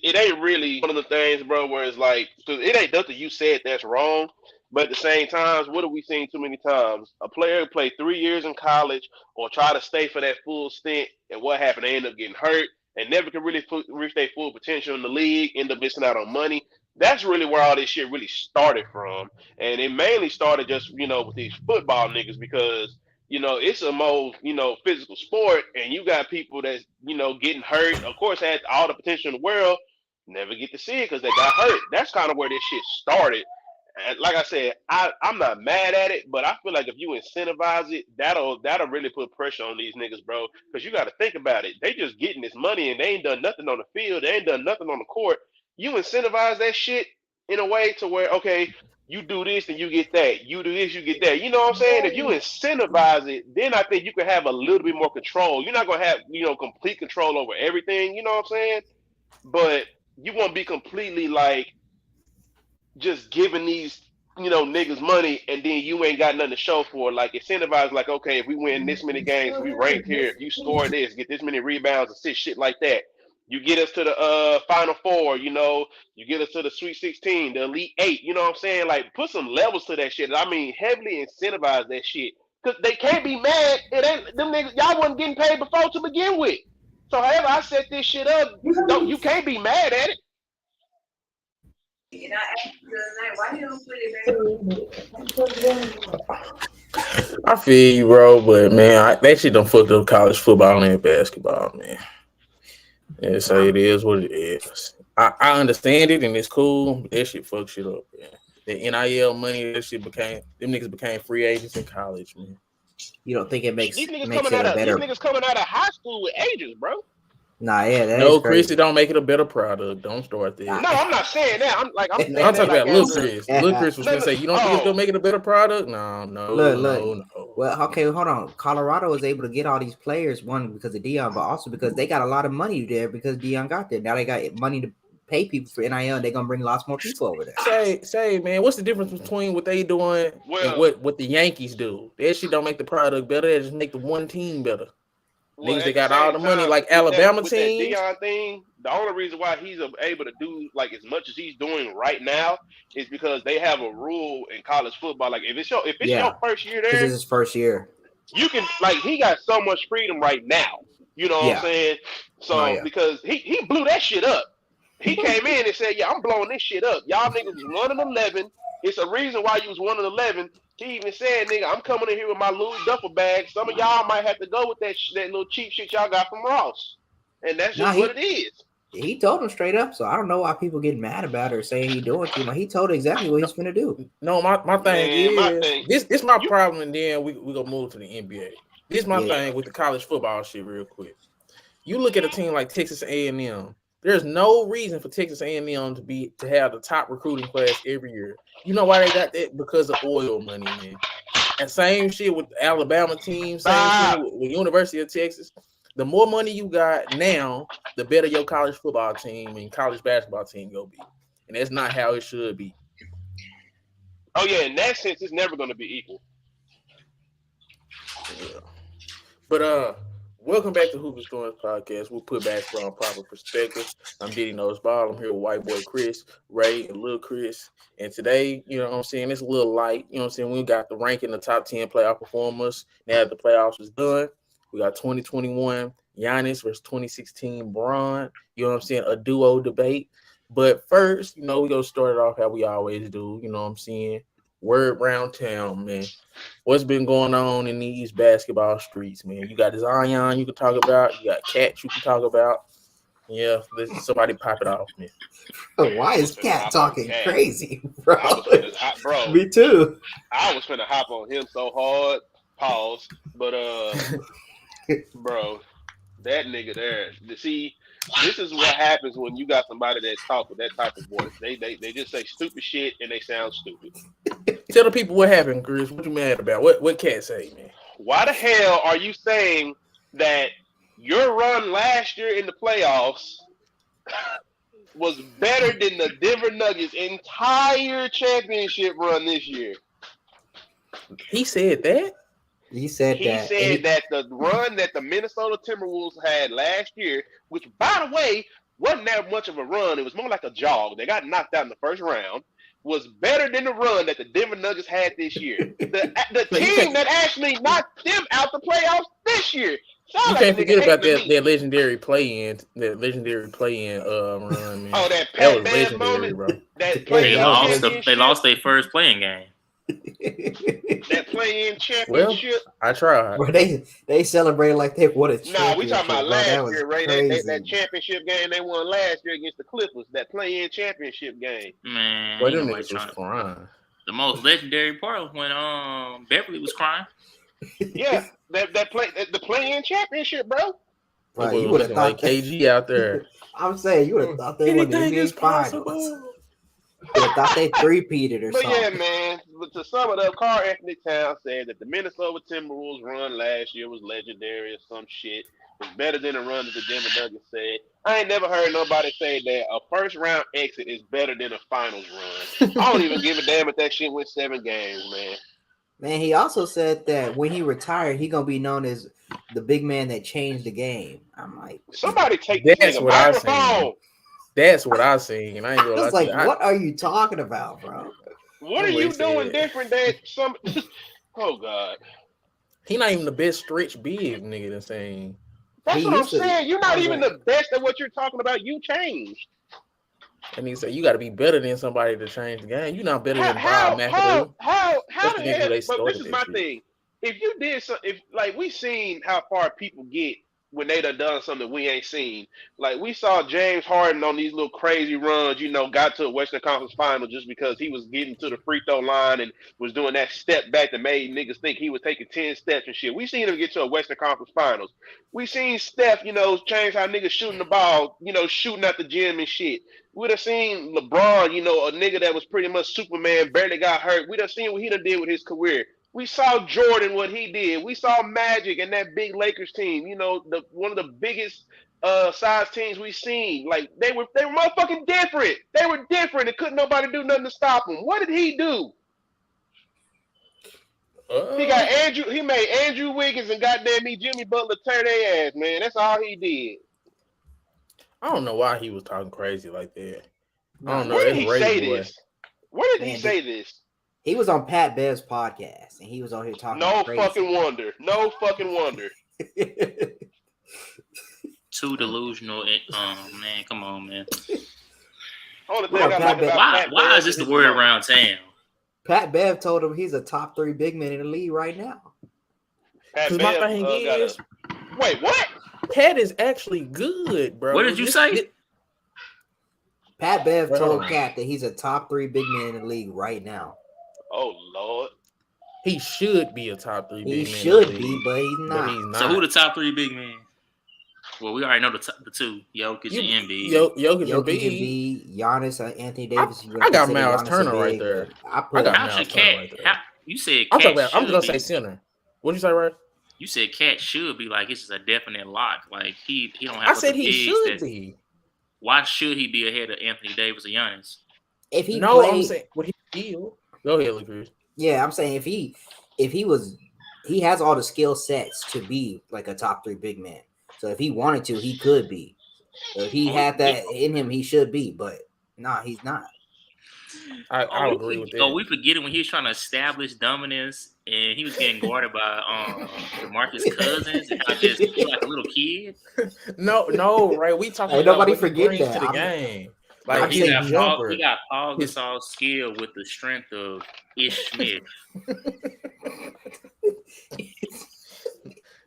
it ain't really one of the things, bro, where it's like, cause it ain't nothing you said that's wrong. But at the same time, what have we seen too many times? A player play 3 years in college or try to stay for that full stint, and what happened? They end up getting hurt and never can really reach their full potential in the league, end up missing out on money. That's really where all this shit really started from. And it mainly started just, with these football niggas because it's a more, physical sport, and you got people that's, getting hurt. Of course, had all the potential in the world, never get to see it because they got hurt. That's kind of where this shit started. And like I said, I'm not mad at it, but I feel like if you incentivize it, that'll really put pressure on these niggas, bro. Because you got to think about it. They just getting this money and they ain't done nothing on the field. They ain't done nothing on the court. You incentivize that shit in a way to where, okay, you do this and you get that. You do this, you get that. You know what I'm saying? If you incentivize it, then I think you can have a little bit more control. You're not gonna have, complete control over everything. You know what I'm saying? But you won't be completely like just giving these niggas money and then you ain't got nothing to show for it. Like incentivize, like, okay, if we win this many games, we ranked here. If you score this, get this many rebounds, assist, shit like that. You get us to the Final Four, you get us to the Sweet 16, the Elite Eight. You know what I'm saying? Like, put some levels to that shit. I mean, heavily incentivize that shit because they can't be mad. It ain't them niggas. Y'all wasn't getting paid before to begin with. So however I set this shit up, don't you can't be mad at it. And I asked you the other night, why you don't put it back? I feel you, bro, but man, that shit done fucked up college football and basketball, man. Yeah, so it is what it is. I understand it and it's cool, but that shit fuck shit up, man. The NIL money, that shit them niggas became free agents in college, man. You don't think it makes These niggas makes coming it out a of better? these niggas coming out of high school with agents, bro. Nah, yeah, that No, is Chris, crazy. it don't make it a better product. Don't start there. No, I'm not saying that. I'm saying I'm that talking like about Lil as a Chris. Lil Chris was gonna say, you don't think it's gonna make it a better product? No. Look. Well, okay, hold on. Colorado was able to get all these players, one because of Dion, but also because they got a lot of money there because Dion got there. Now they got money to pay people for NIL, and they're gonna bring lots more people over there. Say, man, what's the difference between what they doing and what the Yankees do? That shit don't make the product better. They just make the one team better. Niggas, they got all the money, like Alabama with teams. that Dion thing, the only reason why he's able to do like as much as he's doing right now is because they have a rule in college football. Like if it's your first year because there, it's his first year. You can like he got so much freedom right now. You know what I'm saying? So because he blew that shit up. He came in and said, "Yeah, I'm blowing this shit up. Y'all niggas was 1-11. It's a reason why you was 1-11." He even said, "Nigga, I'm coming in here with my Louis duffel bag. Some of y'all might have to go with that little cheap shit y'all got from Ross, and that's just what it is." He told him straight up, so I don't know why people get mad about it or saying he doing too much. He told exactly what he's gonna do. No, my thing is this my problem, and then we gonna move to the NBA. This is my thing with the college football shit real quick. You look at a team like Texas A&M. There's no reason for Texas A&M to have the top recruiting class every year. You know why they got that? Because of oil money, man. And same shit with the Alabama team, same shit with University of Texas. The more money you got now, the better your college football team and college basketball team gonna be. And that's not how it should be. Oh yeah, in that sense, it's never gonna be equal. Yeah. But welcome back to Hoopers Stories Podcast. We'll put basketball on proper perspective. I'm Diddy Knows Ball. I'm here with white boy Chris, Ray, and Lil Chris. And today, you know what I'm saying, it's a little light. You know what I'm saying? We got the ranking the top 10 playoff performers. Now that the playoffs is done, we got 2021 Giannis versus 2016 Bron. You know what I'm saying? A duo debate. But first, we're going to start it off how we always do. You know what I'm saying? Word round town, man. What's been going on in these basketball streets, man? You got Zion you can talk about. You got Cat you can talk about. Yeah, somebody pop it off, man. Why is Cat talking crazy, bro? Bro, me too. I was finna hop on him so hard. Pause. But bro, that nigga there. See, this is what happens when you got somebody that talk with that type of voice. They just say stupid shit and they sound stupid. Tell the people what happened, Chris. What you mad about? What Cat say, man? Why the hell are you saying that your run last year in the playoffs was better than the Denver Nuggets' entire championship run this year? He said that? He said that the run that the Minnesota Timberwolves had last year, which, by the way, wasn't that much of a run. It was more like a jog. They got knocked out in the first round. Was better than the run that the Denver Nuggets had this year. The team that actually knocked them out the playoffs this year. You can't forget about that legendary play-in run, man. Oh, that was legendary moment, bro. They lost their first playing game. That play-in championship. Well, I tried. Bro, they celebrated like they won a championship. Nah, we talking about last year, right? That championship game they won last year against the Clippers. That play-in championship game. Man, well, them niggas was crying. The most legendary part was when Beverly was crying. Yeah, the play-in championship, bro. Right, you would have thought like KG out there. I'm saying you would have thought they won the NBA Finals. You would have thought they three-peated or something. But yeah, man. But to sum it up, Karl Anthony Towns said that the Minnesota Timberwolves run last year was legendary or some shit. It's better than the run that the Denver Nuggets said. I ain't never heard nobody say that a first-round exit is better than a finals run. I don't even give a damn if that shit went 7 games, man. Man, he also said that when he retired, he gonna be known as the big man that changed the game. I'm like, somebody take this microphone. That's what I seen, and I ain't gonna lie. Like, what are you talking about, bro? What are you doing different than some? Oh God, he not even the best stretch big nigga. That's saying. That's what I'm saying. You're not even the best at what you're talking about. You changed. And he said you got to be better than somebody to change the game. You're not better than Bob McAdoo. How the hell? But this is my thing. If you did something, if like we seen how far people get when they done something we ain't seen. Like we saw James Harden on these little crazy runs, got to a Western Conference final just because he was getting to the free throw line and was doing that step back that made niggas think he was taking 10 steps and shit. We seen him get to a Western Conference finals. We seen Steph, change how niggas shooting the ball, shooting at the gym and shit. We'd have seen LeBron, a nigga that was pretty much Superman, barely got hurt. We'd have seen what he done did with his career. We saw Jordan, what he did. We saw Magic and that big Lakers team, one of the biggest size teams we seen. Like they were motherfucking different. They were different and couldn't nobody do nothing to stop them. What did he do? He made Andrew Wiggins and goddamn me Jimmy Butler tear their ass, man. That's all he did. I don't know why he was talking crazy like that. I don't know. Where did he say this? Where did he say this? He was on Pat Bev's podcast, and he was on here talking. No fucking wonder. No fucking wonder. Too delusional. Man, come on, man. Why is this the word around town? Pat Bev told him he's a top 3 big man in the league right now. Because my thing is, wait, what? Pat is actually good, bro. What did you say? Pat Bev told Cat that he's a top 3 big man in the league right now. Oh Lord, he should be a top 3 big man. He should be, but he's not. So who the top 3 big men? Well, we already know the 2, Jokic and Embiid. Jokic and Embiid, Giannis, Anthony Davis. I got Miles Turner right there. I got Miles Turner right there. You said I'm just gonna say center. What did you say, right? You said Cat should be like this is a definite lock. Like he don't have. I said he should be. Why should he be ahead of Anthony Davis or Giannis? If he I'm saying what he feel. Go ahead, Lucas. Yeah, I'm saying if he has all the skill sets to be like a top 3 big man. So if he wanted to, he could be. So if he had that in him, he should be. But no, he's not. I agree with that. Oh, we forgetting when he was trying to establish dominance and he was getting guarded by DeMarcus Cousins and how just he like a little kid. No, right? We talking about nobody forget that to the game. Like we got Paul Gasol's skill with the strength of Ish Smith.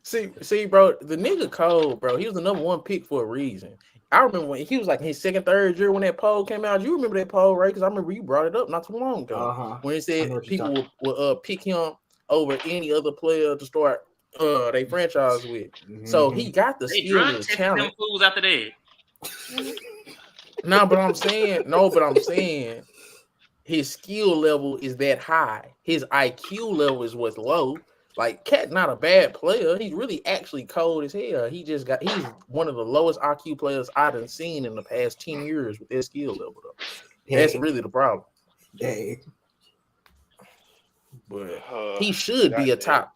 See, bro, the nigga cold, bro. He was the number 1 pick for a reason. I remember when he was like in his second, third year when that poll came out. You remember that poll, right? Because I remember you brought it up not too long ago when he said people will pick him over any other player to start their franchise with. Mm-hmm. So he got the skill and the talent. Them fools after that. But I'm saying his skill level is that high. His IQ level is what's low. Like Cat not a bad player. He's really actually cold as hell. He's one of the lowest IQ players I've seen in the past 10 years with his skill level though. That's really the problem. But he should be a top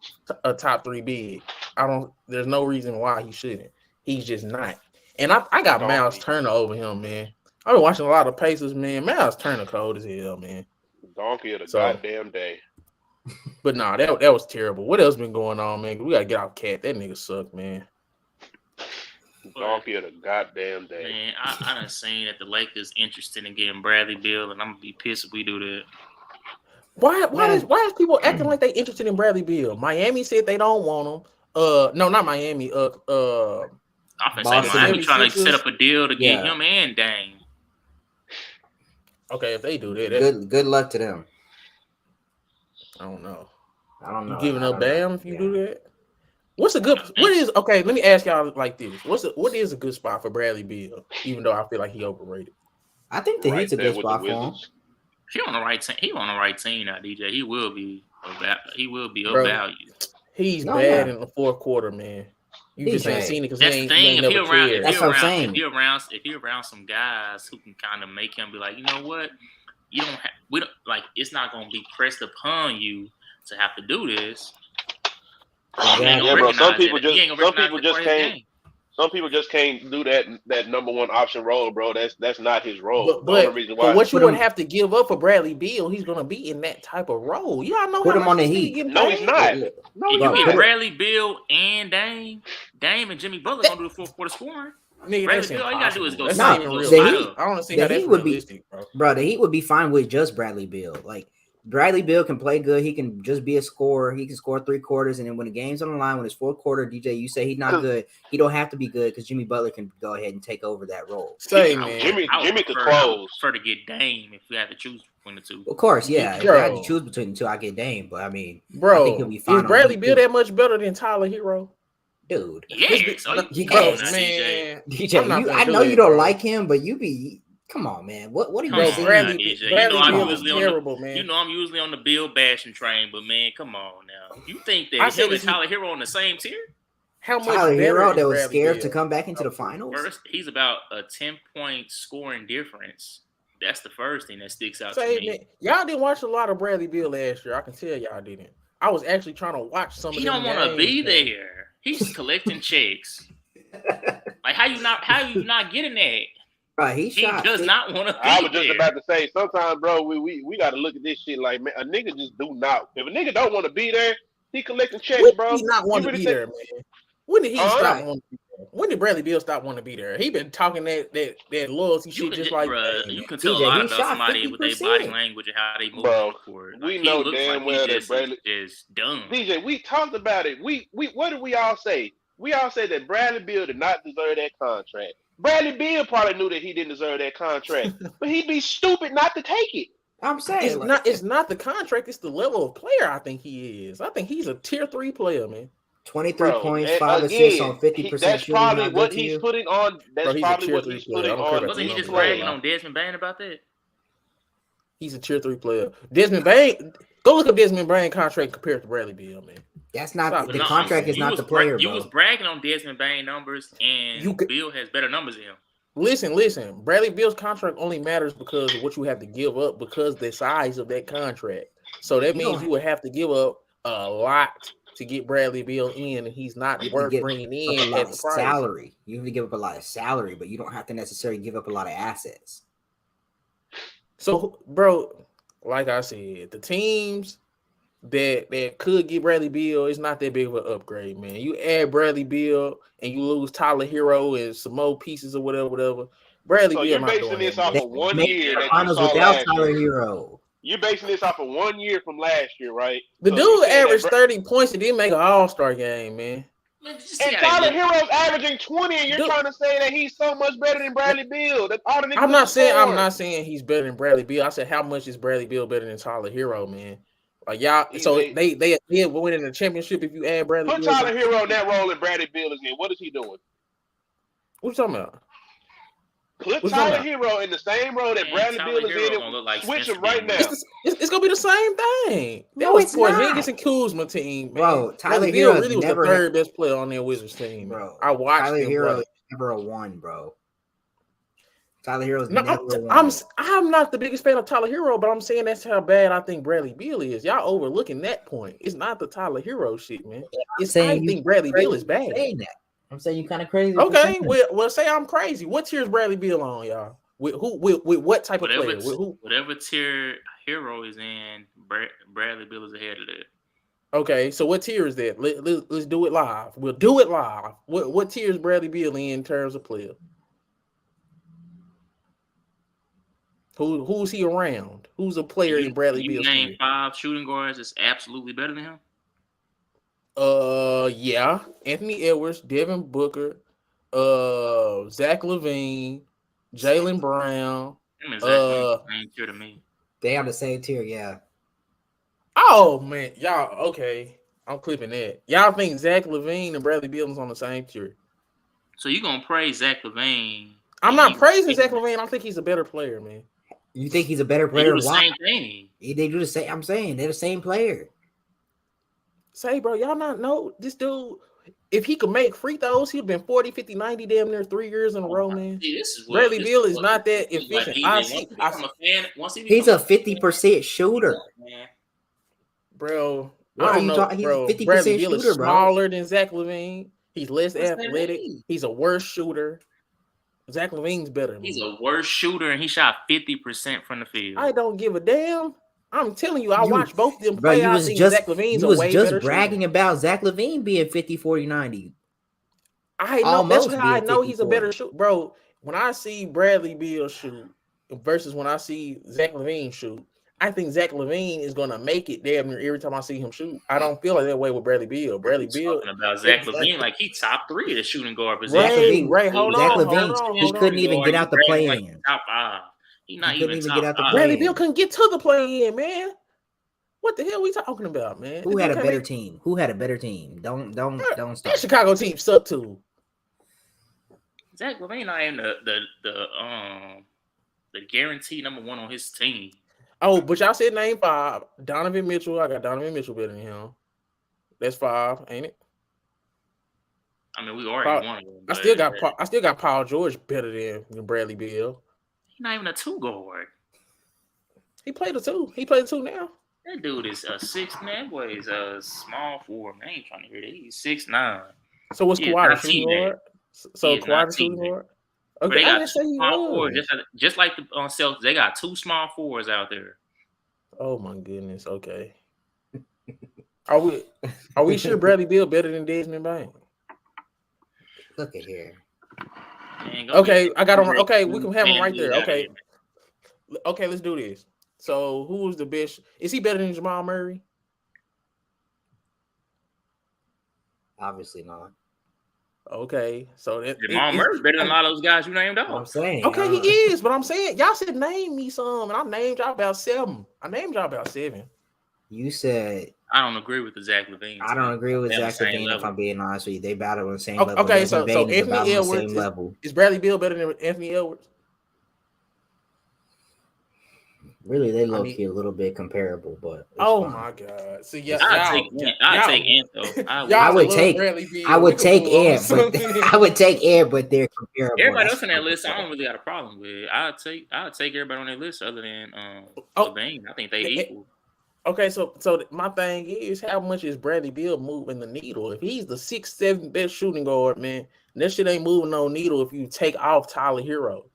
3 big. There's no reason why he shouldn't. He's just not. And I got Donkey. Miles Turner over him, man. I've been watching a lot of Pacers, man. Miles Turner cold as hell, man. Donkey of the So- goddamn day. But nah, that was terrible. What else been going on, man? We gotta get off Cat. That nigga suck, man. Donkey of the goddamn day. Man, I done seen that the Lakers interested in getting Bradley Beal, and I'm gonna be pissed if we do that. Why is people acting like they interested in Bradley Beal? Miami said they don't want him. No, not Miami. I'm finna say Boston Miami trying to 76ers? set up a deal to get Yeah. him and Dame. Okay, if they do that, Good luck to them. I don't know. I don't know. You giving I up don't know. Bam if you Yeah. do that? What is okay? Let me ask y'all like this: what is a good spot for Bradley Beal? Even though I feel like he overrated. I think the Right Heat's a there good with the spot for him. Wizards. He on the right team. He on the right team now, DJ. He will be of Bro. value. He's No, bad yeah. in the fourth quarter, man. You He's just ain't bad. seen it because That's he the ain't thing. If he never around, cared. That's what I'm saying. if he around some guys who can kind of make him be like, you know what, we don't like. It's not gonna be pressed upon you to have to do this. Yeah, bro. Some people Some just can't do that number one option role, bro. That's not his role. But the only reason why. what you Put would him- have to give up for Bradley Beal, he's gonna be in that type of role. Y'all know Put how him much on the this nigga Heat. getting No, paid? he's not. If No, you he's Bro, get not. Bradley Beal and Dame and Jimmy Butler gonna do the fourth quarter scoring. Nigga, Bradley that's Beal, all you gotta do is impossible. go That's Nah, not even go real. the spot Heat- up. I don't see the how that's Heat would be- realistic, bro. Bro, the Heat would be fine with just Bradley Beal. Like Bradley Beal can play good. He can just be a scorer. He can score 3 quarters, and then when the game's on the line, when it's fourth quarter, DJ, you say he's not good. He don't have to be good because Jimmy Butler can go ahead and take over that role. Say, I man. Jimmy could I would close. prefer to get Dame if we had to choose between the two. Of course, yeah. If I Bro. had to choose between the two, I get Dame. But I mean, I Bro, think he'll be fine is on Bradley Heat, Beal too. that much better than Tyler Hero? dude. Yes, Bro, Yes. come on now, DJ. man. DJ, I'm not you, gonna I do know that, you don't bro. like him, but you be come on, man. What are you Come on, saying? Bradley, DJ. You Bradley know I'm Beal is usually on terrible, man. You know I'm usually on the Bill bashing train, but man, come on now. You think I that said him and this- Tyler Hero on the same tier? How much Tyler better Hero is that was Bradley scared Beal? to come back into the finals. First, he's about a 10-point scoring difference. That's the first thing that sticks out Say, to me. man, y'all didn't watch a lot of Bradley Beal last year. I can tell y'all didn't. I was actually trying to watch some He of them don't want to be games, man. there. He's collecting checks. Like how you not getting that? Right, he He shot. does not want to be I was just there. about to say, sometimes, bro, we got to look at this shit like, man, a nigga just do not. If a nigga don't want to be there, he collecting checks, When bro. did he not want You to really be think- there, man? When did he Huh? stop wanting to be there? When did Bradley Beal stop wanting to be there? He been talking that loyalty You shit can, just like bruh, Dame, you man. can tell DJ, a lot he about shot somebody with their 50%. body language and how they move Bro, on the court. we he know looks damn like well he that just Bradley- is dumb. DJ, we talked about it. We what did we all say? We all said that Bradley Beal did not deserve that contract. Bradley Beal probably knew that he didn't deserve that contract, but he'd be stupid not to take it. I'm saying It's not the contract, it's the level of player I think he is. I think he's a tier 3 player, man. 23 Bro, points, and 5 assists again, on 50% that's shooting. probably Not what good to he's you? putting on. That's Bro, he's a probably tier what 3 he's player. I putting don't care on. about Wasn't he the just numbers. bragging on Desmond Bain about that? He's a tier 3 player. Desmond Bain, go look up Desmond Bain contract compared to Bradley Beal, man. That's not Stop. the But no, contract is You not was the player, You bro. was bragging on Desmond Bain numbers, and You could- Bill has better numbers than him. Listen. Bradley Beal's contract only matters because of what you have to give up because the size of that contract. So that You means don't- you would have to give up a lot to get Bradley Beal in, and he's not You worth give bringing up in a lot at of the price. salary. You have to give up a lot of salary, but you don't have to necessarily give up a lot of assets. So, bro, like I said, the teams that could get Bradley Beal is not that big of an upgrade, man. You add Bradley Beal and you lose Tyler Hero and some more pieces or whatever. Bradley So Beal you're not basing doing this that, off man. of 1 Make year the that you finals saw without last Tyler year. Hero. You're basing this off of 1 year from last year, right? The So you dude saying that averaged 30 points and didn't make an All-Star game, man. Man, just see And how they Tyler look. Hero's averaging 20, and you're Dude. trying to say that he's so much better than Bradley Beal. That's all the niggas I'm not scoring. saying he's better than Bradley Beal. I said how much is Bradley Beal better than Tyler Hero, man? Like y'all, so they win in the championship if you add Bradley Put Beal. Tyler Hero in that role and Bradley Beal is in. What is he doing? What you talking about? Put What's Tyler going Hero in the same role that Man, Bradley Tyler Beal is Hero in. gonna look like Switch Spencer him right now. Dinwiddie. It's gonna be the same thing. That No, was it's not. Porzingis and Kuzma team, man. Bro, Tyler Bradley Beal Hero's really was the never third best player on their Wizards team, Bro, I watched Tyler him Hero play. is never a one, bro. Tyler Hero's No, never a one. I'm not the biggest fan of Tyler Hero, but I'm saying that's how bad I think Bradley Beal is. Y'all overlooking that point. It's not the Tyler Hero shit, man. I saying think Bradley Beal is bad. Saying that. I'm saying you kind of crazy. Okay, well, say I'm crazy. What tier is Bradley Beal on, y'all? With who? With what type of player? With who? Whatever tier Hero is in, Bradley Beal is ahead of that. Okay, so what tier is that? Let's do it live. We'll do it live. What tier is Bradley Beal in terms of player? Who's he around? Who's a player in Bradley Beal's name tier? 5 shooting guards that's absolutely better than him? Yeah. Anthony Edwards, Devin Booker, Zach LaVine, Jaylen Brown. Same tier to me. They on the same tier, yeah. Oh man, y'all okay. I'm clipping that. Y'all think Zach LaVine and Bradley Beal is on the same tier? So you gonna praise Zach LaVine? I'm not praising Zach LaVine. I think he's a better player, man. You think he's a better player? They do the same thing. They do the same. I'm saying they're the same player. Say, bro, y'all not know this dude. If he could make free throws, he'd been 40, 50, 90 damn near 3 years in a row, man. See, Bradley Beal is not that efficient. He's a 50% shooter. Bro, what I don't know, he's bro. 50% Bradley Beal shooter, is smaller than Zach LaVine. He's less athletic. He's a worse shooter. Zach LaVine's better. He's a worse shooter, and he shot 50% from the field. I don't give a damn. I'm telling you, I watched both of them bro, play. You was just bragging shooter. about Zach LaVine being 50, 40, 90. I know. That's how I know he's a better shooter. Bro, when I see Bradley Beal shoot versus when I see Zach LaVine shoot, I think Zach LaVine is going to make it damn near every time I see him shoot. I don't feel like that way with Bradley Beal. Bradley Beal. Talking about Zach LaVine like he top 3 of the shooting guard position. Right, hold on. He couldn't even get out the play-in. Top 5. He not even top get out the 5. Bradley Beal couldn't get to the play-in, man. What the hell are we talking about, man? Who had a better team? Who had a better team? Don't stop. That Chicago team sucked too. Zach LaVine not even the guaranteed number 1 on his team. Oh, but y'all said name 5. Donovan Mitchell. I got Donovan Mitchell better than him. That's 5, ain't it? I mean, we already won. I still got Paul George better than Bradley Beal. He's not even a 2 guard. He played a 2. He played a 2 now. That dude is a 6'9". Boy, he's a small forward. Man, I ain't trying to hear that. He's 6'9". So what's Kawhi the shooting guard? So Kawhi the shooting guard? Okay, they got small forwards, just like the Celtics. They got 2 small forwards out there. Oh my goodness. Okay. Are we sure Bradley Beal better than Desmond Bain? Look at here. Man, okay, I got him. Okay, we can have him right there. Okay. Okay, let's do this. So who was the best? Is he better than Jamal Murray? Obviously not. Okay, so Jamal Murray's better than a lot of those guys you named off. I'm saying. Okay, he is, but I'm saying y'all said name me some, and I named y'all about 7. I named y'all about 7. You said I don't agree with the Zach LaVine. I don't agree with Zach LaVine. If I'm being honest with you, they battle on the same level. Okay, so Anthony Edwards is Bradley Beal better than Anthony Edwards? Really, they look a little bit comparable, but oh my god! So yeah, I take Ant though. I would take Ant, but they're comparable. Everybody else on that list, I don't really got a problem with. I'll take everybody on that list other than LaVine. I think they equal. Okay, so my thing is, how much is Bradley Beal moving the needle? If he's the 6th, 7th best shooting guard, man, that shit ain't moving no needle if you take off Tyler Hero.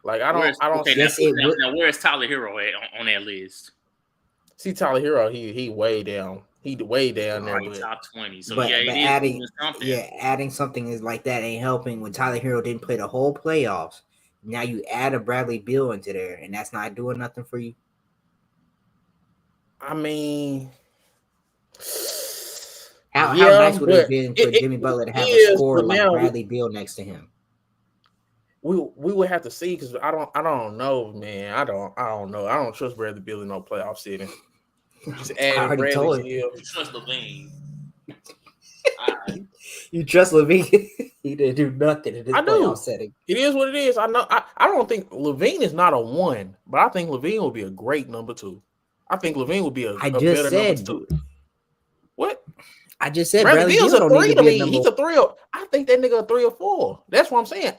Like I don't see now where's Tyler Hero at on that list? See Tyler Hero, he way down. He way down there. Top 20. So but adding something is like that ain't helping when Tyler Hero didn't play the whole playoffs. Now you add a Bradley Beal into there, and that's not doing nothing for you. I mean, how nice would it have been for Jimmy Butler to have a scorer like Bradley Beal next to him? We would have to see because I don't know, man. I don't know. I don't trust Bradley Beal in no playoff setting. Just add Bradley Beal. You trust LaVine. You trust LaVine? He didn't do nothing in this playoff setting. It is what it is. I know. I don't think LaVine is not a 1, but I think LaVine will be a great number 2. I think LaVine would be a better number 2. What? I just said Bradley Beal's a 3 to me. He's a 3. I think that nigga a 3 or 4. That's what I'm saying.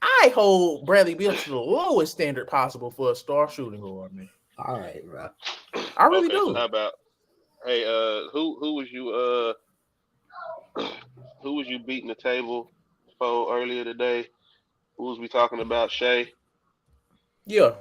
I hold Bradley Beal to the lowest standard possible for a star shooting guard, man. All right, bro. I really do. So how about who was you who was you beating the table for earlier today? Who was we talking about? Shay. Yeah.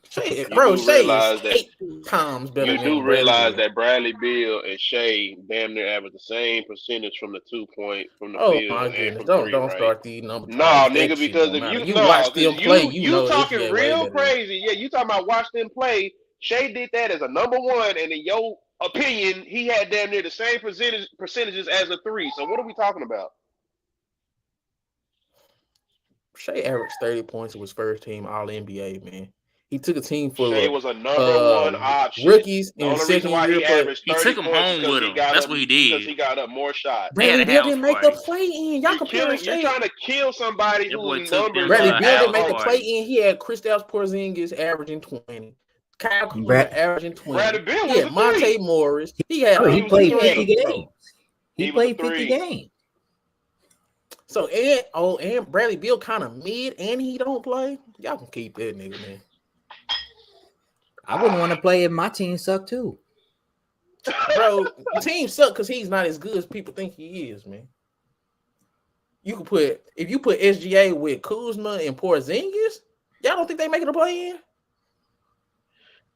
Shay, You bro, do Shay is realize that 8 times better you do than Bradley realize Beal. that Bradley Beal and Shay damn near average the same percentage from the 2 point from the Oh my field and goodness! from Don't three, don't right? start these number No, talks. That nigga, shit because don't if matter. you You no, watch because them play, you talking SGA way real better than him. crazy. Yeah, you talking about watch them play. Shay did that as a number one, and in your opinion, he had damn near the same percentages as a three. So what are we talking about? Shay averaged 30 points. It was first team All NBA, man. He took a team Shay full was a of number one option. rookies The and only reason second why year he play. averaged He 30 took him points is home with him. That's what he because did. he got up more shots. They had Bradley a Beal house didn't make the party. play in. Y'all comparing You're Shay. trying to kill somebody That boy whose took numbers them Bradley to a Beal house didn't make the play party. in. He had Kristaps Porzingis averaging 20. Kyle Kuzma Brad, averaging 20. Bradley Beal He was had a Monte three. Morris. He had he was a played three. 50 games. He He was a played 50 three. games. So and Bradley Beal kind of mid and he don't play. Y'all can keep that nigga, man. I wouldn't want to play if my team sucked too. Bro, the team suck because he's not as good as people think he is, man. You can if you put SGA with Kuzma and Porzingis, y'all don't think they making a play in?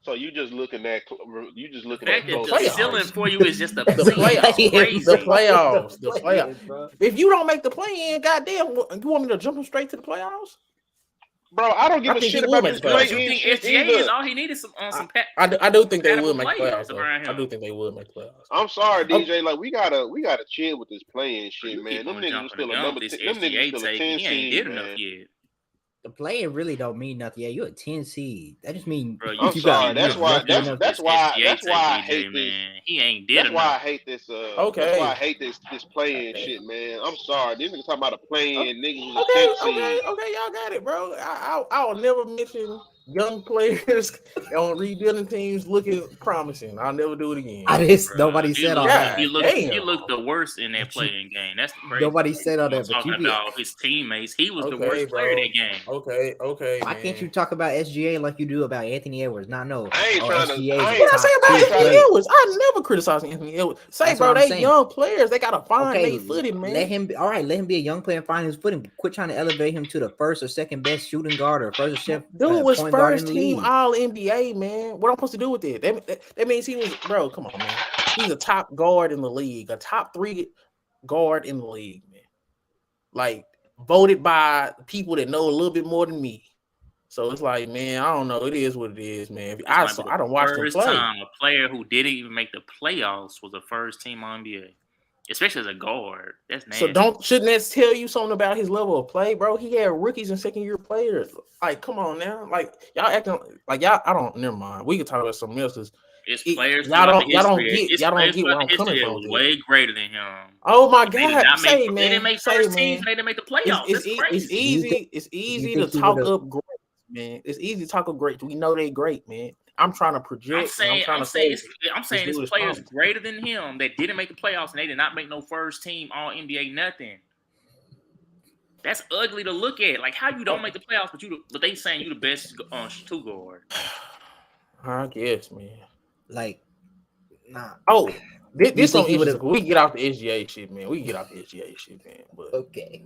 So you just looking at The fact that close the playoffs. ceiling for you is just a The playoffs. crazy. The playoffs. The Players, playoffs. bro. If you don't make the play in, goddamn, you want me to jump him straight to the playoffs? Bro, I don't give I a think shit he will about make this the Don't playoffs. you play-in think shit SGA either. is all he needed? Some I do think they compatible will make the players playoffs, though. around him. I do think they will make the playoffs. I'm sorry, DJ. Like we gotta chill with this playing shit, You man. keep Them on niggas jumping was still the a gun number. with this Them niggas SGA was still a take. 10 He ain't seed, did enough man. yet. The playing really don't mean nothing. Yeah, you're a 10 seed. That just means Bro, I'm you sorry. got That's why. lucky enough. That's why. SGA That's take why I DJ, hate this. man. He ain't did That's why I enough. hate this. That's Okay. why I hate this playing Okay. shit, man. I'm sorry. These niggas talking about a playing niggas was a Okay, 10th seed. okay, y'all got it, bro. I'll never mention young players on rebuilding teams looking promising. I'll never do it again. Nobody said all that. He looked the worst in that But you- playing game. That's the crazy. Nobody part. said all I'm that, but talking you be- about his teammates. He was the Okay, worst player bro. in that game. Okay, Why man. can't you talk about SGA like you do about Anthony Edwards? Not no. I ain't trying to- SGA I is ain't- What I say about I ain't Anthony trying to- Edwards? I never criticize Anthony Edwards. Say, That's bro, what I'm they saying. young players. They gotta find Okay, their footing, man. let him be a young player and find his footing. Quit trying to elevate him to the first or second best shooting guard or first or second Dude was point guard in first the team league. All NBA, man. What I'm supposed to do with it? That means he was, bro. Come on, man. He's a top guard in the league, a top 3 guard in the league, man. Like voted by people that know a little bit more than me. So it's like, man, I don't know. It is what it is, man. I don't watch them First play. time a player who didn't even make the playoffs was the first team on NBA, especially as a guard. That's nasty. So shouldn't that tell you something about his level of play, bro? He had rookies and second year players. Like, come on now. Like y'all acting like y'all. I don't. Never mind. We can talk about something else. Players Y'all don't get where I'm history coming that from. was way greater than him. Oh my They did God! not Say, make, man. They didn't make Say, first man. teams. They didn't make the playoffs. It's That's crazy. It's easy to talk up great, man. It's easy to talk up great. We know they great, man. I'm trying to project. I'm saying dude it's is players promising. greater than him that didn't make the playoffs and they did not make no first team All NBA nothing. That's ugly to look at. Like how you don't make the playoffs, but they saying you the best 2 guard. I guess, man. Like, nah. Oh, this think something he would've- interesting. We can get off the SGA shit, man. But Okay.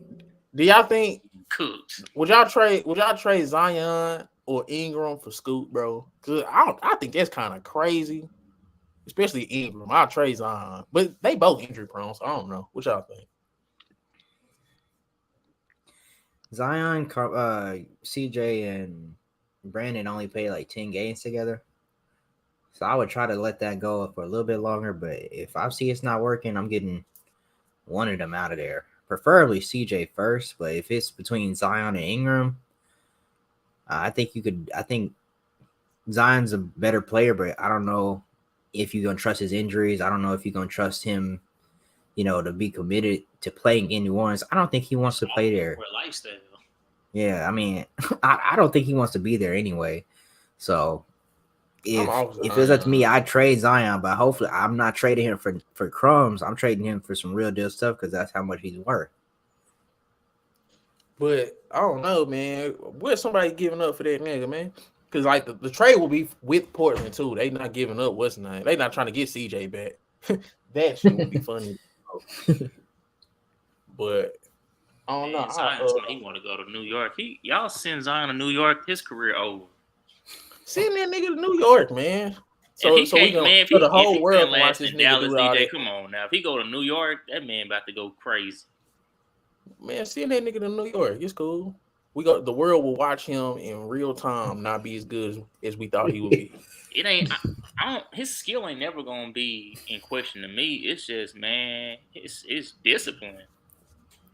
do y'all think Cooked. would y'all trade Zion or Ingram for Scoot, bro? Cause I think that's kind of crazy, especially Ingram. I'll trade Zion, but they both injury prone, so I don't know. What y'all think? Zion, CJ, and Brandon only played like 10 games together. So I would try to let that go for a little bit longer. But if I see it's not working, I'm getting one of them out of there. Preferably CJ first. But if it's between Zion and Ingram, I think Zion's a better player, but I don't know if you're going to trust his injuries. I don't know if you're going to trust him, to be committed to playing in New Orleans. I don't think he wants to play there. For a lifestyle. Yeah, I mean, I don't think he wants to be there anyway. So if it's up to me, I'd trade Zion, but hopefully I'm not trading him for crumbs. I'm trading him for some real deal stuff because that's how much he's worth. But I don't know, man. Where's somebody giving up for that nigga, man? Because like the trade will be with Portland too. They not giving up what's name. They not trying to get CJ back. That shit would be funny. But I don't know. Man, Zion told me he want to go to New York. Y'all send Zion to New York, his career over. Send that nigga to New York, man. So if he can't, man, the whole world can watch last this in nigga Dallas, do all DJ, that. come on now. If he go to New York, that man about to go crazy. Man, send that nigga to New York. It's cool. The world will watch him in real time, not be as good as we thought he would be. It ain't. I don't. His skill ain't never gonna be in question to me. It's just, man, it's discipline.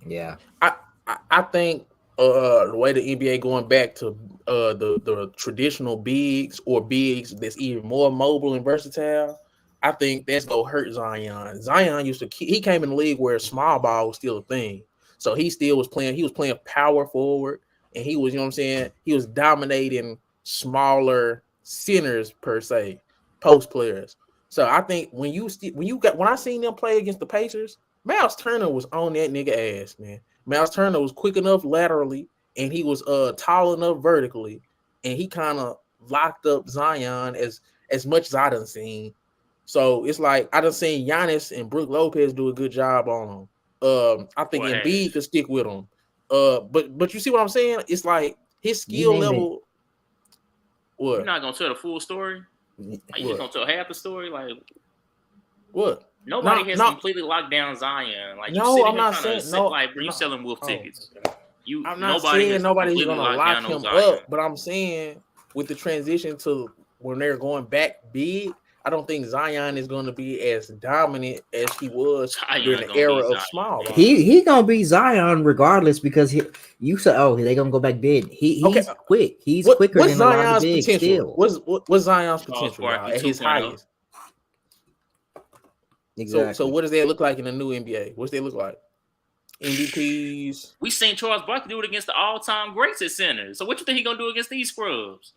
Yeah, I think the way the NBA going back to the traditional bigs or bigs that's even more mobile and versatile, I think that's gonna hurt Zion. Zion he came in the league where small ball was still a thing, so he still was playing. He was playing power forward, and he was, you know what I'm saying, he was dominating smaller centers per se, post players. So I think when I seen them play against the Pacers, Miles Turner was on that nigga ass, man. Miles Turner was quick enough laterally, and he was tall enough vertically, and he kind of locked up Zion as much as I done seen. So it's like I done seen Giannis and Brook Lopez do a good job on him. I think Embiid could stick with him. But you see what I'm saying? It's like his skill level. What? You're not gonna tell the full story. You just gonna tell half the story, like what? Nobody has completely locked down Zion. Like no, I'm not saying no. Like you selling wolf tickets. I'm not saying nobody's gonna lock him up, but I'm saying with the transition to when they're going back big, I don't think Zion is going to be as dominant as he was during the era of small ball. He gonna be Zion regardless because you said, oh, they gonna go back big. He's quick. He's quicker than Zion's a lot of the bigs potential? Still. What's Zion's potential at his highest? Exactly. So what does that look like in the new NBA? What's that look like? MVPs. We seen Charles Barkley do it against the all-time greats at center. So what you think he gonna do against these scrubs?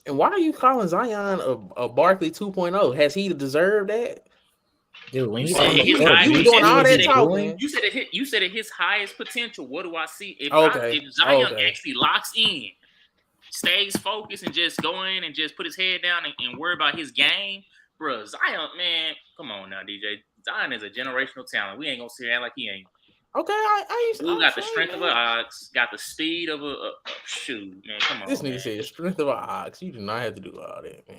And why are you calling Zion a Barkley 2.0? Has he deserved that? Dude, when you doing all that talking, you said at his highest potential. What do I see? If Zion actually locks in, stays focused, and just go in and just put his head down and worry about his game, bro. Zion, man, come on now, DJ. Zion is a generational talent. We ain't gonna say that like he ain't. Okay, Who got the strength of an ox, got the speed of a shoe, man. Come on. This nigga said strength of an ox. You do not have to do all that, man.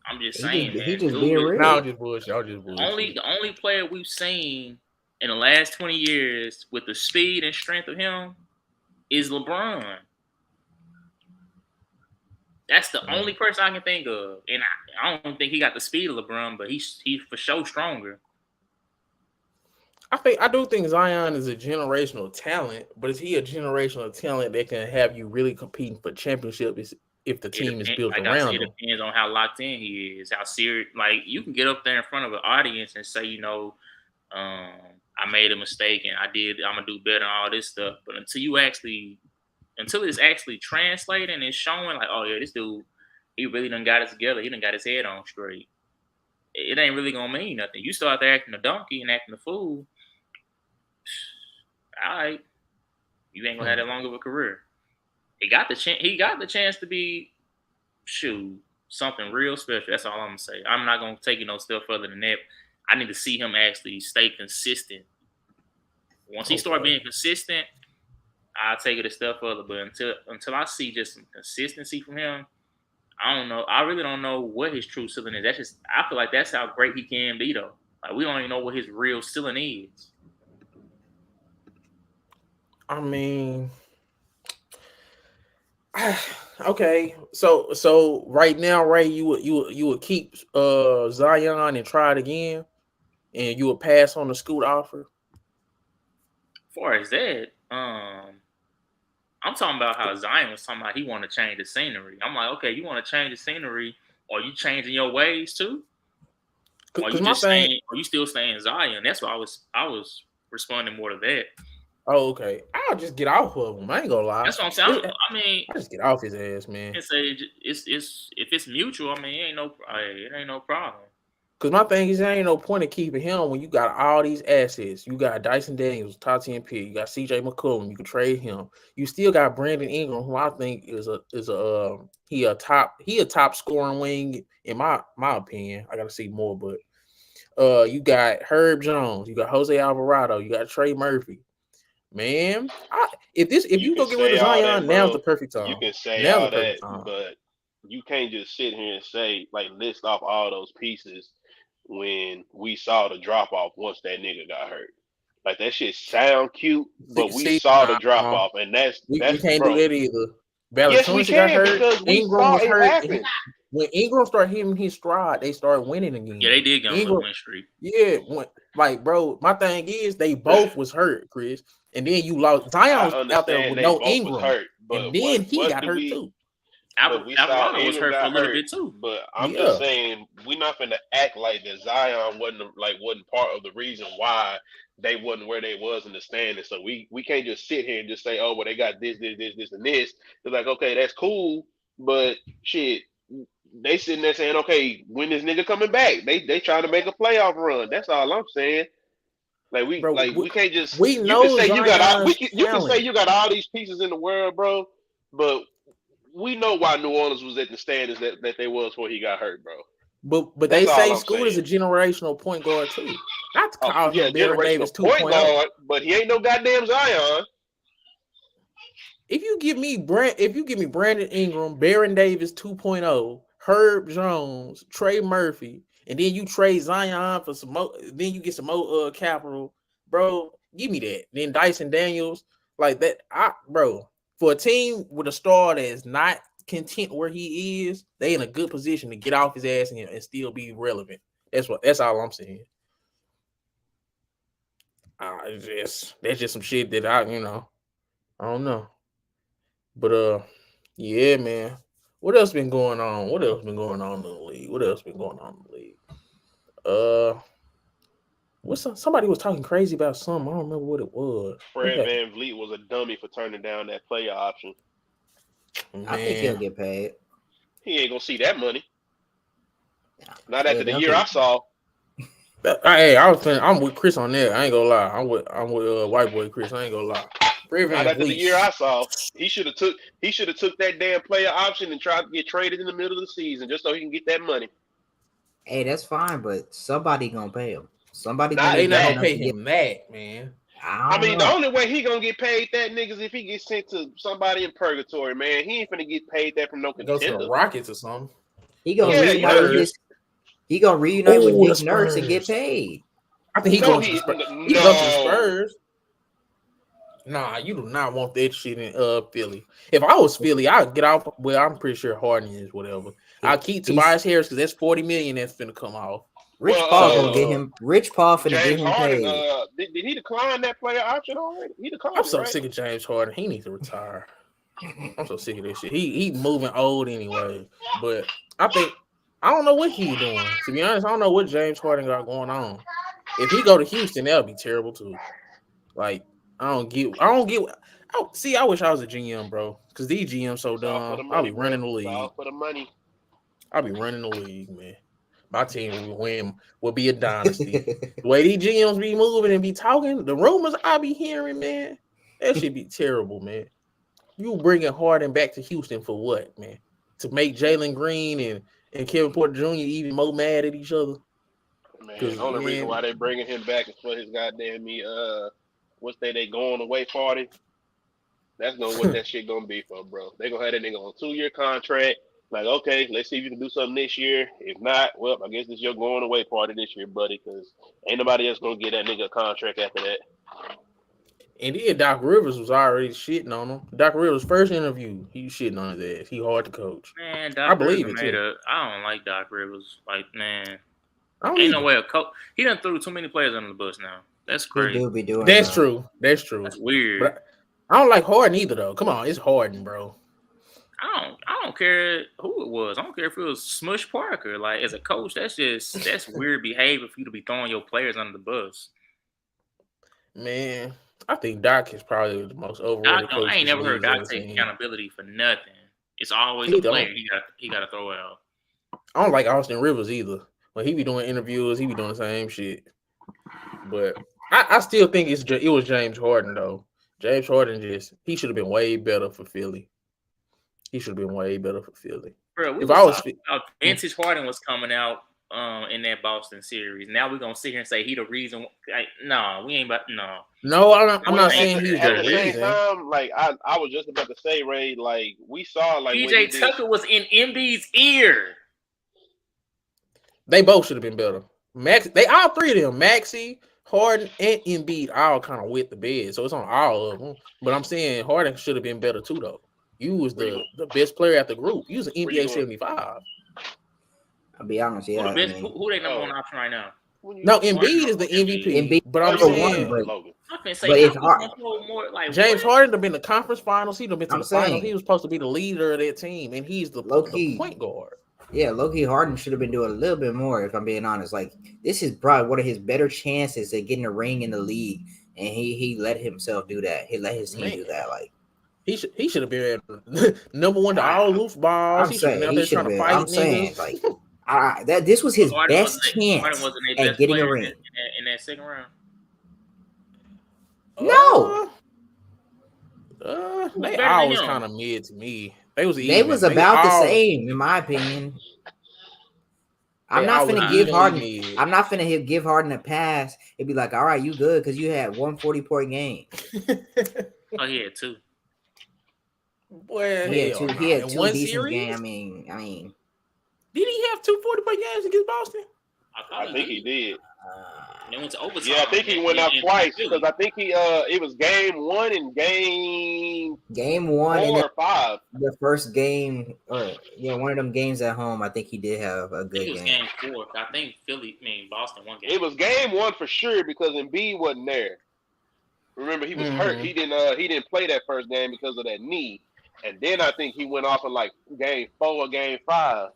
I'm just saying, man. He just being real. No, just bullshit. Y'all just bullshit. The only player we've seen in the last 20 years with the speed and strength of him is LeBron. That's the only person I can think of, and I don't think he got the speed of LeBron, but he's for sure stronger. I do think Zion is a generational talent, but is he a generational talent that can have you really competing for championships if the team is built around him? It depends on how locked in he is, how serious. Like, you can get up there in front of an audience and say, I made a mistake and I'm gonna do better and all this stuff. But until it's actually translating and showing, like, oh yeah, this dude, he really done got it together. He done got his head on straight. It ain't really gonna mean nothing. You start there acting a donkey and acting a fool. All right, you ain't gonna have that long of a career. He got the chance to be something real special. That's all I'm gonna say. I'm not gonna take it no step further than that. I need to see him actually stay consistent. Once he start being consistent, I'll take it a step further. But until I see just some consistency from him, I don't know. I really don't know what his true ceiling is. I feel like that's how great he can be, though. Like, we don't even know what his real ceiling is. I mean, okay. So right now, Ray, you would keep Zion and try it again, and you would pass on the Scoot offer. As far as that, I'm talking about how Zion was talking about he want to change the scenery. I'm like, okay, you want to change the scenery, or you changing your ways too? Or you still staying Zion? That's what I was responding more to that. Oh, okay. I'll just get off of him. I ain't gonna lie. That's what I'm saying. I just get off his ass, man. And say it's if it's mutual. I mean, it ain't no problem. Because my thing is, there ain't no point in keeping him when you got all these assets. You got Dyson Daniels, top 10 pick. You got CJ McCollum. You can trade him. You still got Brandon Ingram, who I think is a top scoring wing in my opinion. I gotta see more, but You got Herb Jones, you got Jose Alvarado, you got Trey Murphy. Man, if you go can get rid say of all that, Zion, now's bro. the perfect You time. can say Now's the all that, perfect time. but you can't just sit here and say like list off all those pieces when we saw the drop off once that nigga got hurt. Like that shit sound cute, but we saw the drop off, and we that's can't do bro. that either. As Yes, soon we as he got can hurt, because we Ingram saw was it hurt. happen. When Ingram started hitting his stride, they started winning again. Yeah, they did get on the win streak. Yeah, like bro, my thing is they both was hurt, Chris, and then you lost. Zion was out there with no Ingram, hurt, but and then he got hurt too. But we saw Alvarado was Ingram hurt for a got little hurt. bit too. But I'm just saying we're not gonna act like that Zion wasn't part of the reason why they wasn't where they was in the standings. So we can't just sit here and just say, oh well, they got this, and this. They're like, okay, that's cool, but shit, they sitting there saying, okay, when this nigga coming back? They trying to make a playoff run. That's all I'm saying. Like we can't just we know you can say you got all, Zion's you can say talent. you got all these pieces in the world, bro, but we know why New Orleans was at the standings that they was before he got hurt, bro. But they say Scoot is a generational point guard too. Not to call him Baron Davis 2.0. Guard, but he ain't no goddamn Zion. If you give me Brandon Ingram, Baron Davis 2.0, Herb Jones, Trey Murphy, and then you trade Zion for some more, then you get some more capital, bro. Give me that. Then Dyson Daniels, like that. Bro, for a team with a star that is not content where he is, they in a good position to get off his ass and still be relevant. That's all I'm saying. That's just some shit that I don't know. But yeah, man. What else been going on? What else been going on in the league? Somebody was talking crazy about something. I don't remember what it was. Fred VanVleet was a dummy for turning down that player option. Man. I think he'll get paid. He ain't gonna see that money. Not after the year I saw. Hey, I'm with Chris on that. I ain't gonna lie. I'm with white boy Chris. I ain't gonna lie. Not after the year I saw. He should have took that damn player option and tried to get traded in the middle of the season just so he can get that money. Hey, that's fine, but somebody gonna pay him. Somebody they not gonna pay him that, man. I mean, the only way he gonna get paid that, niggas, if he gets sent to somebody in purgatory, man. He ain't finna get paid that from no contender. Go to the Rockets or something. He gonna reunite with Nick Nurse and get paid. I think he goes to the Spurs. He goes to the Spurs. Nah, you do not want that shit in Philly. If I was Philly, I'd get off. Well, I'm pretty sure Harden is whatever. I'll keep Tobias Harris because that's $40 million that's finna come off. Rich Paul gonna get him. Rich Paul finna get him Harden, paid. Did he decline that player option already? He declined. I'm so sick of James Harden. He needs to retire. I'm so sick of this shit. He moving old anyway. But I don't know what he's doing. To be honest, I don't know what James Harden got going on. If he go to Houston, that'll be terrible too. Like I wish I was a GM, bro. Because these GMs so dumb. I'll be running the league. All for the money. I'll be running the league, man. My team will be a dynasty. The way these GMs be moving and be talking, the rumors I be hearing, man, that should be terrible, man. You bringing Harden back to Houston for what, man? To make Jalen Green and Kevin Porter Jr. even more mad at each other? Man, the only reason why they bringing him back is for his goddamn they going away party. That's what that shit gonna be for, bro. They gonna have that nigga on a 2-year contract. Like, okay, let's see if you can do something this year. If not, well, I guess this is your going away party this year, buddy, because ain't nobody else gonna get that nigga a contract after that. And then Doc Rivers was already shitting on him. Doc Rivers' first interview, he was shitting on his ass. He hard to coach. Man, I believe it too. I don't like Doc Rivers. Like, man, ain't no way a coach. He done threw too many players under the bus now. That's crazy. That's true. That's weird. But I don't like Harden either, though. Come on, it's Harden, bro. I don't care who it was. I don't care if it was Smush Parker. Like, as a coach, that's weird behavior for you to be throwing your players under the bus. Man, I think Doc is probably the most overrated coach. I ain't never heard Doc take accountability for nothing. It's always a player he got to throw out. I don't like Austin Rivers either. When he be doing interviews, he be doing the same shit. But I still think it was James Harden, though. James Harden he should have been way better for Philly. Bro, if vintage Harden was coming out in that Boston series. Now we're gonna sit here and say he the reason. No, we ain't about no. No, I'm not At saying the, he's at the the same reason. time, like I was just about to say, Ray, like we saw like when he PJ Tucker was in Embiid's ear. They both should have been better. They all three of them, Maxey, Harden, and Embiid, all kind of wet the bed, so it's on all of them. But I'm saying Harden should have been better too, though. You was the best player at the group. You was an NBA 75. I'll be honest, Who yeah. the best? I mean, Who they number one option right now? No, Embiid is the MVP. Embiid But I'm number saying one, Logan. I can say But it's Tucker's hard. control more like James what? Harden have been the conference finals. He'd have been to I'm the finals. saying. He was supposed to be the leader of that team, and he's the Low-key. point guard. Yeah, low-key Harden should have been doing a little bit more, if I'm being honest. Like, this is probably one of his better chances at getting a ring in the league, and he let himself do that. He let his team do that. Like, he should have been number one to all loose balls. I'm He should have saying been out he there should trying have to been. fight I'm saying, niggas. like, that this was his Harden best Harden chance wasn't their at best getting a player ring. in that second round. No. They better always than him? kind of mid to me. They was They even. was about the all- same, in my opinion. I'm They not always finna give evenly Harden. mid. I'm not finna give Harden a pass. It'd be like, all right, you good because you had 140-point game. Oh, he had two. Boy, He had two. hell He nah. had In two one decent series? games. I mean, Did he have 2 40-point games against Boston? I think he did. They went to overtime. Yeah, I think he went out twice because I think he it was game 1 and game one 4 and then or 5. the first game, or one of them games at home. I think he did have a good It was game. game 4. I think Boston won game. It was game 1 for sure because Embiid wasn't there. Remember, he was hurt. He didn't play that first game because of that knee. And then I think he went off in like game 4 or game 5.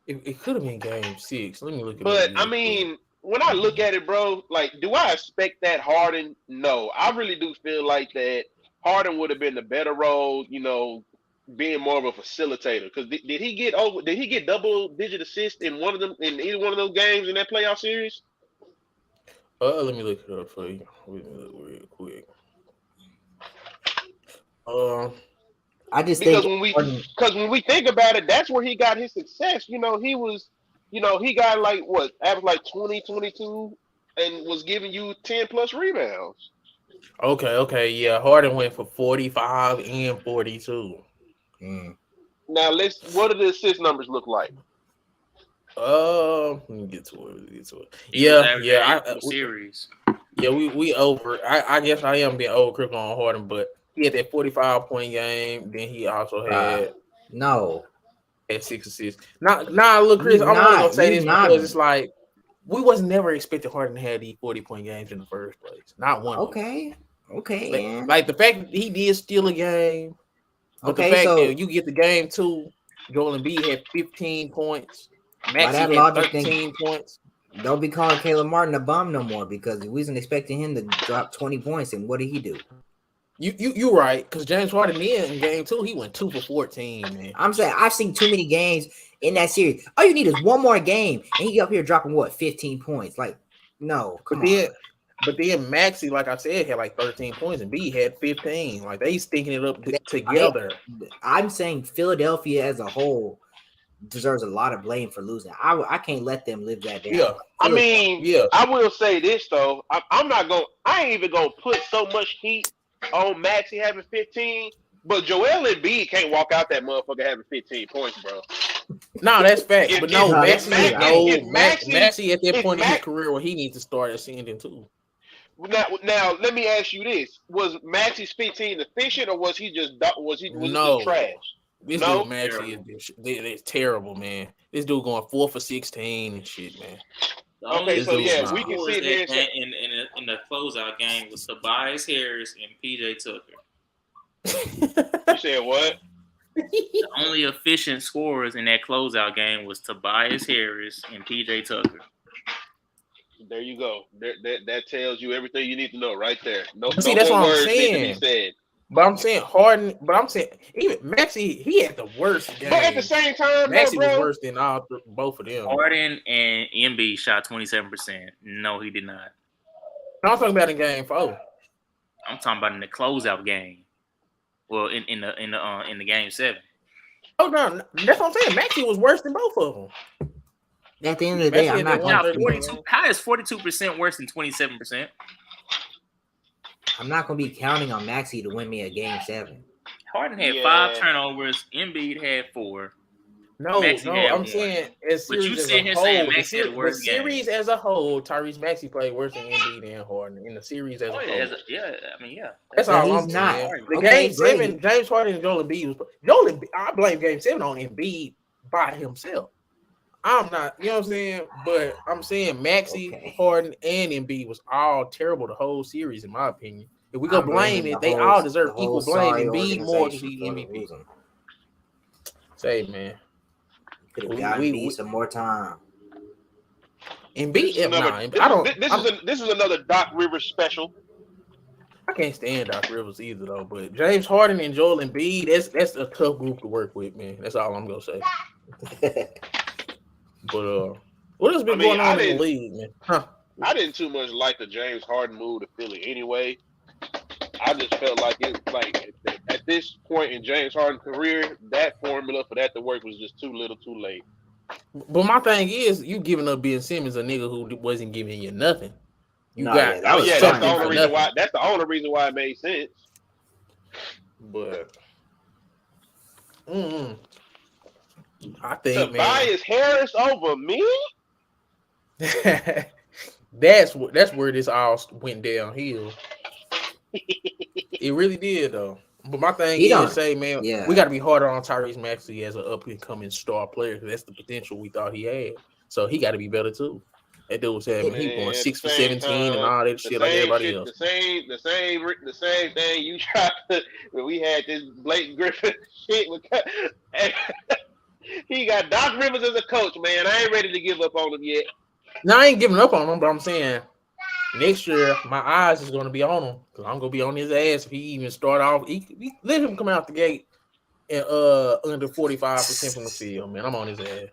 It could have been game 6. Let me look at it. But I mean, when I look at it, bro, like, do I expect that Harden? No, I really do feel like that Harden would have been the better role, being more of a facilitator. Because did he get double-digit assists in either one of those games in that playoff series? Let me look it up for you. Let me look real quick. I just Because think when we think about it, that's where he got his success. He was, he got like what, average like 20, 22, and was giving you 10 plus rebounds. Okay, yeah. Harden went for 45 and 42. Now what do the assist numbers look like? Let me get to it. Yeah. Series. Yeah, we over. I guess I am being overcritical on Harden, but he had that 45-point game. Then he also had had 6 assists. Nah, look, Chris, I'm only gonna say this because it's like we was never expecting Harden to have these 40-point games in the first place. Not one. Okay. Like the fact that he did steal a game, but the fact that you get the game 2, Joel Embiid had 15 points. Maxey had 13 points. Don't be calling Caleb Martin a bum no more because we wasn't expecting him to drop 20 points. And what did he do? You right, because James Harden in game 2, he went 2 for 14, man. I'm saying I've seen too many games in that series. All you need is one more game, and he up here dropping 15 points. Like, no, come on. But then Maxey, like I said, had like 13 points, and B had 15. Like they stinking it up together. I'm saying Philadelphia as a whole deserves a lot of blame for losing. I can't let them live that down. Yeah, I mean, I will say this though. I ain't even gonna put so much heat on Maxey having 15, but Joel Embiid can't walk out that motherfucker having 15 points, bro. No, that's fact. But no, Maxey at that point in his career where he needs to start ascending too. Now, let me ask you this: was Maxey's 15 efficient, or was he just trash? This dude Maxey is terrible, man. This dude going 4 for 16 and shit, man. Okay, so yeah, we can sit here in the closeout game was Tobias Harris and PJ Tucker. You said what? The only efficient scorers in that closeout game was Tobias Harris and PJ Tucker. There you go. That tells you everything you need to know right there. No that's more what I'm words saying. need to be said. But I'm saying Harden. But I'm saying even Maxey, he had the worst game. But at the same time, Maxey was worse than both of them. Harden and Embiid shot 27%. No, he did not. I'm talking about in game 4. I'm talking about in the closeout game. Well, in the game 7. Oh no, that's what I'm saying. Maxey was worse than both of them. At the end of the day, I'm not Now, going to 42. How is 42% worse than 27%? I'm not going to be counting on Maxey to win me a game 7. Harden had 5 turnovers. Embiid had 4. No, Maxey had I'm 1. saying as But you series as sit a here saying whole, Maxey had the the worst series game. as a whole, Tyrese Maxey played worse than Embiid and Harden in the series as a whole. Yeah. That's But all he's I'm not. saying. The Okay, game great. 7, James Harden and Joel Embiid I blame game 7 on Embiid by himself. I'm not, you know what I'm saying? But I'm saying Maxey, Harden, and Embiid was all terrible the whole series, in my opinion. If we go blame it, they all deserve equal blame. Embiid more because he's MVP. Say, man. Could have gotten Embiid some more time. Embiid, this is another Doc Rivers special. I can't stand Doc Rivers either, though. But James Harden and Joel Embiid, that's a tough group to work with, man. That's all I'm gonna say. But what has been going on in the league, man? I didn't too much like the James Harden move to Philly anyway. I just felt like at this point in James Harden's career, that formula for that to work was just too little, too late. But my thing is, you giving up Ben Simmons, a nigga who wasn't giving you nothing. That's the only reason why it made sense. But I think Tobias Harris over me. that's where this all went downhill. It really did, though. But my thing we got to be harder on Tyrese Maxey as an up and coming star player because that's the potential we thought he had. So he got to be better too. That dude was having he going 6 for 17 and all that shit like everybody else. The same thing you tried to when we had this Blake Griffin shit with. He got Doc Rivers as a coach, man. I ain't ready to give up on him yet. No, I ain't giving up on him, but I'm saying next year my eyes is going to be on him because I'm going to be on his ass if he even start off. Let him come out the gate and under 45% from the field, man. I'm on his ass.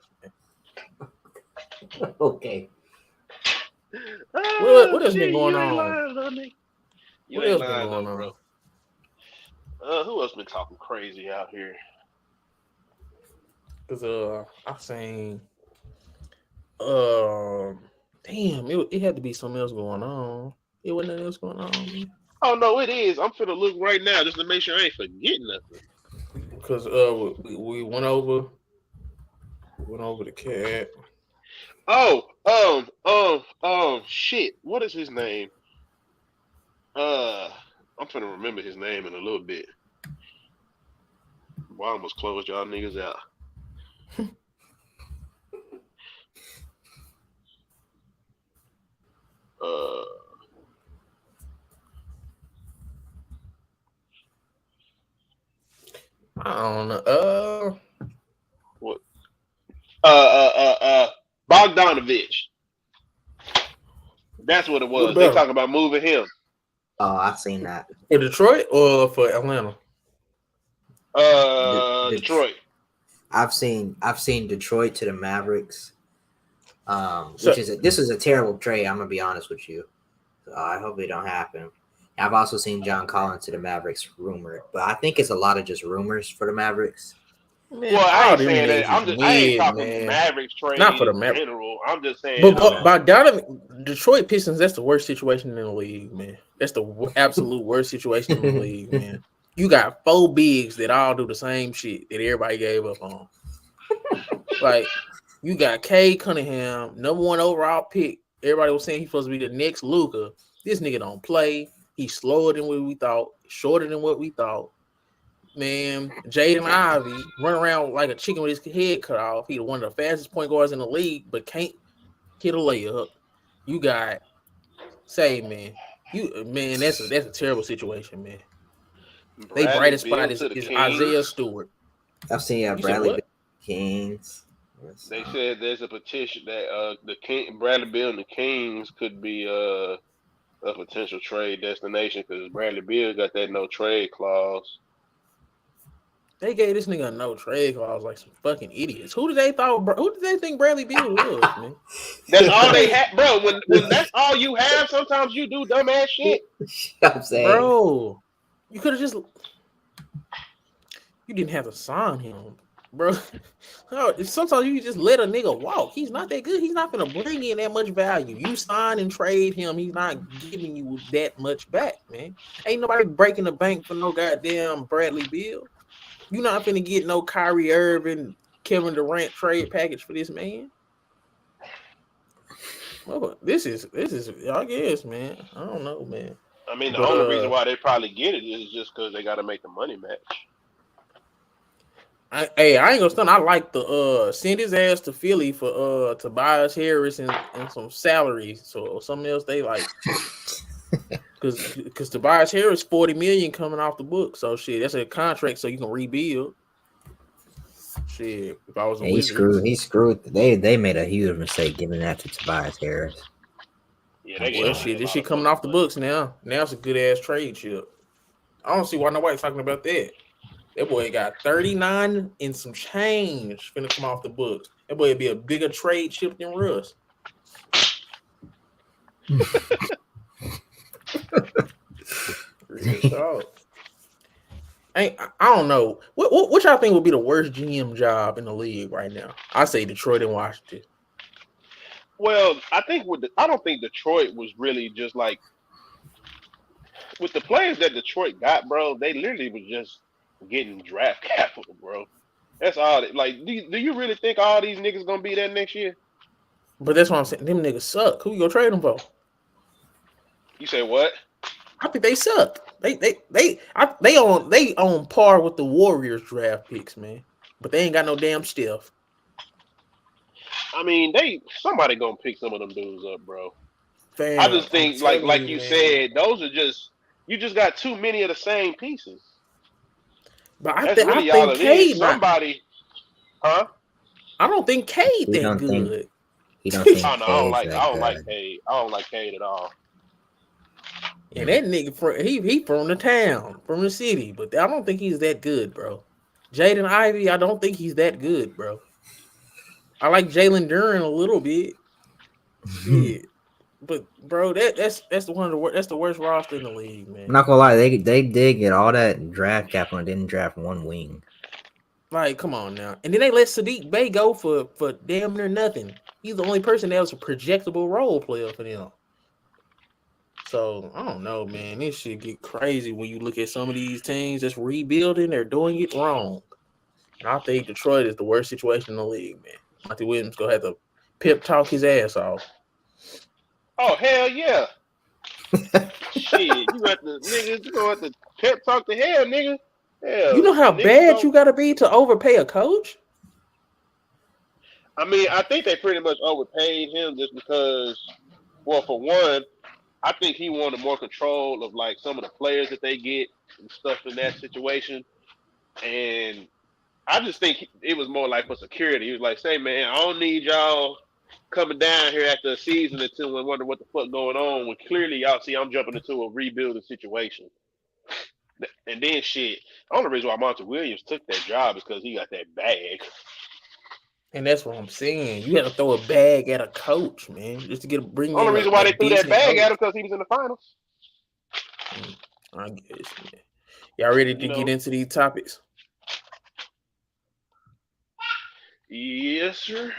Okay. What has been going on? What else been going on, bro? Who else been talking crazy out here? Because I've seen damn, it had to be something else going on. It wasn't nothing else going on. Man. Oh no, it is. I'm finna look right now just to make sure I ain't forgetting nothing. Because we went over the cat. Shit. What is his name? I'm finna remember his name in a little bit. Well, I almost closed y'all niggas out. I don't know. What? Bogdanovich. That's what it was. They talking about moving him. Oh, I've seen that. For Detroit or for Atlanta? Detroit. I've seen Detroit to the Mavericks. This is a terrible trade. I'm gonna be honest with you. So I hope it don't happen. I've also seen John Collins to the Mavericks rumored, but I think it's a lot of just rumors for the Mavericks. Man, well, I ain't saying that. I ain't talking Mavericks trade. Not for the Mavericks. General. I'm just saying. But Detroit Pistons, that's the worst situation in the league, man. That's the absolute worst situation in the league, man. You got 4 bigs that all do the same shit that everybody gave up on. Like, you got Cade Cunningham, number 1 overall pick. Everybody was saying he's supposed to be the next Luka. This nigga don't play. He's slower than what we thought, shorter than what we thought. Man, Jaden Ivey run around like a chicken with his head cut off. He's one of the fastest point guards in the league, but can't hit a layup. You got that's a terrible situation, man. They brightest spot is Isaiah Stewart. I've seen Bradley Kings. They said there's a petition that Bradley Beal and the Kings could be a potential trade destination because Bradley Beal got that no trade clause. They gave this nigga a no trade clause like some fucking idiots. Who did they think Bradley Beal was, man? That's all they had, bro. When that's all you have, sometimes you do dumbass shit. I'm saying, bro, you could have you didn't have to sign him. bro. Sometimes you just let a nigga walk. He's not that good. He's not gonna bring in that much value. You sign and trade him. He's not giving you that much back, man. Ain't nobody breaking the bank for no goddamn Bradley Beal. You not finna get no Kyrie Irving, Kevin Durant trade package for this man. Well, this is I guess, man. I don't know, man. I mean, the But only reason why they probably get it is just because they got to make the money match. I ain't gonna stunt. I like the send his ass to Philly for Tobias Harris and some salary. So something else they like. Cause Tobias Harris $40 million coming off the book. So shit, that's a contract so you can rebuild. Shit, if I was a Wizard. He screwed. They made a huge mistake giving that to Tobias Harris. Yeah, they Well, shit, this shit coming off the books now. Now it's a good ass trade chip. I don't see why nobody's talking about that. That boy got 39 and some change finna come off the books. That boy would be a bigger trade chip than Russ. I don't know. What y'all think would be the worst GM job in the league right now? I say Detroit and Washington. Well, I don't think Detroit was really just like with the players that Detroit got, bro. They literally was just getting draft capital, bro. That's all. Like, do you really think all these niggas gonna be there next year? But that's what I'm saying. Them niggas suck. Who you gonna trade them for? You say what? I think they suck. They on par with the Warriors draft picks, man. But they ain't got no damn Steph. I mean, somebody gonna pick some of them dudes up, bro. Fam, I just think like you man. said, those are you just got too many of the same pieces. But That's really all it is. Somebody, huh? I don't think Cade that good. He don't think I don't like Cade. I don't like Cade at all. And that nigga he from the town, from the city, but I don't think he's that good, bro. Jaden Ivey, I don't think he's that good, bro. I like Jalen Duren a little bit. Shit. But bro, that's the worst roster in the league, man. I'm not gonna lie, they did get all that draft capital and didn't draft one wing. Like, come on now. And then they let Sadiq Bey go for damn near nothing. He's the only person that was a projectable role player for them. So I don't know, man. This shit get crazy when you look at some of these teams that's rebuilding. They're doing it wrong. And I think Detroit is the worst situation in the league, man. Monty Williams gonna have to pep talk his ass off. Oh hell yeah! Shit, you got the niggas. You gonna have to pep talk to hell, nigga. Hell, you know how bad you gotta be to overpay a coach? I mean, I think they pretty much overpaid him just because. Well, for one, I think he wanted more control of like some of the players that they get and stuff in that situation, and I just think it was more like for security. He was like, "Say, man, I don't need y'all coming down here after a season or two and wonder what the fuck going on." When clearly y'all see I'm jumping into a rebuilding situation, and then shit. The only reason why Monty Williams took that job is because he got that bag. And that's what I'm saying. You got to throw a bag at a coach, man, just to bring. The only reason why they threw that bag at him because he was in the finals. I guess, man. Y'all ready to get into these topics? Yes, sir.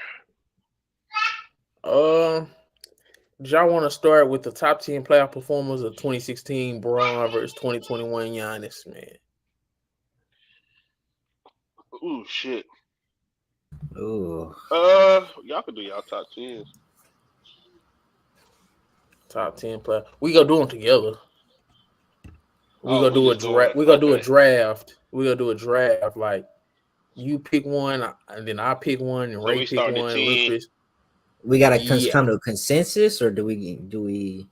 Do y'all want to start with the top 10 playoff performers of 2016 Bron versus 2021 Giannis, man? Ooh, shit. Ooh. Y'all can do y'all top 10s. Top 10 playoff. We gonna do them together. We gonna do a draft. We gonna do a draft. We gonna do a draft. Like you pick one, and then I pick one, and Ray pick one. Chris. We gotta come to a consensus, or do we?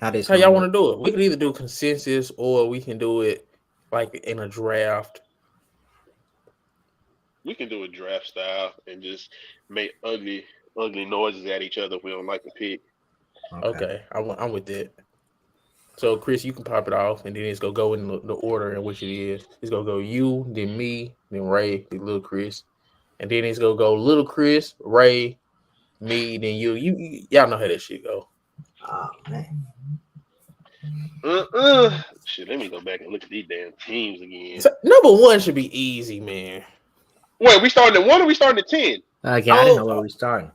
How y'all want to do it? We can either do consensus, or we can do it like in a draft. We can do a draft style and just make ugly noises at each other if we don't like the pick. Okay. I'm with that. So, Chris, you can pop it off, and then it's going to go in the order in which it is. It's going to go you, then me, then Ray, then Little Chris. And then it's going to go Little Chris, Ray, me, then you. Y'all know how that shit go. Oh, man. Shit, let me go back and look at these damn teams again. So, number one should be easy, man. Wait, we starting at 1 or we starting at 10? Okay, I didn't know where we starting.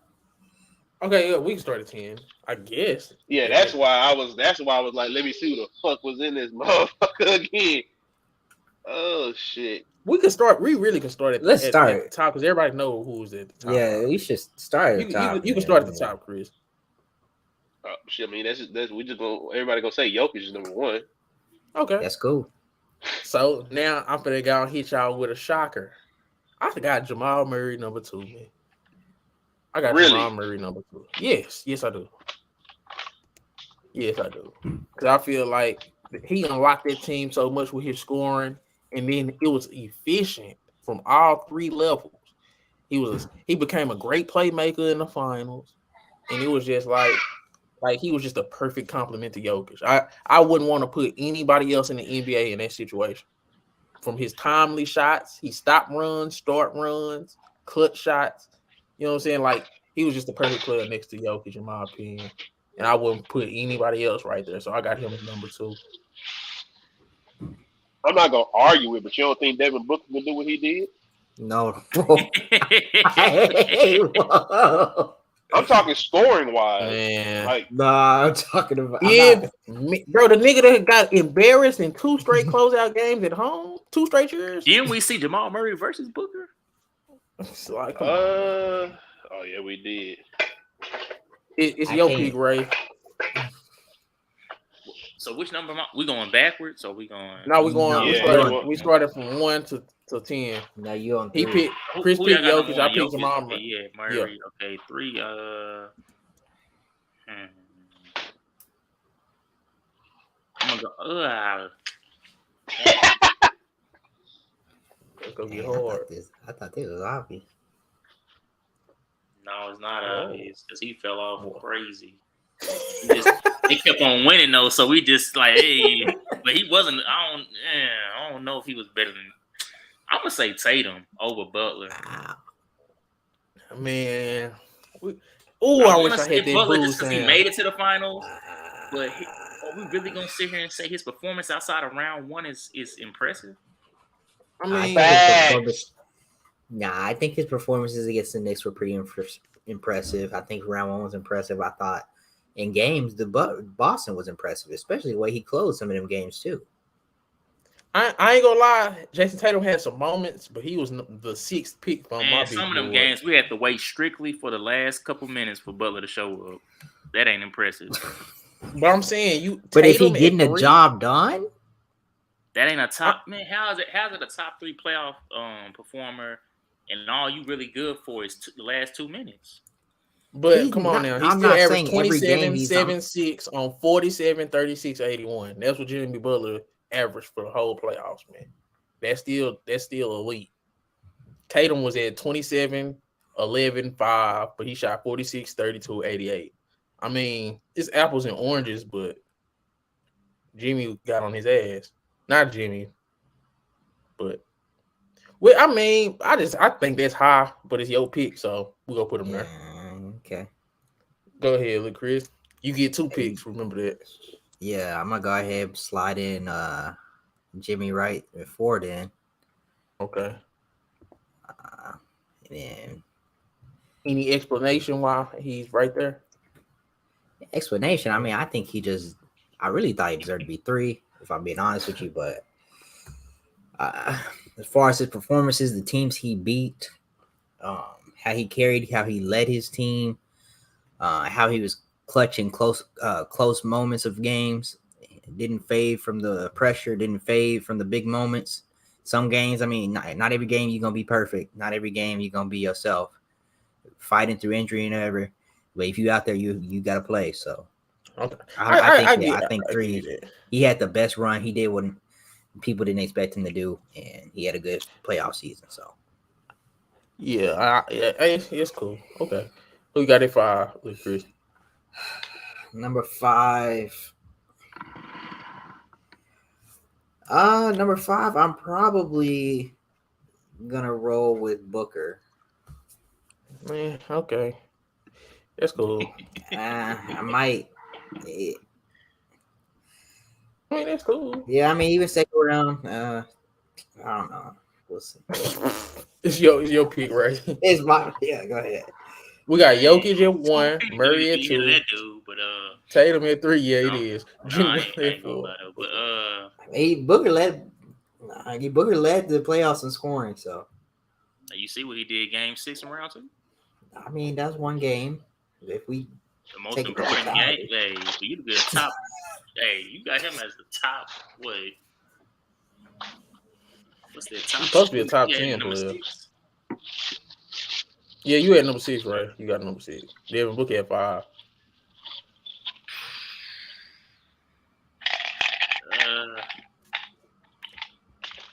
Okay, yeah, we can start at 10, I guess. Yeah, that's why I was like, let me see who the fuck was in this motherfucker again. Oh shit. We really can start at Let's at start. the top because everybody knows who's at the top. Yeah, we should start at the top. You can start at the top, Chris. Shit, I mean, that's we just gonna everybody gonna say Jokic is number 1. Okay, That's cool. so now I'm gonna go hit y'all with a shocker. I got Jamal Murray number 2, man. I got Jamal Murray number 2. Yes, I do. Yes, I do. Because I feel like he unlocked that team so much with his scoring, and then it was efficient from all 3 levels. He became a great playmaker in the finals, and it was just like he was just a perfect complement to Jokic. I wouldn't want to put anybody else in the NBA in that situation. From his timely shots, he stopped runs, start runs, clutch shots. You know what I'm saying? Like, he was just the perfect player next to Jokic, in my opinion. And I wouldn't put anybody else right there. So I got him as number 2. I'm not gonna argue with, but you don't think Devin Booker can do what he did? No. I'm talking scoring wise. Man. Like, nah, I'm talking about. Bro, the nigga that got embarrassed in 2 straight closeout games at home, 2 straight years. Didn't we see Jamal Murray versus Booker? It's like, oh yeah, we did. It's your pick, Ray. So which number? We going backwards or we going? No, we going. Yeah, we started from 1 to 10. Now you on 3. He picked. Chris picked Jokic. I picked Jamal Murray. Okay, yeah, Murray. Yeah. Okay, 3. I'm gonna go. It's gonna be hard. I thought this was obvious. No, it's not obvious because he fell off crazy. He kept on winning though, so we just like, hey, but he wasn't. I don't know if he was better than. I'm gonna say Tatum over Butler. Man, I wish I had that Butler boost. Just because he made it to the finals, but are we really gonna sit here and say his performance outside of round 1 is impressive? I mean, I think his performances against the Knicks were pretty impressive. I think round 1 was impressive. I thought in games, Boston was impressive, especially the way he closed some of them games too. I ain't gonna lie, Jason Tatum had some moments, but he was the 6th pick from my some of them games we had to wait strictly for the last couple minutes for Butler to show up. That ain't impressive. But I'm saying But if he getting the job done, that ain't a top man. How is it a top 3 playoff performer, and all you really good for is the last 2 minutes? But come on now, he still averaged 27, 7, 6 on 47, 36, 81. That's what Jimmy Butler average for the whole playoffs, man. That's still elite. Tatum was at 27, 11, 5, but he shot 46, 32, 88. I mean, it's apples and oranges, but Jimmy got on his ass. Not Jimmy, but I mean, I think that's high, but it's your pick, so we're gonna put him there. Okay. Go ahead, look, Chris. You get 2 picks, remember that. Yeah, I'm gonna go ahead and slide in Jimmy right at 4 then. Okay. And any explanation why he's right there? Explanation. I mean, I think I really thought he deserved to be 3, if I'm being honest with you. But as far as his performances, the teams he beat, how he carried, how he led his team, how he was clutching close moments of games, didn't fade from the pressure, didn't fade from the big moments. Some games, I mean, not every game you're gonna be perfect. Not every game you're gonna be yourself, fighting through injury and whatever. But if you out there, you gotta play. So okay. I think 3. He had the best run. He did what people didn't expect him to do, and he had a good playoff season. So yeah, it's cool. Okay, who you got it 5, Chris? Number 5. Number 5, I'm probably gonna roll with Booker. Man, okay. That's cool. I might. I mean, that's cool. Yeah, I mean, even second round. I don't know. We'll see. It's your pick, right? It's my go ahead. We got Jokic at 1, Murray at 2, that dude, but Tatum at 3. Yeah, it no. is. Nah, Jimmy I at ain't gonna 4. lie though. But Booker led the playoffs in scoring. So you see what he did Game 6 in round 2. I mean, that's one game. If we The most take it important back. game, hey, for you to be a top, hey, you got him as the top. What? What's that top? He's supposed to be a top Yeah, 10 number player. 6. Yeah, you had number 6, right? You got number 6. Devin Booker at 5.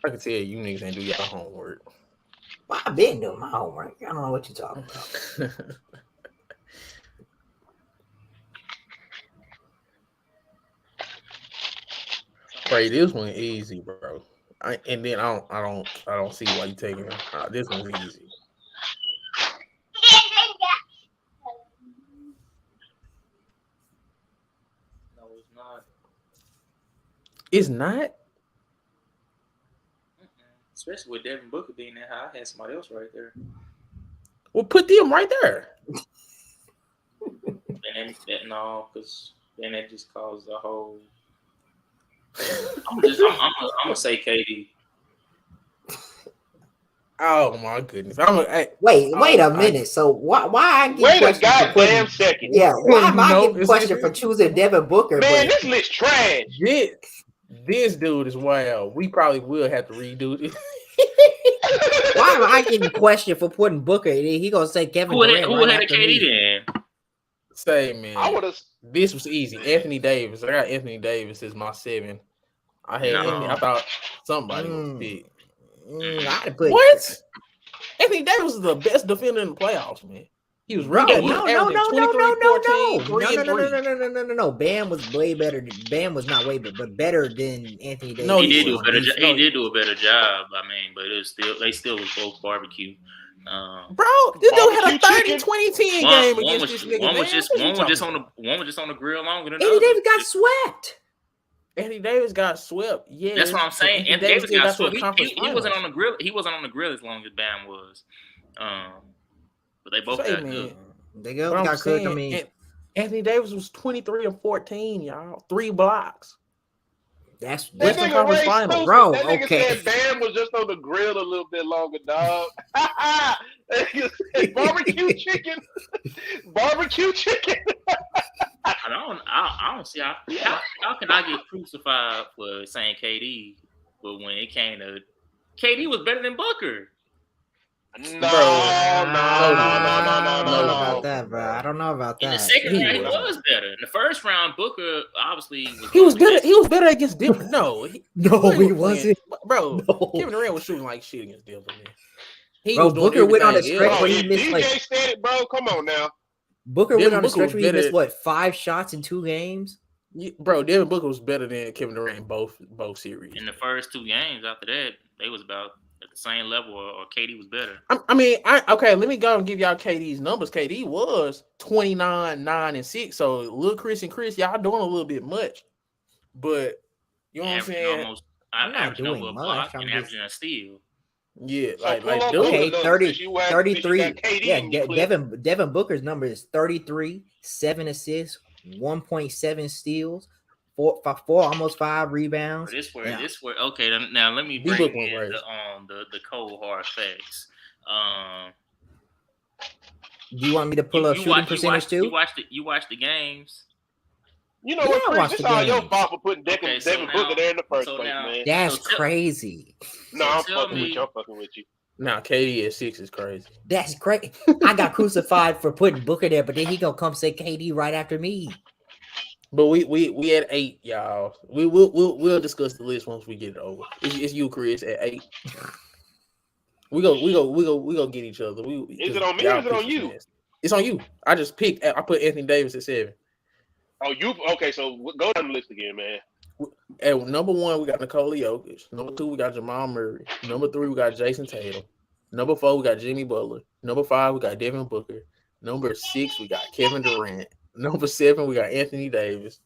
I can tell you niggas ain't do y'all homework. Well, I've been doing my homework. I don't know what you're talking about. Right, this one easy, bro. I don't see why you taking it. This one's easy. No, it's not. It's not. Especially with Devin Booker being that high, I had somebody else right there. Well, put them right there. And then no, because then that just caused the whole. I'm gonna say KD. Oh my goodness! Wait a minute. So why I get Wait a questioned for goddamn putting? second. Yeah, why am I No, getting questioned for choosing Devin Booker? Man, but this list trash. This dude is wild. We probably will have to redo this. why am I getting questioned for putting Booker? He gonna say Kevin Durant Who right had a after KD me. then? Say, man, I would have. this was easy. Anthony Davis. I got Anthony Davis as my 7. I had No. Anthony. I thought somebody was big. I put What? Anthony Davis was the best defender in the playoffs, man. He was Bro, averaging no. 23, 14, 3 and 3. No. Bam was way better. Bam was not way better, but better than Anthony Davis. No, He he did do a was. better job. No, He did do a better job. I mean, but it was still they was both barbecue. Bro, this dude had a Barbecue 30-20-10 game against this nigga. One was just on the grill longer than the Anthony other. Davis got swept. Anthony Davis got swept. Yeah, That's what I'm saying. Anthony Davis got swept. He wasn't on the the grill. He wasn't on the grill as long as Bam was. But they both got good. They got cooked. I mean, Anthony Davis was 23 and 14, y'all. 3 blocks. that's That Western nigga Conference Ray Finals. stupid. Bro, That nigga okay. said Bam was just on the grill a little bit longer, dog. That nigga said barbecue chicken. Barbecue chicken. I don't see how can I get crucified for saying KD, but when it came to KD was better than Booker. No. I don't know about No. that, bro. I don't know about that. In the second round, he was better. In the first round, Booker obviously He was better. He was better against Denver. No, he wasn't. Bro, No. Kevin Durant was shooting like shit against Denver, man. He Bro, was doing Booker went on a everything stretch else. where he If missed DJ said it, bro, come on now. Booker Devin went on a Booker stretch was where he missed better- 5 shots in 2 games. Yeah, bro, Devin Booker was better than Kevin Durant in both series. in the first 2 games. After that, they was about at the same level, or KD was better. Okay, let me go and give y'all KD's numbers. KD was 29, 9, and 6. So Lil Chris and Chris, y'all doing a little bit much. But you know what I'm saying? I'm not averaging doing over a much. block I'm and just- averaging a steal. Yeah, So like pull up dude. Okay, Booker 30, since you had- 33. since you got KD Yeah, in your clip. Devin Booker's number is 33, 7 assists, 1.7 steals, 4 almost 5 rebounds. This where Yeah. okay. Now let me D-Book bring went in right. the cold hard facts. Do you want me to pull up shooting percentage too? You watch the games. You know Yeah, I what, Chris? watched It's the all your game. fault for putting Devin Booker there in the first so place, now- man. That's So tell- crazy. No, I'm tell fucking with me- you. I'm fucking with you. Now KD at 6 is crazy. That's crazy. I got crucified for putting Booker there, but then he gonna come say KD right after me. But we had 8, y'all. We'll discuss the list once we get it over. It's you, Chris, at 8. We go get each other. Is it on me or is it on you? It's on you. I just picked. I put Anthony Davis at 7. Oh, you okay? So go down the list again, man. At number 1, we got Nikola Jokic. Number 2, we got Jamal Murray. Number 3, we got Jason Tatum. Number 4, we got Jimmy Butler. Number 5, we got Devin Booker. Number 6, we got Kevin Durant. Number 7, we got Anthony Davis.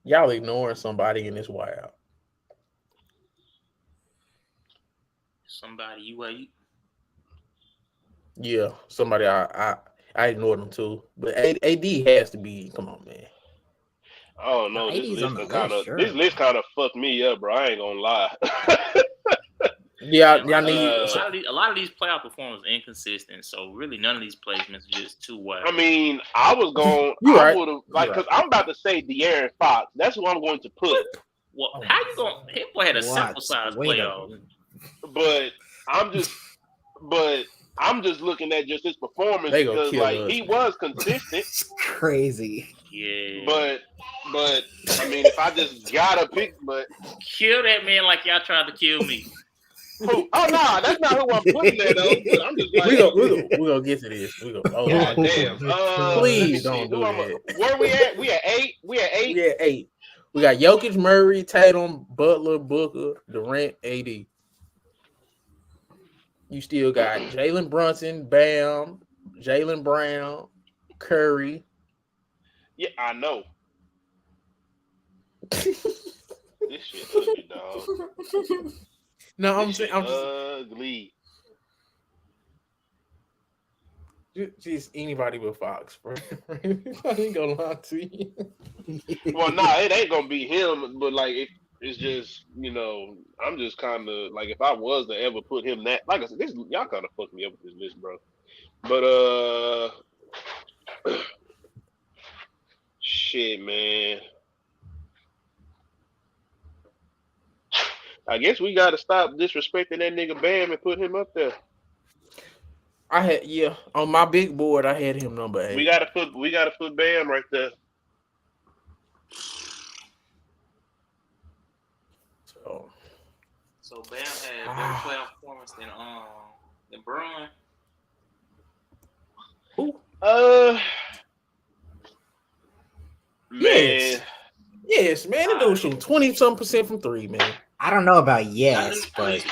Y'all ignoring somebody in this wild. Somebody you wait. Yeah, somebody I ignored them too. But AD has to be. Come on, man. I don't know. This AD's on list the kind list, of sure. this list kind of fucked me up, bro. I ain't gonna lie. Yeah, A y'all need. lot of these playoff performers are inconsistent. So really, none of these placements are just too wild. I mean, I was going. You I right. would have like You because right. I'm about to say De'Aaron Fox. That's who I'm going to put. Well, Oh how my you going? His boy had a sample What? size Wait a playoff. minute. But I'm just, but I'm just looking at just his performance They gonna because kill like us. he was consistent. It's crazy. Yeah. But I mean, if I just gotta pick, but Kill that man like y'all tried to kill me. who? Oh no, that's not who I'm putting there though. But I'm just like, We gonna get to this. We go. Oh God my damn. God. Let me Please see. don't Who do I'm? that. Where we at? We at 8. We at 8. We at 8. We got Jokic, Murray, Tatum, Butler, Booker, Durant, AD. You still got Jalen Brunson, Bam, Jalen Brown, Curry. Yeah, I know. This shit ugly, dog. No, This shit ugly. just anybody but Fox, bro. I ain't gonna lie to you. Well, nah, it ain't gonna be him, but like it's just I'm just kind of like if I was to ever put him that, like I said, this y'all kind of fucked me up with this list, bro. But shit, man. I guess we gotta stop disrespecting that nigga Bam and put him up there. On my big board, I had him number 8. We gotta put Bam right there. So Bam had better playoff performance than Bron. Who? Man. Yes, man. That dude shooting 20-something% from 3, man. I don't know about yes, but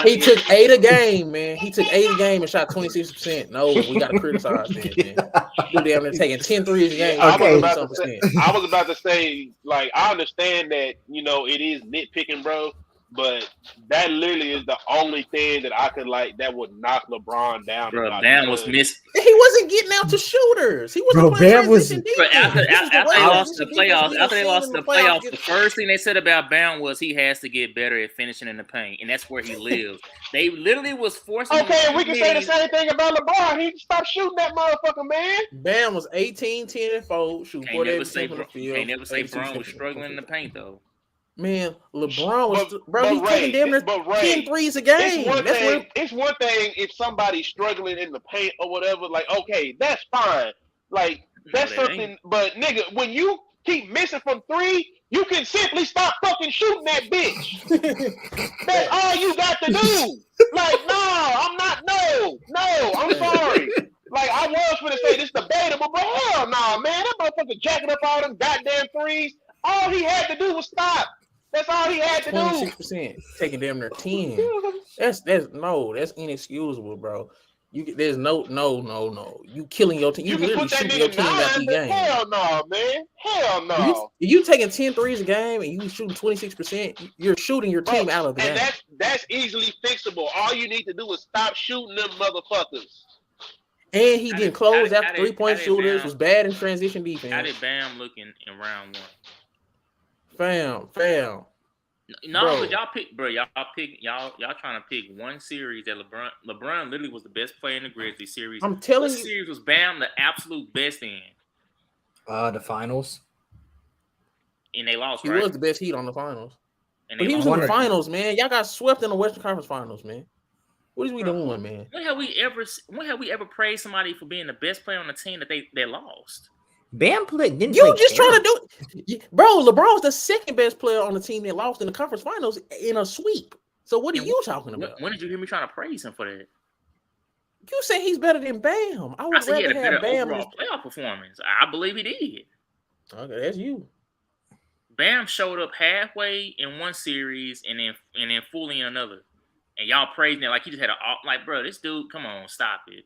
He took 8 a game, man. He took 8 a game and shot 26%. No, we gotta criticize that, man. Dude damn near taking 10 threes a game. Yeah, Okay. I was about to say, like, I understand that, it is nitpicking, bro, but that literally is the only thing that I could like that would knock LeBron down. Bro, Bam was missing. He wasn't getting out to shooters. He wasn't playing transition defense. But after they lost the playoffs, the first thing they said about Bam was he has to get better at finishing in the paint, and that's where he lives. They literally was forcing. Okay, we can say the same thing about LeBron. He stopped shooting that motherfucker, man. Bam was 18, 10, and 4, shooting 48% from the field. Can't never say Bron was struggling in the paint though. Man, LeBron was he's taking damn near 10 threes a game. It's one thing if somebody's struggling in the paint or whatever, like, okay, that's fine. Like, that's something, but nigga, when you keep missing from 3, you can simply stop fucking shooting that bitch. That's all you got to do. Like, I'm sorry. Like, I was gonna say this debatable, but hell no, man. That motherfucker jacking up all them goddamn threes. All he had to do was stop. That's all he had to 26%, taking damn near 10. That's inexcusable, bro. There's no. You killing your team. You literally shooting your team out the game. Hell no, man. Hell no. If you taking 10 threes a game and you shooting 26%, you're shooting your team out of the game. And that's easily fixable. All you need to do is stop shooting them motherfuckers. And he didn't close after 3-point shooters. Was bad in transition defense. How did Bam look in round 1? Fam. No, bro. but y'all trying to pick one series that LeBron literally was the best player in the Grizzlies series. I'm telling you, series was Bam the absolute best in. The finals. And they lost. He was the best Heat on the finals. And he was in the finals, man. Y'all got swept in the Western Conference Finals, man. What is we doing, man? When have we ever praised somebody for being the best player on the team that they lost? Bam played. You just trying to do it, bro. LeBron was the second best player on the team that lost in the conference finals in a sweep. So what are you talking about? When did you hear me trying to praise him for that? You say he's better than Bam. I would rather have Bam overall playoff performance. I believe he did. Okay, that's you. Bam showed up halfway in one series and then fully in another, and y'all praising it like he just had bro. This dude, come on, stop it.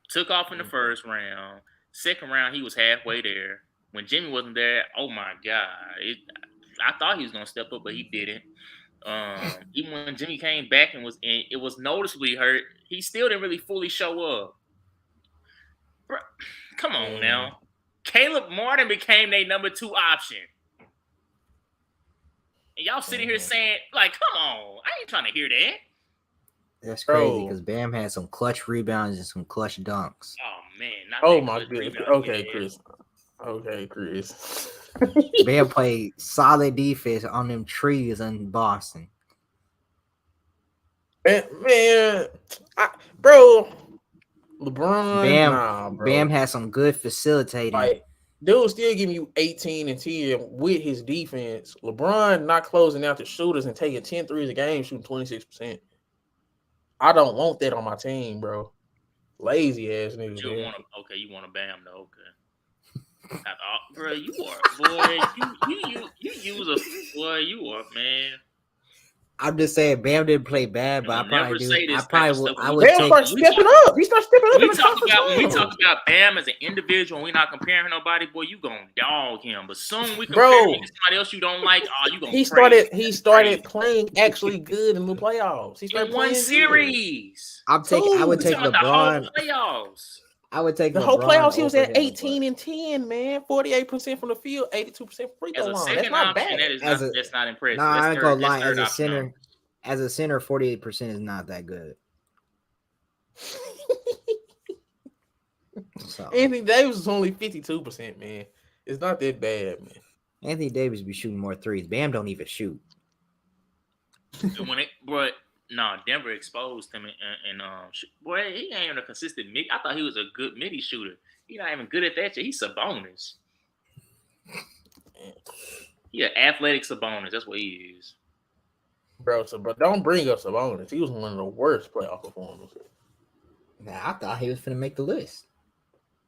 Took off in the first round. Second round, he was halfway there. when Jimmy wasn't there, oh my God, I thought he was gonna step up, but he didn't. Even when Jimmy came back and it was noticeably hurt, he still didn't really fully show up. Bro, come on now. Caleb Martin became their number 2 option. And y'all sitting here saying, like, come on. I ain't trying to hear that. That's crazy because Bam had some clutch rebounds and some clutch dunks. Oh, man. Oh, my goodness. Okay, Chris. Okay, Chris. Bam played solid defense on them trees in Boston. Man, bro. LeBron, Bam has some good facilitating. Like, dude still giving you 18 and 10 with his defense. LeBron not closing out the shooters and taking 10 threes a game, shooting 26%. I don't want that on my team, bro. Lazy ass nigga. You want a Bam though, okay. Bro, you are, boy. You use a boy. You are, man. I'm just saying, Bam didn't play bad, but I probably do. I would Bam start stepping up. He starts stepping up. When we talk about Bam as an individual, we're not comparing him to nobody. Boy, you gonna dog him. But soon we compare him to somebody else you don't like. Oh, you gonna. He started playing actually good in the playoffs. He started playing series. I would take LeBron. Playoffs. I would take the whole playoffs. He was at 18 and 10, man. 48% from the field, 82% free throw line. That's not bad. That's not impressive. No, I ain't gonna lie. As a center, 48% is not that good. So. Anthony Davis is only 52%, man. It's not that bad, man. Anthony Davis be shooting more threes. Bam don't even shoot. Denver exposed him and boy, he ain't even a consistent mid. I thought he was a good midi shooter. He's not even good at that shit. He's Sabonis. He an athletic Sabonis. That's what he is. Bro, but don't bring up Sabonis. He was one of the worst playoff performers. Nah, I thought he was finna make the list.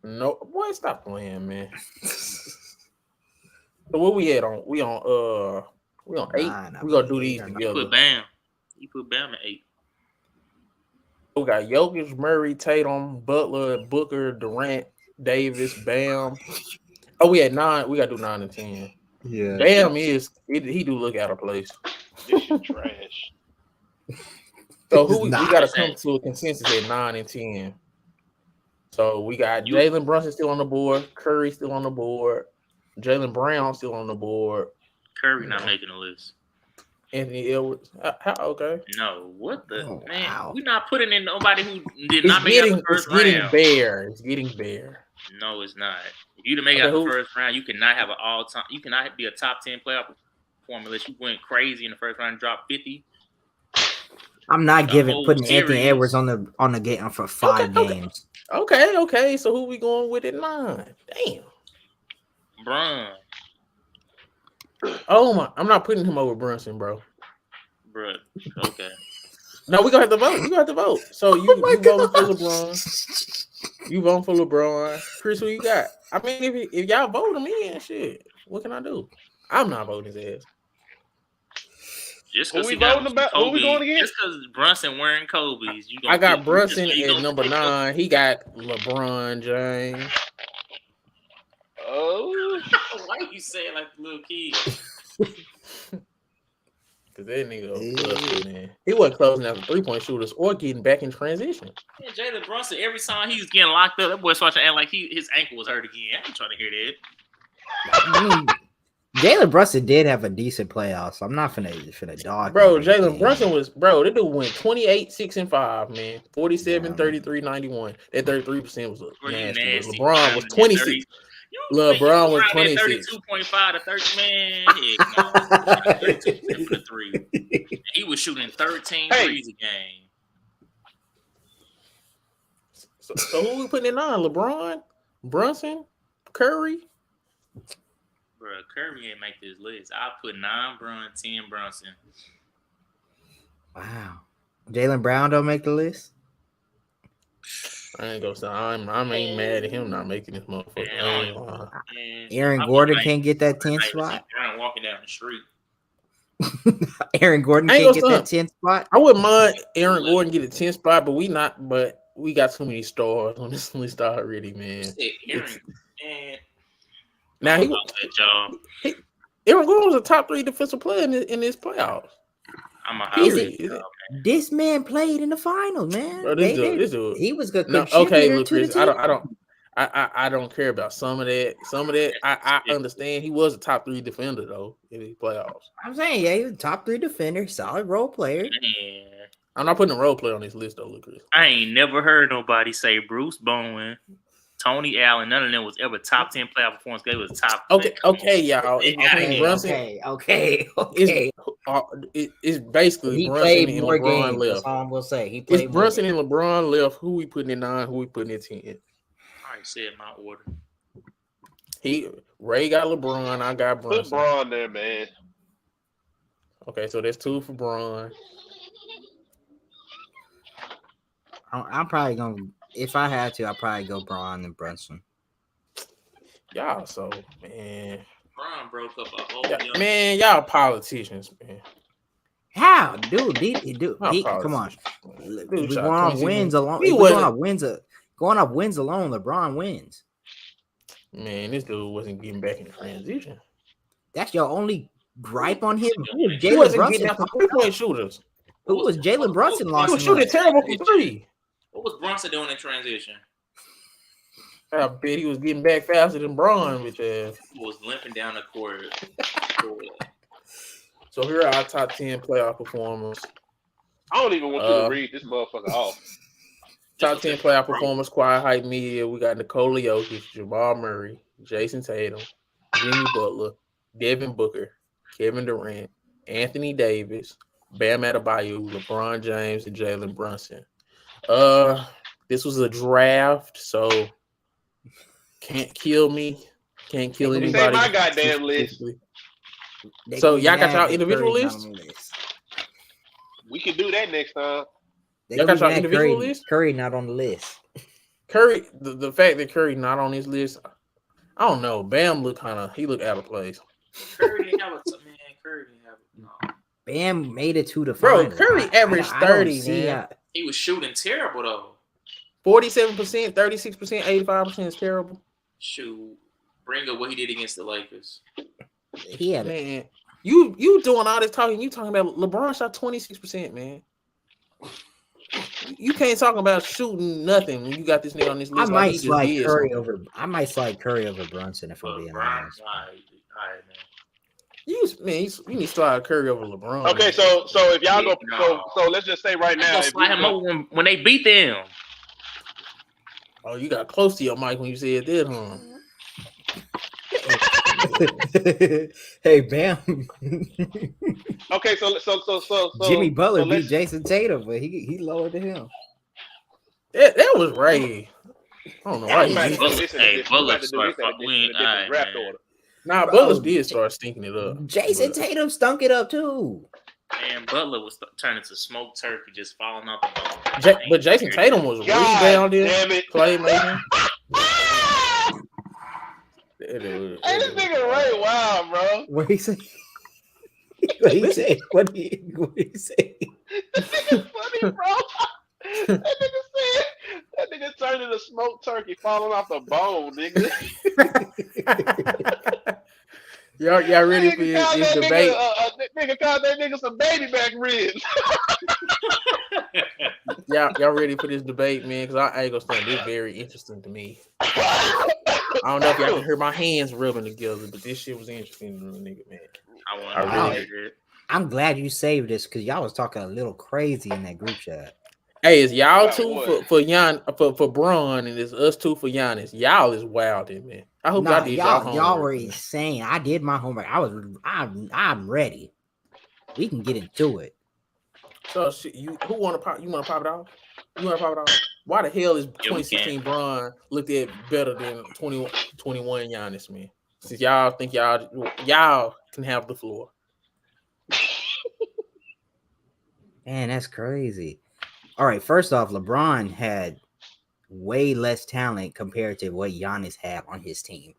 No, boy, stop playing, man. So what we at on? We on 8. We gonna do these together. You put Bam at 8. We got Jokic, Murray, Tatum, Butler, Booker, Durant, Davis, Bam. Oh, we at 9. We gotta do 9 and 10. Yeah, Bam he do look out of place. This shit trash. So we gotta come to a consensus at 9 and 10. So we got Jalen Brunson still on the board, Curry still on the board, Jaylen Brown still on the board. Curry not making the list. Anthony Edwards. Okay. No, what the man? Wow. We're not putting in nobody who did not make it the first round. It's getting bare. No, it's not. If you to make it the first round, you cannot have an all-time. You cannot be a top 10 playoff performer unless you went crazy in the first round and dropped 50. I'm not putting Anthony Edwards on the game for 5 games. Okay. So who we going with at 9? Damn. Bron. Oh my! I'm not putting him over Brunson, bro. Okay. No, we gonna have to vote. You have to vote. So you voting for LeBron. You voting for LeBron. Chris, who you got? I mean, if y'all vote him in, shit, what can I do? I'm not voting his ass. Just because who we going against? Just because Brunson wearing Kobe's. I got Brunson at number 9. He got LeBron James. Oh, why you say it like the little kid? Because that nigga, man, he wasn't closing out the 3-point shooters or getting back in transition. Yeah, Jalen Brunson, every time he was getting locked up, that boy started to act like his ankle was hurt again. I ain't trying to hear that. I mean, Jalen Brunson did have a decent playoff, so I'm not finna dog. Bro, Jalen Brunson that dude went 28, 6 and 5, man. 47, 33, 91. That 33% was nasty. LeBron was 26. LeBron was 26. 32.5 to 30, man. 32% for the 3. He was shooting 13 threes a game. So who we putting it on? LeBron? Brunson? Curry? Bro, Curry ain't make this list. I put 9 Bron, 10 Brunson. Wow. Jaylen Brown don't make the list? I ain't gonna say I ain't mad at him not making this motherfucker. Aaron Gordon can't get that 10th spot. Aaron walking down the street. Aaron Gordon can't get that 10th spot. I wouldn't mind Aaron Gordon get a 10th spot, but we got too many stars on this list already, man. Now that job. Aaron Gordon was a top 3 defensive player in this playoffs. I'm a Period. This man played in the finals, man. Bro, this dude. He was a No, contributor okay, look, to the Chris. team. I don't care about some of that. Some of that, I understand. He was a top 3 defender though in the playoffs. I'm saying, yeah, he was a top 3 defender, solid role player. Man. I'm not putting a role player on this list though, look, Chris. I ain't never heard nobody say Bruce Bowen, Tony Allen. None of them was ever top 10 playoff performance. They was top. Okay, y'all. Okay. It's basically He Brunson played and more LeBron games. left. That's all I'm gonna say. He played It's Brunson and LeBron left. Who we putting in 9? Who we putting in 10? I already said my order. Ray got LeBron. I got Brunson. Put Bron there, man. Okay, so that's 2 for Bron. I'm probably gonna, if I had to, I'd probably go Bron and Brunson. Y'all, so man, Bron broke up a whole man, y'all politicians, man. How, dude? Come on. Dude, We going off wins alone. Going off wins alone. LeBron wins. Man, this dude wasn't getting back in transition. That's your only gripe on him. He wasn't getting out the 3-point shooters. Who was Jalen Brunson? He was shooting terrible from 3. What was Brunson doing in transition? I bet he was getting back faster than Bron, which He was limping down the court. So here are our top 10 playoff performers. I don't even want you to read this motherfucker off. Top 10 playoff performers, Quiet Hype Media. We got Nikola Jokic, Jamal Murray, Jason Tatum, Jimmy Butler, Devin Booker, Kevin Durant, Anthony Davis, Bam Adebayo, LeBron James, and Jalen Brunson. This was a draft, so can't kill me. Can't kill anybody. Say my goddamn list. So y'all got y'all individual list? We can do that next time. Y'all got y'all individual list? Curry not on the list. Curry, the fact that Curry not on this list, I don't know. Bam looked out of place. Curry didn't have no. Bam made it to the final. Bro, Curry averaged 30, man. He was shooting terrible though. 47%, 36%, 85% is terrible. Shoot, bring up what he did against the Lakers. He had man. You doing all this talking? You talking about LeBron shot 26%, man. You can't talk about shooting nothing when you got this nigga on this list. I might slide Curry over Brunson if I'm being honest. All right, man. You need to slide Curry over LeBron. Okay, so if y'all go, so let's just say right now, slide him over when they beat them. Oh, you got close to your mic when you said that, huh? Hey, Bam. Okay, so Jimmy Butler beat Jason Tatum, but he lowered to him. That was Ray. I don't know why. Butler started fucking draft order. Nah, Butler did start stinking it up. Jason Tatum stunk it up too. Man, Butler was turning to smoked turkey, just falling off the ball. But Jason Tatum was rebounding, playmaking. Hey, this nigga Ray wild, bro. What he say? What he say? What he say? This nigga's funny, bro. That nigga turned into smoked turkey falling off the bone, nigga. Y'all ready for this debate? Nigga called that nigga some baby back ribs. y'all ready for this debate, man? Because I ain't gonna stand. This very interesting to me. I don't know if y'all can hear my hands rubbing together, but this shit was interesting to the nigga, man. I'm glad you saved this because y'all was talking a little crazy in that group chat. Hey, it's y'all two for Bron, and it's us two for Giannis. Y'all is wilding, man. I hope y'all did y'all homework. Y'all were insane. I did my homework. I'm ready. We can get into it. So who want to pop? You want to pop it off? You want to pop it off? Why the hell is 2016 Bron looked at better than 21 Giannis, man? Since y'all think y'all can have the floor. Man, that's crazy. All right, first off, LeBron had way less talent compared to what Giannis had on his team.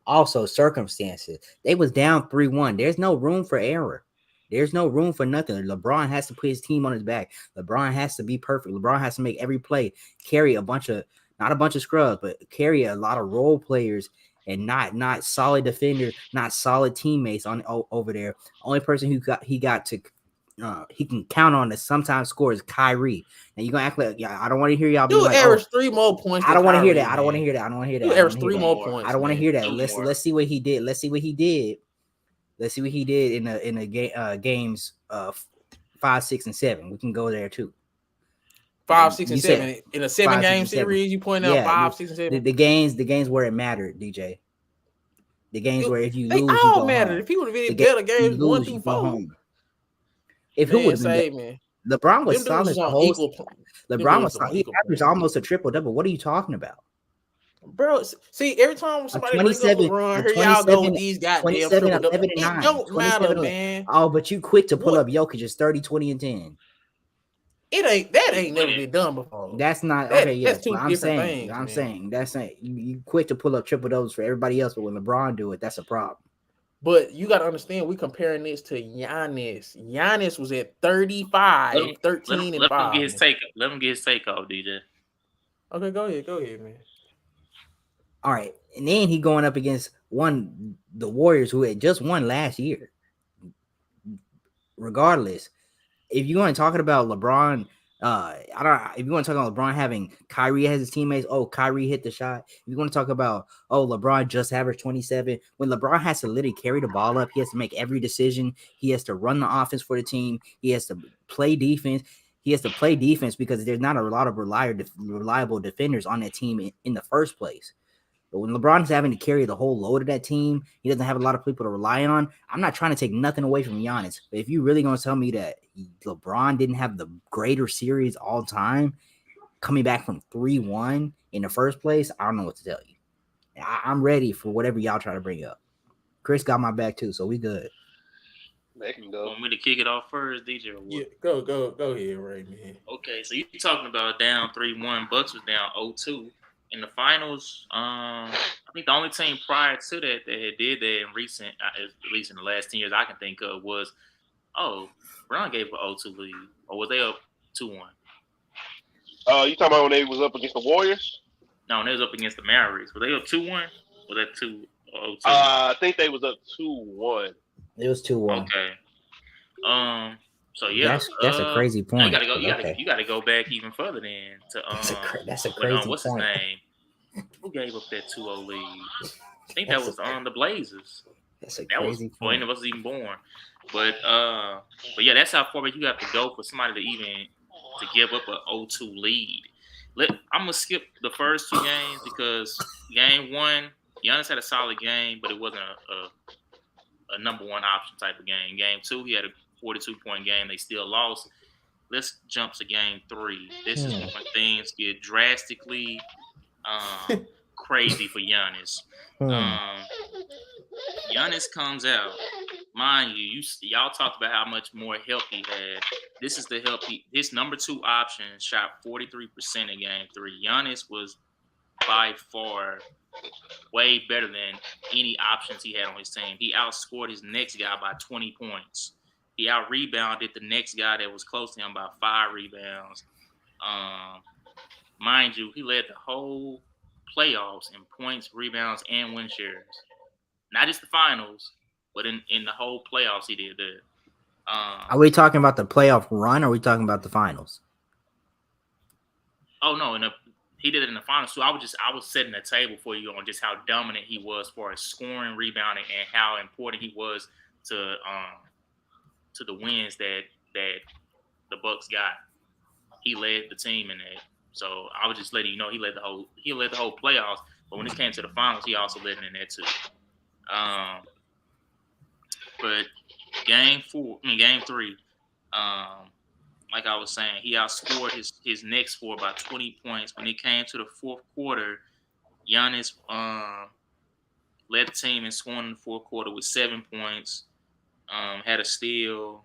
Also, circumstances. They was down 3-1. There's no room for error. There's no room for nothing. LeBron has to put his team on his back. LeBron has to be perfect. LeBron has to make every play, carry not a bunch of scrubs, but carry a lot of role players and not solid defender, not solid teammates over there. Only person who he can count on to sometimes score is Kyrie. And you're gonna act like I don't want to hear y'all be You like, average 3 more points. I don't want to hear Kyrie, that. I don't want to hear that. I don't want to hear that. You I don't average wanna hear 3 that. more points. I don't want to hear that. Two more. Let's see what he did. Let's see what he did. Let's see what he did in the games 5, 6, and 7. We can go there too. 5, 6, and You said 7 in a 7-game series. You point out 5, 6, and 7. The games where it mattered, DJ. The games where if you They lose, all you go mattered. home. If he would have been better games 1 through 4, If who would have been better, man. LeBron was Them dudes solid. on equal. LeBron was solid. He averaged almost a triple double. What are you talking about? Bro, see, every time somebody brings up LeBron, here y'all go with these goddamn triple double. It don't matter, man. Oh, but you quick to pull up Jokic is 30, 20, and 10. That ain't never been done before. That's not okay. Yes, that's two different things. I'm saying that's saying you quick to pull up triple doubles for everybody else, but when LeBron do it, that's a problem. But you got to understand, we comparing this to Giannis. Giannis was at 35, 13, and 5. Let him get his take. Let him get his take off, DJ. Okay, go ahead, man. All right, and then he going up against the Warriors who had just won last year. Regardless, if you're going to talking about LeBron, if you want to talk about LeBron having Kyrie as his teammates, Kyrie hit the shot. If you want to talk about LeBron just averaged 27, when LeBron has to literally carry the ball up, he has to make every decision. He has to run the offense for the team. He has to play defense. He has to play defense because there's not a lot of reliable defenders on that team in the first place. But when LeBron's having to carry the whole load of that team, he doesn't have a lot of people to rely on. I'm not trying to take nothing away from Giannis. But if you're really going to tell me that LeBron didn't have the greater series all time, coming back from 3-1 in the first place, I don't know what to tell you. I'm ready for whatever y'all try to bring up. Chris got my back too, so we good. They can go. Want me to kick it off first, DJ? Or what? Yeah, go ahead, Ray, man. Okay, so you talking about down 3-1. Bucks was down 0-2. In the finals, I think the only team prior to that did that in recent, at least in the last 10 years I can think of, was, Bron gave an 0-2 lead. Or was they up 2-1? You talking about when they was up against the Warriors? No, they was up against the Mavericks. Were they up 2-1? Was that 2-0-2? I think they was up 2-1. It was 2-1. Okay. So yeah, that's a crazy point. You gotta go back even further then to that's a crazy what's point. His name? Who gave up that 2-0 lead? I think that was the Blazers. That's a crazy point. Any of us even born. But yeah, that's how far back you have to go for somebody to give up an 0-2 lead. I'm gonna skip the first 2 games because game 1, Giannis had a solid game, but it wasn't a number 1 option type of game. Game 2, he had a 42-point game. They still lost. Let's jump to game 3. This is when things get drastically crazy for Giannis. Giannis comes out. Mind you, y'all talked about how much more help he had. This is the help. His number 2 option shot 43% in game 3. Giannis was by far way better than any options he had on his team. He outscored his next guy by 20 points. He out-rebounded the next guy that was close to him by 5 rebounds. Mind you, he led the whole playoffs in points, rebounds, and win shares. Not just the finals, but in the whole playoffs he did that. Are we talking about the playoff run or are we talking about the finals? Oh, no. He did it in the finals, too. I was setting the table for you on just how dominant he was for his scoring, rebounding, and how important he was to the wins that the Bucks got. He led the team in that. So I was just letting you know he led the whole playoffs. But when it came to the finals, he also led in that too. But game 3, like I was saying, he outscored his next 4 by 20 points. When it came to the fourth quarter, Giannis led the team in scoring in the fourth quarter with 7 points. Had a steal,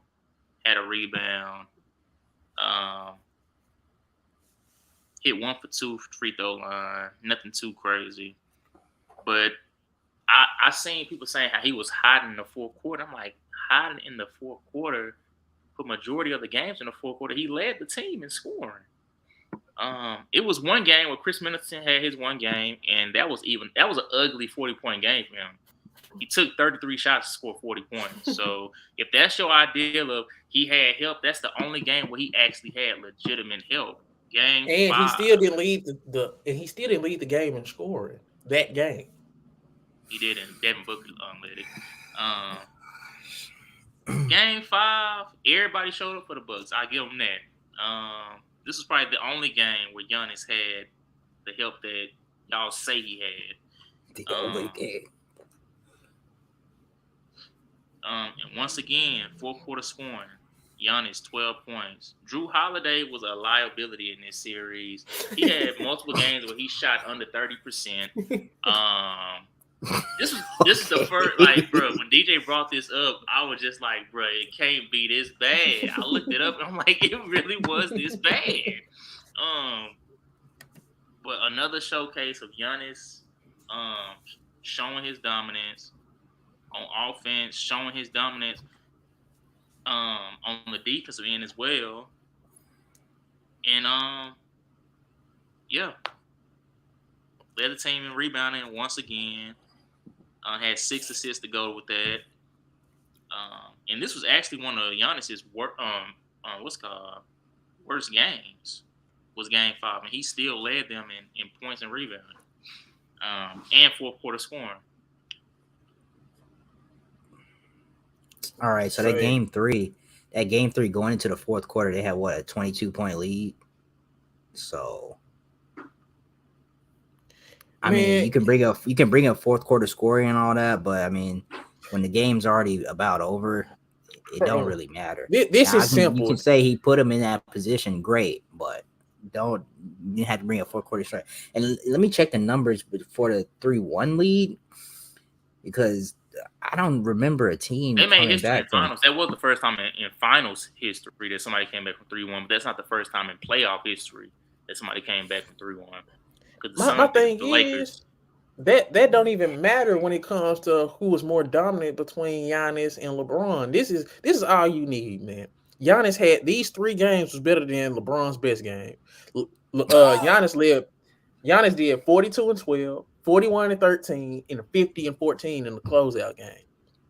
had a rebound, hit 1 for 2 free throw line, nothing too crazy. But I seen people saying how he was hiding in the fourth quarter. I'm like, hiding in the fourth quarter for majority of the games in the fourth quarter, he led the team in scoring. It was one game where Chris Middleton had his one game, and that was an ugly 40-point game for him. He took 33 shots to score 40 points. So if that's your ideal of he had help, that's the only game where he actually had legitimate help. Game And 5. he still didn't lead the game in scoring that game. He didn't. Devin Booker led it. Game 5, everybody showed up for the Bucks. I give them that. This was probably the only game where Giannis had the help that y'all say he had. The only game. And once again, fourth quarter scoring, Giannis 12 points. Drew Holiday was a liability in this series. He had multiple games where he shot under 30%. This is the first, like, bro, when DJ brought this up, I was just like, bro, it can't be this bad. I looked it up and I'm like, it really was this bad. But another showcase of Giannis showing his dominance on offense, showing his dominance on the defensive end as well. And yeah. Led the team in rebounding once again. Had 6 assists to go with that. And this was actually one of Giannis's worst games. Was game 5, and he still led them in points and rebounding, and fourth quarter scoring. All right, so that game three going into the fourth quarter, they had what, a 22-point lead. So, I mean, you can bring up fourth quarter scoring and all that, but I mean, when the game's already about over, it don't really matter. This is simple. You can say he put him in that position, great, but you have to bring a fourth quarter strike. And let me check the numbers for the 3-1 lead, because I don't remember a team. They made history in finals. That was the first time in finals history that somebody came back from 3-1, but that's not the first time in playoff history that somebody came back from 3-1. My thing is that don't even matter when it comes to who is more dominant between Giannis and LeBron. This is all you need, man. Giannis had these 3 games was better than LeBron's best game. Giannis did 42-12, 41-13, and a 50-14 in the closeout game.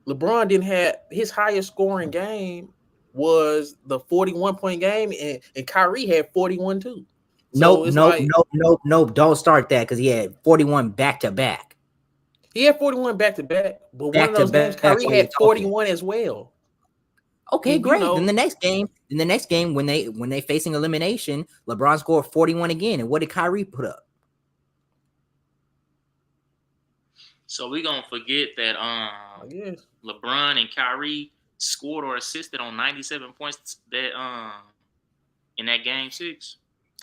LeBron didn't have his highest scoring game was the 41-point game, and Kyrie had 41 too. So no, don't start that, because he had 41 back-to-back. He had 41 back-to-back, but one of those games, Kyrie had 41 as well. Okay, great. Then the next game, when they facing elimination, LeBron scored 41 again. And what did Kyrie put up? So we're gonna forget that LeBron and Kyrie scored or assisted on 97 points that in that game 6.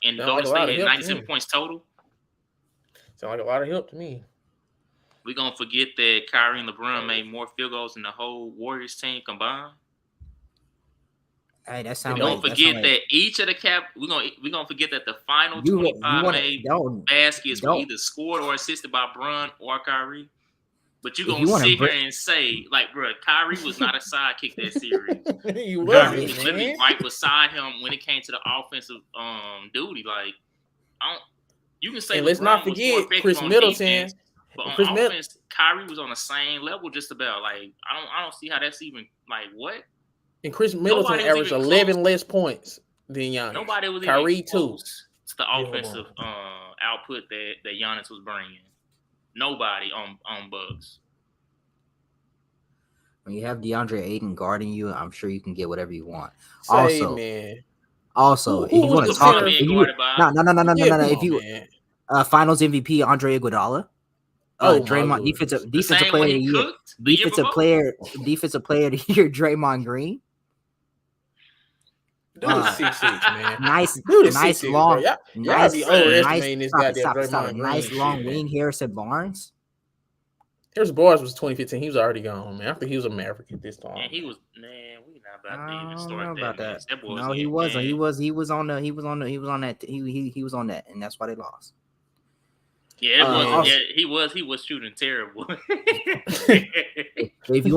And Golden State had 97 points total. Sound like a lot of help to me. We're gonna forget that Kyrie and LeBron made more field goals than the whole Warriors team combined. Hey, that sounds. Don't forget that each of the we're gonna forget that the final 25 made baskets were either scored or assisted by Bron or Kyrie. But you're gonna sit here and say, like, bro, Kyrie was not a sidekick that series. He Kyrie was literally right beside him when it came to the offensive duty. Like, you can say, and let's not forget Chris Middleton. Defense, but on offense, Kyrie was on the same level, just about. Like, I don't see how that's even like what. And Chris Middleton averaged 11 less points than Giannis. Nobody was Kyrie even close to the offensive output that Giannis was bringing. Nobody on Bucks. When you have DeAndre Ayton guarding you, I'm sure you can get whatever you want. Who if you want to talk, no. If you Finals MVP Andre Iguodala, Draymond defensive player of the year Draymond Green. Dude, 6'6", man. Nice long wing Harrison Barnes. Harrison Barnes was 2015. He was already gone, man. I think he was a Maverick at this time. Man, we not about to even start that. No, he wasn't. He was on that, and that's why they lost. Yeah, he was shooting terrible. If you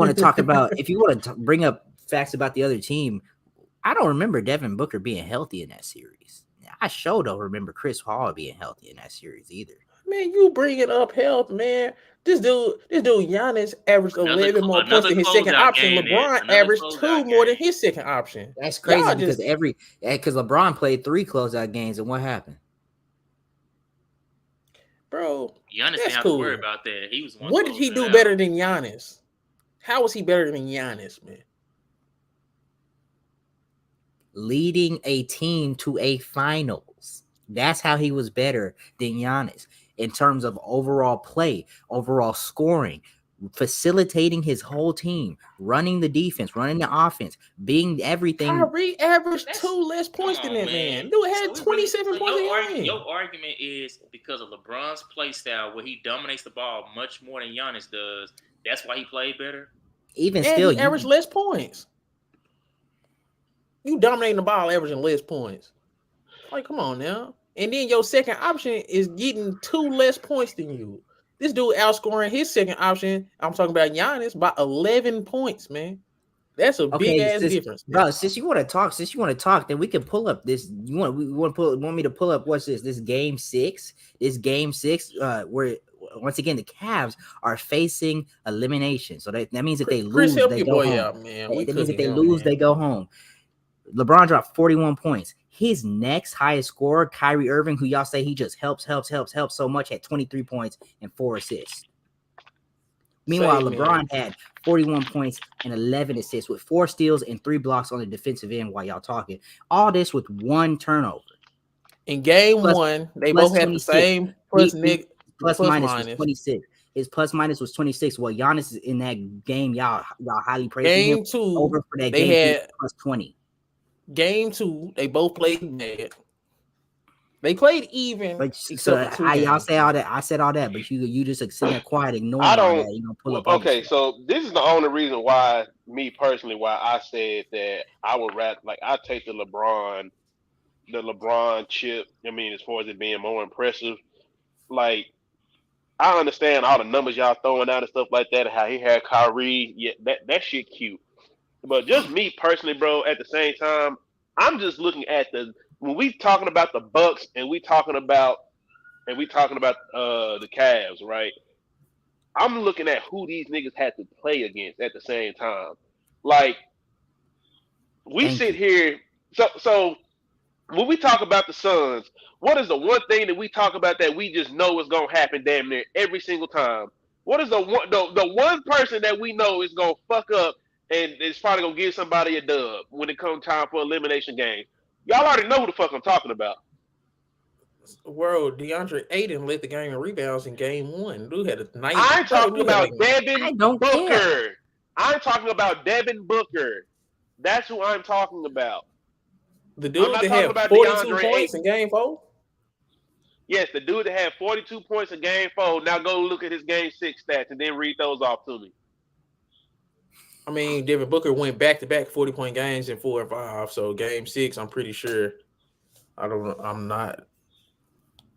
want to bring up facts about the other team, I don't remember Devin Booker being healthy in that series. I sure don't remember Chris Paul being healthy in that series either. Man, you bringing up health, man. This dude, Giannis averaged 11 more points than his second option. LeBron averaged 2 more than his second option. That's crazy because LeBron played 3 closeout games, and what happened? Bro, Giannis didn't have to worry about that. He was one. What did he do better than Giannis? How was he better than Giannis, man? Leading a team to a finals. That's how he was better than Giannis in terms of overall play, overall scoring, facilitating his whole team, running the defense, running the offense, being everything. Kyrie averaged 2 less points than that man. Dude had 27 points a game. Your argument is because of LeBron's play style, where he dominates the ball much more than Giannis does. That's why he played better. Even still, he averaged less points. You dominating the ball, averaging less points. Like, come on now. And then your second option is getting 2 less points than you. This dude outscoring his second option, I'm talking about Giannis, by 11 points, man. That's a big ass difference. Bro, since you want to talk, then we can pull up this. Want me to pull up what's this? This game 6. This game 6, where once again the Cavs are facing elimination. So that means if they lose, they go home. That means if they lose, they go home. LeBron dropped 41 points. His next highest scorer, Kyrie Irving, who y'all say he just helps so much, had 23 points and 4 assists. Meanwhile, LeBron had 41 points and 11 assists with 4 steals and 3 blocks on the defensive end while y'all talking. All this with 1 turnover. In game 1, they both had the same plus minus was 26. His plus minus was 26. Well, Giannis is in that game. Y'all highly praising him. Game 2, over for that they game had plus 20. Game 2, they both played bad. They played even. But y'all say all that. I said all that, but you just sitting there quiet, ignoring I all don't. that. You gonna pull up. Okay, so this is the only reason why I said that I would rather I take the LeBron chip. I mean, as far as it being more impressive, like I understand all the numbers y'all throwing out and stuff like that, and how he had Kyrie. Yeah, that shit cute. But just me personally, bro, at the same time, I'm just looking at when we talking about the Bucks and we talking about the Cavs, right? I'm looking at who these niggas had to play against at the same time. Like we sit here, so when we talk about the Suns, what is the one thing that we talk about that we just know is gonna happen damn near every single time? What is the one person that we know is gonna fuck up and it's probably gonna give somebody a dub when it comes time for elimination game? Y'all already know who the fuck I'm talking about. World, DeAndre Ayton led the game in rebounds in game 1. Dude had a nice. I'm talking about Devin Booker. I'm talking about Devin Booker. That's who I'm talking about. The dude that had 42 points in game 4? Yes, the dude that had 42 points in game 4. Now go look at his game 6 stats and then read those off to me. I mean, Devin Booker went back-to-back 40-point games in 4 and 5. So game 6, I'm pretty sure. I'm not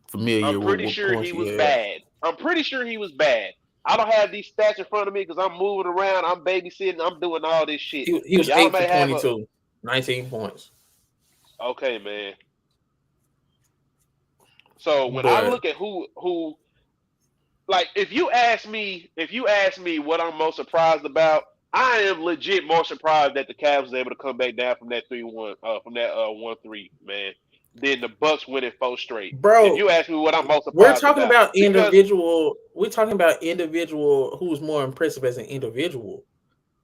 familiar with. I'm pretty sure he was bad. I'm pretty sure he was bad. I don't have these stats in front of me because I'm moving around. I'm babysitting. I'm doing all this shit. He was 8 for 22, 19 points. Okay, man. So when I look at who, like, if you ask me what I'm most surprised about, I am legit more surprised that the Cavs was able to come back down from that 3-1, from that 1-3, man. Then the Bucks winning 4 straight. Bro, if you ask me what I'm most surprised we're talking about individual. We're talking about individual. Who's more impressive as an individual?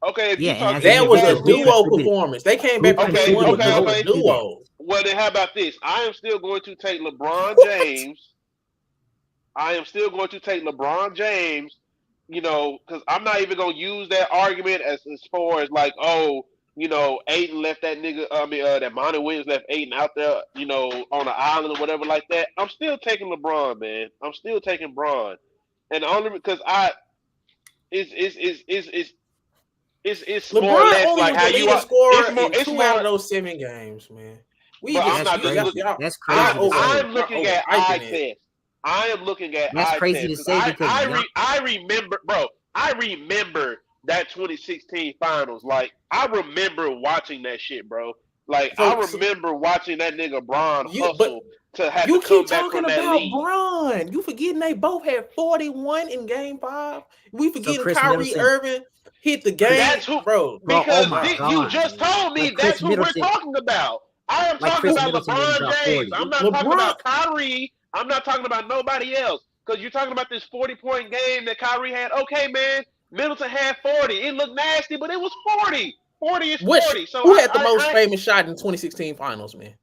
Okay, that was a duo performance. They came back from a duo. Well, then how about this? I am still going to take LeBron James. You know, because I'm not even gonna use that argument as far as like, oh, you know, Ayton left that nigga. That Monty Williams left Ayton out there, you know, on the island or whatever like that. I'm still taking LeBron, man. I'm still taking Bron, and only because it's LeBron more or less only like how you are. It's 2 out of those 7 games, man. That's crazy. I'm looking at eye test. I am looking at. That's crazy to say because I remember, bro. I remember that 2016 finals. Like I remember watching that shit, bro. Like I remember watching that nigga Bron hustle to have to come back from that lead. Bron. You forgetting they both had 41 in Game 5. We forgetting Kyrie Irving hit the game. That's who, bro. Because you just told me that's who we're talking about. I am talking about LeBron James. I'm not talking about Kyrie. I'm not talking about nobody else. Because you're talking about this 40-point game that Kyrie had. Okay, man. Middleton had 40. It looked nasty, but it was 40. 40 is 40. So who had the most famous shot in the 2016 finals, man?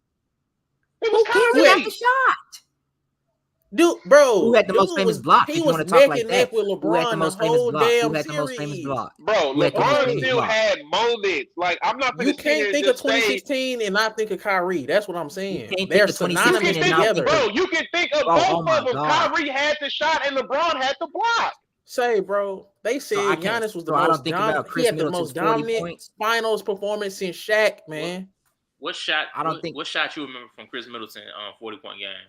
It was Kyrie. Who had the shot? Dude, bro. Who had the most famous block? He was neck and neck with LeBron. Who had the most famous block? Who had the most famous block? Bro, LeBron still had moments. Like, I'm not going to You can't think of 2016 and not think of Kyrie. That's what I'm saying. They're synonymous together. Bro, you can think of both of them. Kyrie had the shot and LeBron had the block. Say, bro, they said Giannis was the most dominant. He had the most dominant finals performance since Shaq, man. What shot? What shot you remember from Chris Middleton 40-point game?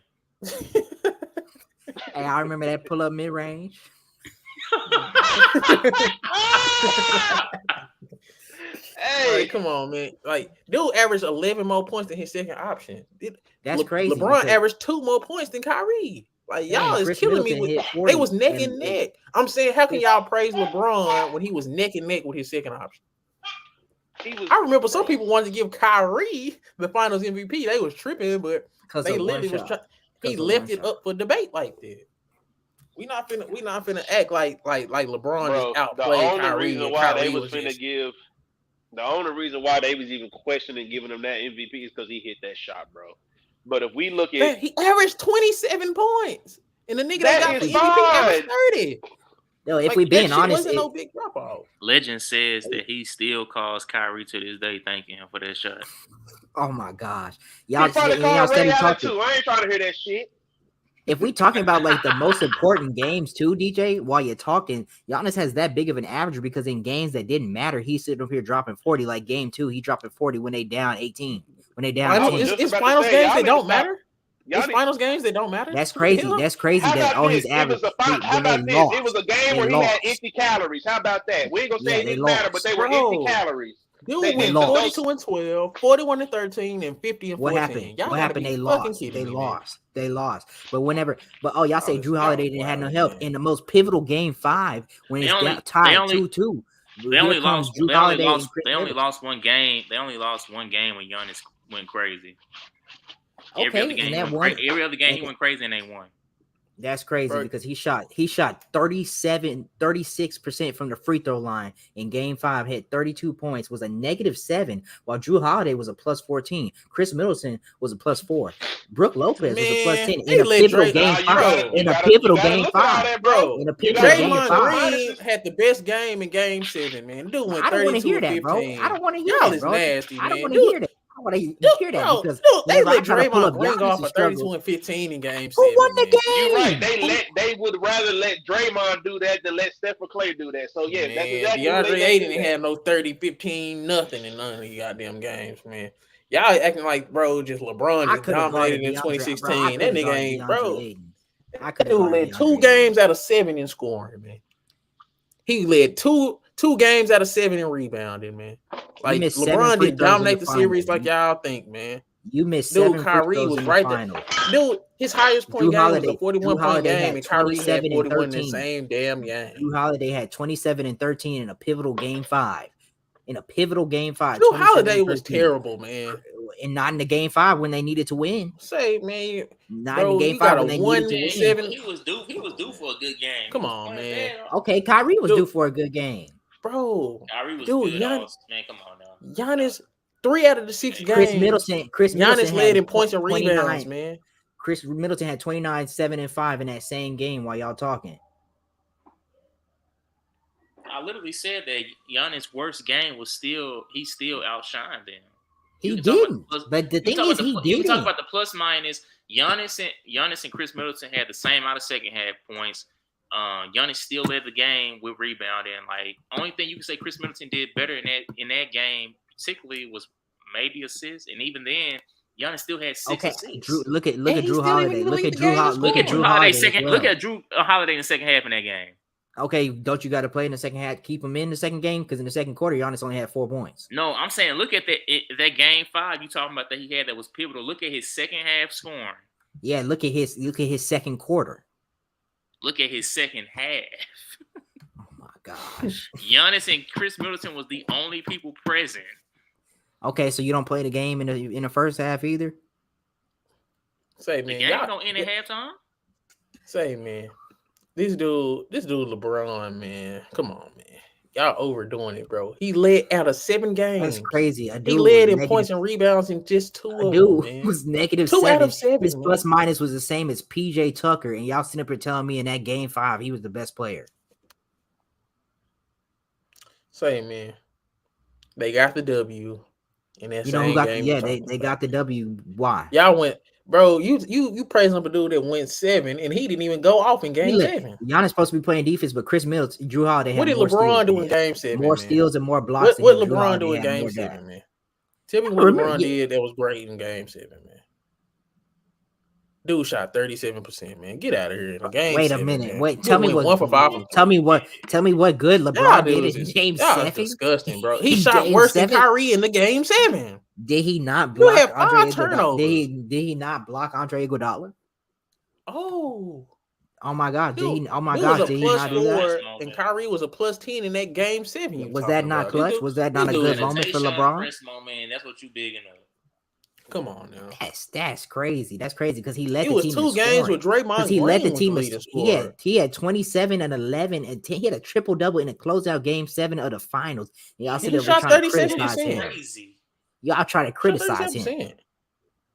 Hey, I remember that pull-up mid-range. Hey, like, come on, man! Like, dude averaged 11 more points than his second option. That's crazy. LeBron averaged 2 more points than Kyrie. Like, y'all is killing me with. They was neck and neck. I'm saying, how can y'all praise LeBron when he was neck and neck with his second option? I remember some people wanted to give Kyrie the Finals MVP. They was tripping, but they literally was trying. He left it up for debate like that. We not finna act like LeBron is outplayed Kyrie. The only reason why they was even questioning giving him that MVP is because he hit that shot, bro. But if we look at, he averaged 27 points, and the nigga that got the MVP averaged 30. No, if we being honest, wasn't no big drop off. Legend says that he still calls Kyrie to this day, thanking him for that shot. Oh my gosh, y'all steady talking. I ain't trying to hear that shit. If we talking about like the most important games too, DJ, while you're talking, Giannis has that big of an average because in games that didn't matter, he's sitting up here dropping 40. Like game 2, he dropped 40 when they down 18. When they down 18. It's finals games that don't matter. It's finals games that don't matter. That's crazy. That's crazy that on his average. How about this? It was a game where he had empty calories. How about that? We ain't gonna say it didn't matter, but they were empty calories. Dude went 42-12, 41-13, and 50-14. What happened? What happened? They lost. They lost. But y'all say Drew Holiday didn't have no help in the most pivotal game 5 when it's tied 2-2. They only lost one game. They only lost one game when Giannis went crazy. Every other game he went crazy and they won. That's crazy because he shot 36% from the free throw line in game 5, had 32 points, was a -7, while Drew Holiday was a +14. Chris Middleton was a +4. Brooke Lopez was a +10 in a pivotal game 5. In a pivotal game 5, bro. In a pivotal game 5, had the best game in game 7, man. Dude went 32-15. I don't want to hear that, bro. I don't want to hear that, bro. Nasty, I don't want to hear that. I want to hear that because they let Draymond bring off a 32-15 in game 7. Who won the game? You're right. They would rather let Draymond do that than let Steph or Clay do that. So yeah, that's exactly DeAndre Ayton didn't have no 30-15 nothing in none of these goddamn games, man. Y'all acting like just LeBron just dominated in 2016. That nigga ain't, bro. That dude led 2 games out of 7 in scoring, man. He led two games out of 7 in rebounding, man. Like LeBron didn't dominate the series like y'all think, man. You missed 7 Kyrie was right there. Dude, his highest point game was a 41-point game, and Kyrie had 41 in the same damn game. Drew Holiday had 27 and 13 in a pivotal game 5. In a pivotal game 5. Drew Holiday was terrible, man. And not in the game 5 when they needed to win. Say, man, not in the game 5 when they needed to win. He was due for a good game. Come on, man. Okay, Kyrie was due for a good game. Bro, Kyrie was good. Man, come on now. Giannis, 3 out of the 6 games. Giannis led in points and rebounds, man. Chris Middleton had 29, 7, and 5 in that same game while y'all talking. I literally said that Giannis' worst game was he still outshined them. He didn't. But the thing is, he didn't. You talk about the plus minus. Giannis and Chris Middleton had the same amount of second half points. Giannis still led the game with rebounding. Like, only thing you can say Chris Middleton did better in that game, particularly, was maybe assists. And even then, Giannis still had 6 assists. Look at Drew Holiday. Look at Drew Holiday. Look at Drew Holiday in the second half in that game. Okay, don't you got to play in the second half? Keep him in the second game because in the second quarter, Giannis only had 4 points. No, I'm saying look at that game 5 you talking about that he had that was pivotal. Look at his second half scoring. Yeah, look at his second quarter. Look at his second half. Oh my gosh. Giannis and Chris Middleton was the only people present. Okay, so you don't play the game in the first half either? Say, The man, game y'all, don't end at halftime. say, man, this dude LeBron, man, come on, man. Y'all overdoing it, bro. He led out of 7 games. That's crazy. He led in points and rebounds in just 2 of them, man. Was negative 2 7. out of 7. His man. plus minus was the same as PJ Tucker, and y'all sitting up here telling me in that game 5 he was the best player. Say, man, they got the W. In that You know same who got game they got the W. Why? Y'all went, bro. You praising up a dude that went 7 and he didn't even go off in game 7. Giannis supposed to be playing defense, but Chris Middleton, Drew Holiday had What did more LeBron steals do than in game 7? more man? steals and more blocks. What than him. Drew LeBron Holiday do in had game more 7, than- man? Tell me what LeBron did that was great in game 7, man. Dude shot 37%, man. Get out of here in the game. Wait 7, a minute. man. Wait, Dude tell me went what. 1 for 5 from Tell me 3. what. Tell me what good Y'all LeBron did dudes in is game y'all 7. is disgusting, bro. He In shot game worse 7? than Kyrie in the game 7. Did he not You block had 5 Andre Iguodala? turnovers. Did he not block Andre Iguodala? Oh. Oh my God! Dude, Did he? Oh my dude gosh! was a Did he plus not do that? 4 and Kyrie was a plus 10 in that game 7. You Was that talking not about. clutch? This dude- Was that not a this good dude- moment for Tayshaun LeBron? Prince moment, that's what you bigging up. Come on now. That's crazy. That's crazy because he led It the was team 2 in games scoring. with Draymond Because he Green led the was team. leading In, scorer. he had 27 and 11, and 10, he had a triple double in the closeout game 7 of the finals. Y'all sit He there shot trying to 37%. criticize him. Crazy. Y'all try to Shot criticize him. 37%.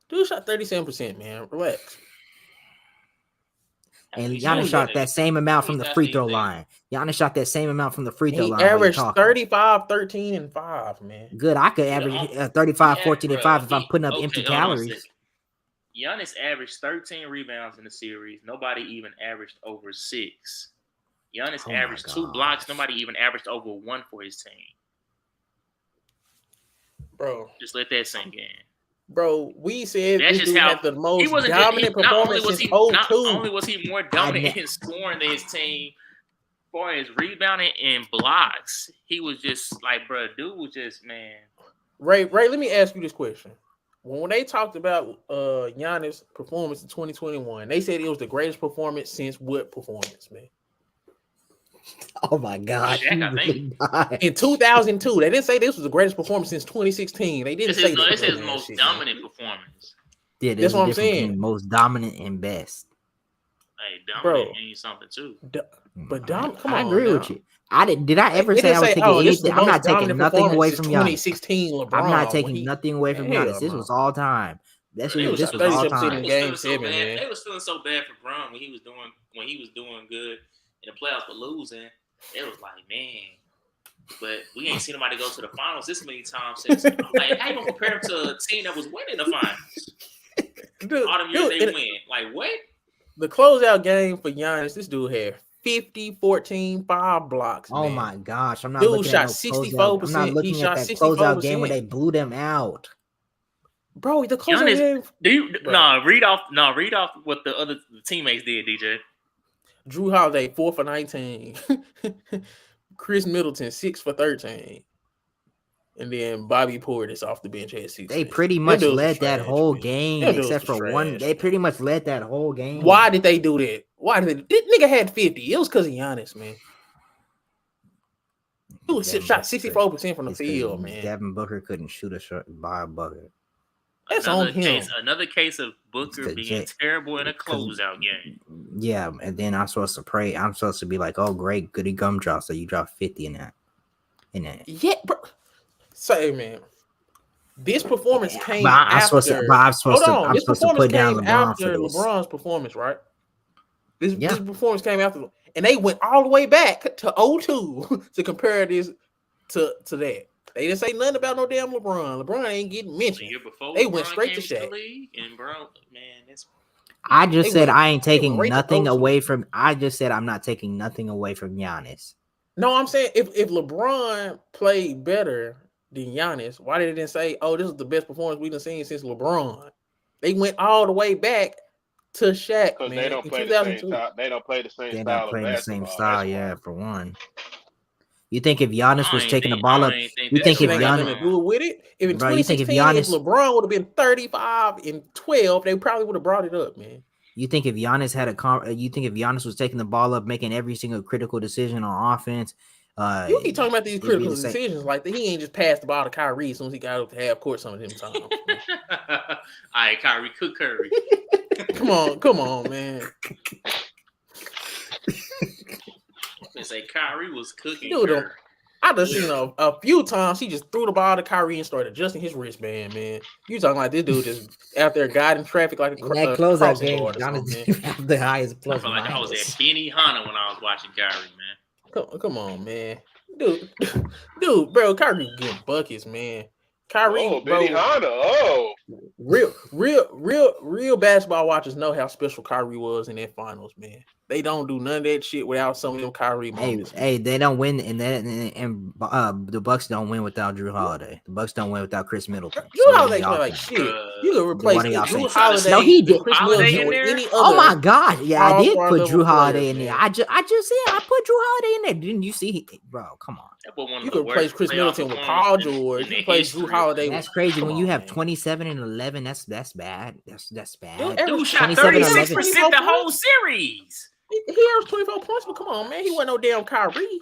Dude shot 37%, man. Relax. And He Giannis shot shot that. that same amount from the That's free the throw thing. line. Giannis shot that same amount from the free throw He line. What are you averaged talking? 35, 13, and 5, man. Good. I could average 35, 14, and 5 if I'm putting up Okay, empty hold on a calories. second. Giannis averaged 13 rebounds in the series. Nobody even averaged over 6. Giannis Oh my averaged 2 blocks. gosh. Nobody even averaged over 1 for his team. Bro, Just let that sink in. we said That's this just dude how had the he most wasn't. dominant Not only performance was since he not 02. only was he more dominant in scoring than his team, as far as rebounding and blocks, he was just like, bro, dude was just man. Ray, let me ask you this question. When they talked about Giannis' performance in 2021, they said it was the greatest performance since what performance, man? Oh my God. Shaq, I think. In 2002, they didn't say this was the greatest performance since 2016. They didn't say that. This is his most dominant performance. Yeah, That's what I'm saying. Between most dominant and best. Hey, dominant means something too. But come on, I agree now. with you. Did I ever They say I didn't was say, taking oh, this is the anything? I'm not most taking dominant nothing away performance from since Giannis. 2016 LeBron. I'm not taking nothing away from Hell Giannis. This no. was all time. This It was was all 37% time. in game 7, bad. man. They was feeling so bad for Bron when he was doing good in the playoffs but losing. It was like, man. But we ain't seen nobody go to the finals this many times since. I'm like, how you gonna compare him to a team that was winning the finals? Dude, All them years they win. Like what? The closeout game for Giannis, this dude had 50, 14, 5 blocks. Oh man. my gosh. I'm not Dude looking shot at no 64%. closeout. I'm not He looking shot at that closeout game 64%. where they blew them out. Bro, the closeout game. Read off what the teammates did, DJ. Drew Holiday 4 for 19. Chris Middleton 6 for 13. And then Bobby Portis off the bench had 6. They pretty much led that whole man. game, Them except dudes for was one. trash, They pretty much led that whole game. Why did they do that? This nigga had 50. It was because of Giannis, man. He was shot 64% from the field, man. Devin Booker couldn't shoot a shot by a bucket. That's on him. Another case of Booker being terrible in a closeout game. Yeah, and then I'm supposed to pray. I'm supposed to be like, oh, great, goody gumdrop. So you dropped 50 in that. Yeah, bro. Say, man. This performance came I'm after. supposed to put down LeBron after for this. LeBron's performance, right? This performance came after, and they went all the way back to 02 to compare this to that. They didn't say nothing about no damn LeBron. LeBron ain't getting mentioned. The year before, they went straight to Shaq. And Bron, man, it's. I just said I ain't taking nothing away from. I just said I'm not taking nothing away from Giannis. No, I'm saying if LeBron played better than Giannis, why did they say, "Oh, this is the best performance we've seen since LeBron"? They went all the way back to Shaq, Because man. they don't In play the same 2002. style. They don't play the same They're style not of playing the same basketball. style, That's yeah, why. for one. You think if Giannis was taking the I ball don't up, even think you this think Shit if ain't got Giannis, nothing to do with it. If in bro, you think if 2016, if Giannis, LeBron would have been 35 and 12, they probably would have brought it up, man. you think if Giannis had you think if Giannis was taking the ball up, making every single critical decision on offense, You keep talking about these it'd be critical the same. decisions like that. He ain't just passed the ball to Kyrie as soon as he got up to half court some of them times. Man. All right, Kyrie, cook Curry. Come on, man. They say Kyrie was cooking Dude, Curry. I just seen a few times he just threw the ball to Kyrie and started adjusting his wristband, man. You talking like this dude just out there guiding traffic like a In that closeout crossing game, guard or Giannis something, didn't have the highest I plus feel like I was minus. at Benny Hanna when I was watching Kyrie, man. Come on, man. Dude, bro, Kyrie getting buckets, man. Kyrie, Oh, bro, Benihana. Oh. real basketball watchers know how special Kyrie was in that finals, man. They don't do none of that shit without some of them Kyrie moments. Hey, they don't win, and the Bucks don't win without Drew Holiday. The Bucks don't win without Chris Middleton. Drew So Holiday y'all play like think. shit. You could replace What are y'all Drew saying? Holiday No, he did. with Chris Holiday Middleton in or there? any other. Oh my God! Yeah, I did all-star put level Drew Holiday player, in there. man. I just said I put Drew Holiday in there. Didn't you see? Bro, come on. That was one of You the could replace worst Chris playoff Middleton with Paul performances George. in You the replace Drew history of Holiday. That's crazy. Come When you on, have man. 27 and 11, that's bad. That's bad. Dude shot 27 and 36% the whole series. He averaged 24 points, but come on, man. He wasn't no damn Kyrie.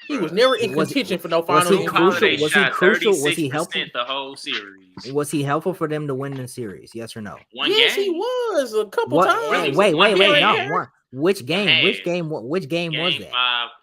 He was never in contention for no finals Drew Holiday MVP. Was he shot crucial? Was 36% he helpful? the whole series. Was he helpful for them to win the series? Yes or no? Yes, game. he was a couple What? times. Hey, Really? wait. One No, game. one. Which game? Which half. game? Which game was that?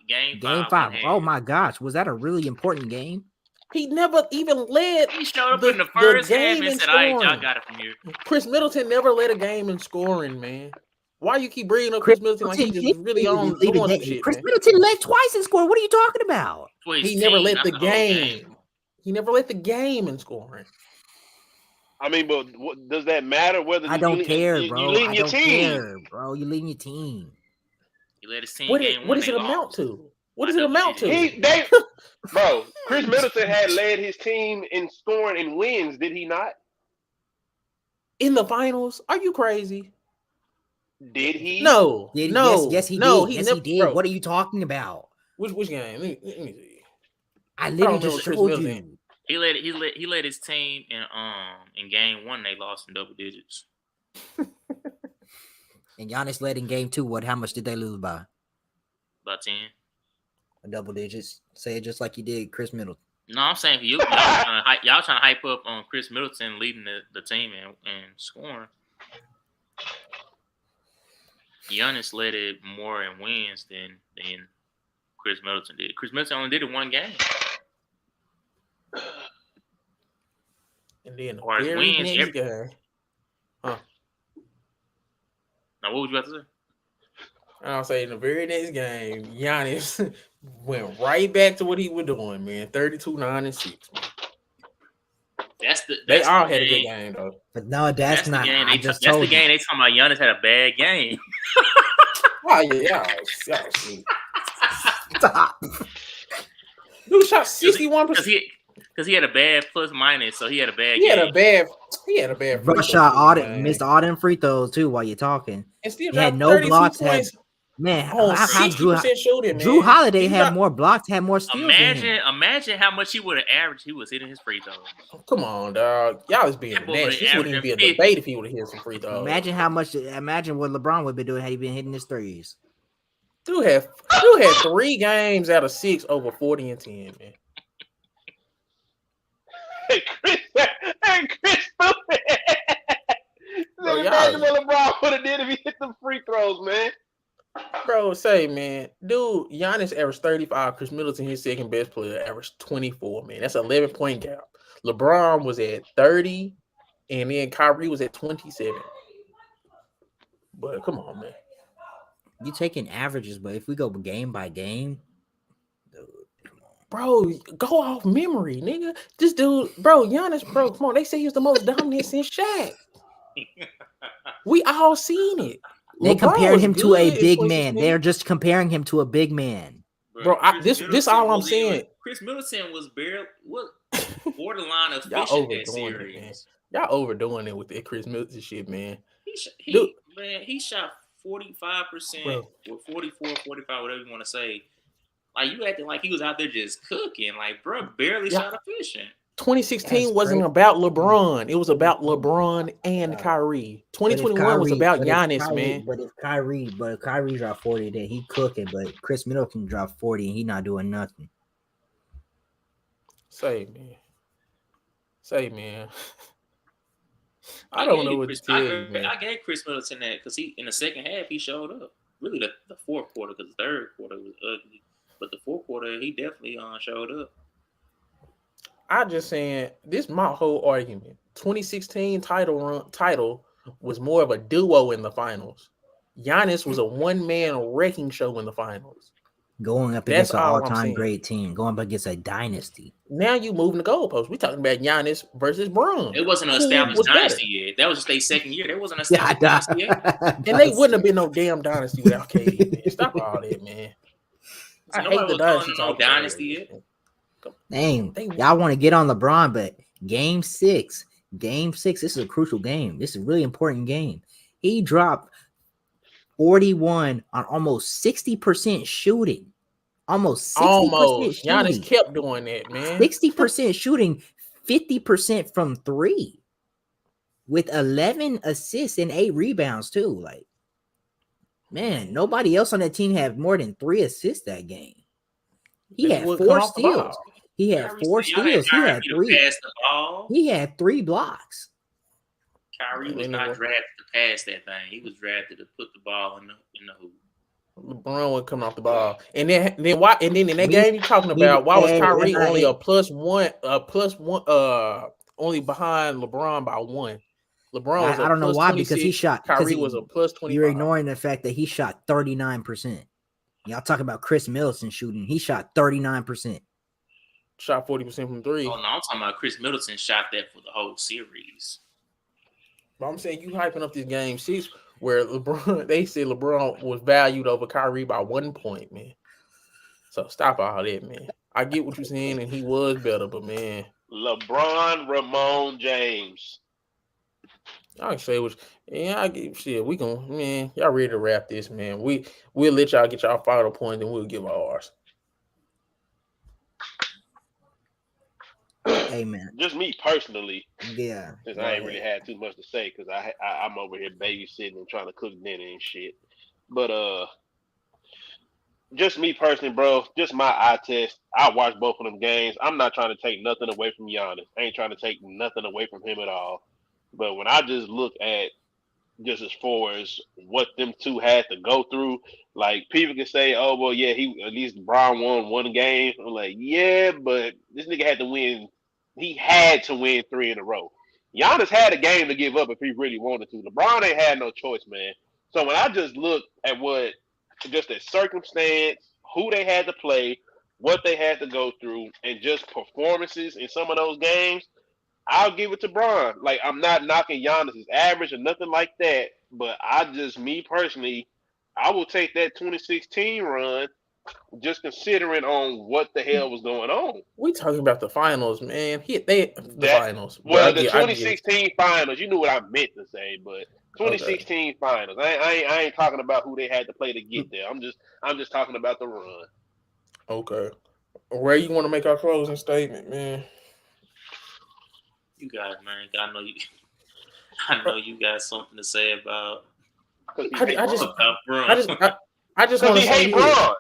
Game Game 5. five. Oh my gosh, was that a really important game? He never even led He showed up the, in the first half game and in said, "All right, y'all scoring. got it from here." Chris Middleton never led a game in scoring, man. Why you keep bringing up Chris Middleton like he just really on doing some shit, Chris man? Middleton led twice in scoring. What are you talking about? He never led the game. He never led the game in scoring. I mean, but does that matter whether I don't care, bro. you leading your team? Care, bro. You leading your team. He led his team What game does one. it amount to? What does it amount to? Bro, Chris Middleton had led his team in scoring and wins, did he not? In the finals? Are you crazy? Did he? No. Yes, he did. Yes, he did. Bro. What are you talking about? Which game? Let me see. I literally just showed you. He led his team in game 1. They lost in double digits. And Giannis led in game 2. How much did they lose by? About 10. Double digits. Say it just like you did Chris Middleton. No, I'm saying y'all trying to hype up on Chris Middleton leading the team and scoring. Giannis led it more in wins than Chris Middleton did. Chris Middleton only did it one game. And then Or his wins every game. Huh. Now, what was you about to say? I'll say in the very next game, Giannis went right back to what he was doing, man. 32, 9, and 6. They all had a good game though. But no, that's not. That's the game they talking about. Giannis had a bad game. Oh yeah, y'all Stop. Dude shot 61%. Because he had a bad plus minus, so he had a bad game. He had a bad. Bro shot missed all them free throws too while you're talking. And still he had no blocks. Man, how Drew Holiday had more blocks, had more steals. Imagine how much he would have averaged. He was hitting his free throws. Oh, come on, dog. Y'all is being nasty. This wouldn't even be a debate if he would have hit some free throws. Imagine what LeBron would be doing had he been hitting his threes. Dude had 3 games out of 6 over 40 and 10, man. Hey, Chris. Imagine what LeBron would have did if he hit the free throws, man. Bro, say, man, dude, Giannis averaged 35. Chris Middleton, his second best player, averaged 24, man. That's an 11-point gap. LeBron was at 30, and then Kyrie was at 27. But come on, man. You taking averages, but if we go game by game, dude, bro, go off memory, nigga. This dude, bro, Giannis, bro, come on. They say he was the most dominant since Shaq. We all seen it. They compared him to a big man. They're just comparing him to a big man. Bro, this all I'm saying. Chris Middleton was borderline efficient y'all that series. Y'all overdoing it with that Chris Middleton shit, man. He shot 45% or 44, 45, whatever you want to say. Like, you acting like he was out there just cooking. Like, bro, barely shot efficient. 2016 wasn't about LeBron. It was about LeBron and Kyrie. 2021 was about Giannis, man. But if Kyrie dropped 40, then he cooking. But Chris Middleton dropped 40 and he not doing nothing. Say, man. I don't know what to tell you, man. I gave Chris Middleton that because he in the second half he showed up. Really, the fourth quarter, because the third quarter was ugly, but the fourth quarter he definitely showed up. I'm just saying, this is my whole argument. 2016 title was more of a duo in the finals. Giannis was a one-man wrecking show in the finals. Going up against an all-time great team. Going up against a dynasty. Now you moving the goalposts. We're talking about Giannis versus Bron. It wasn't an established dynasty yet. That was just their second year. There wasn't an established dynasty yet. And they wouldn't have been no damn dynasty without KD, man. Stop all that, man. I hate the dynasty. No dynasty yet. Dang, y'all want to get on LeBron, but game six, this is a crucial game. This is a really important game. He dropped 41 on almost 60% shooting. Almost 60% shooting. Giannis kept doing that, man. 60% shooting, 50% from three, with 11 assists and 8 rebounds too. Like, man, nobody else on that team had more than 3 assists that game. He had 4 steals. He had 4 steals. He had 3. He had 3 blocks. Kyrie was not drafted to pass that thing. He was drafted to put the ball in the hoop. LeBron would come off the ball, and then why? And then in that game you're talking about, why was Kyrie only a plus one, only behind LeBron by 1? LeBron was I don't know why, because he shot. Kyrie was a plus 25. You're ignoring the fact that he shot 39%. Y'all talking about Chris Middleton shooting? He shot 39%. Shot 40% from 3. Oh no, I'm talking about Chris Middleton shot that for the whole series. But I'm saying you hyping up this game 6 where LeBron, they said LeBron was valued over Kyrie by 1 point, man. So stop all that, man. I get what you're saying, and he was better, but man, LeBron, Ramon James. I can say which, yeah, I get shit. We can, man. Y'all ready to wrap this, man? We'll let y'all get y'all final point, and we'll give ours. Amen. Just me personally. Yeah. Since I ain't really had too much to say, because I'm over here babysitting and trying to cook dinner and shit. But just me personally, bro. Just my eye test. I watched both of them games. I'm not trying to take nothing away from Giannis. I ain't trying to take nothing away from him at all. But when I just look at just as far as what them two had to go through, like people can say, "Oh well, yeah, he at least Bron won 1 game." I'm like, yeah, but this nigga had to win. He had to win 3 in a row. Giannis had a game to give up if he really wanted to. LeBron ain't had no choice, man. So when I just look at what just the circumstance, who they had to play, what they had to go through, and just performances in some of those games, I'll give it to Bron. Like, I'm not knocking Giannis' average or nothing like that, but me personally, I will take that 2016 run just considering on what the hell was going on. We talking about the finals, man. Finals. Well, the 2016 finals, you knew what I meant to say, but 2016 finals. I ain't talking about who they had to play to get there. I'm just talking about the run. Okay. Where you want to make our closing statement, man? You guys, man. I know you got something to say about. I just want to say Bron.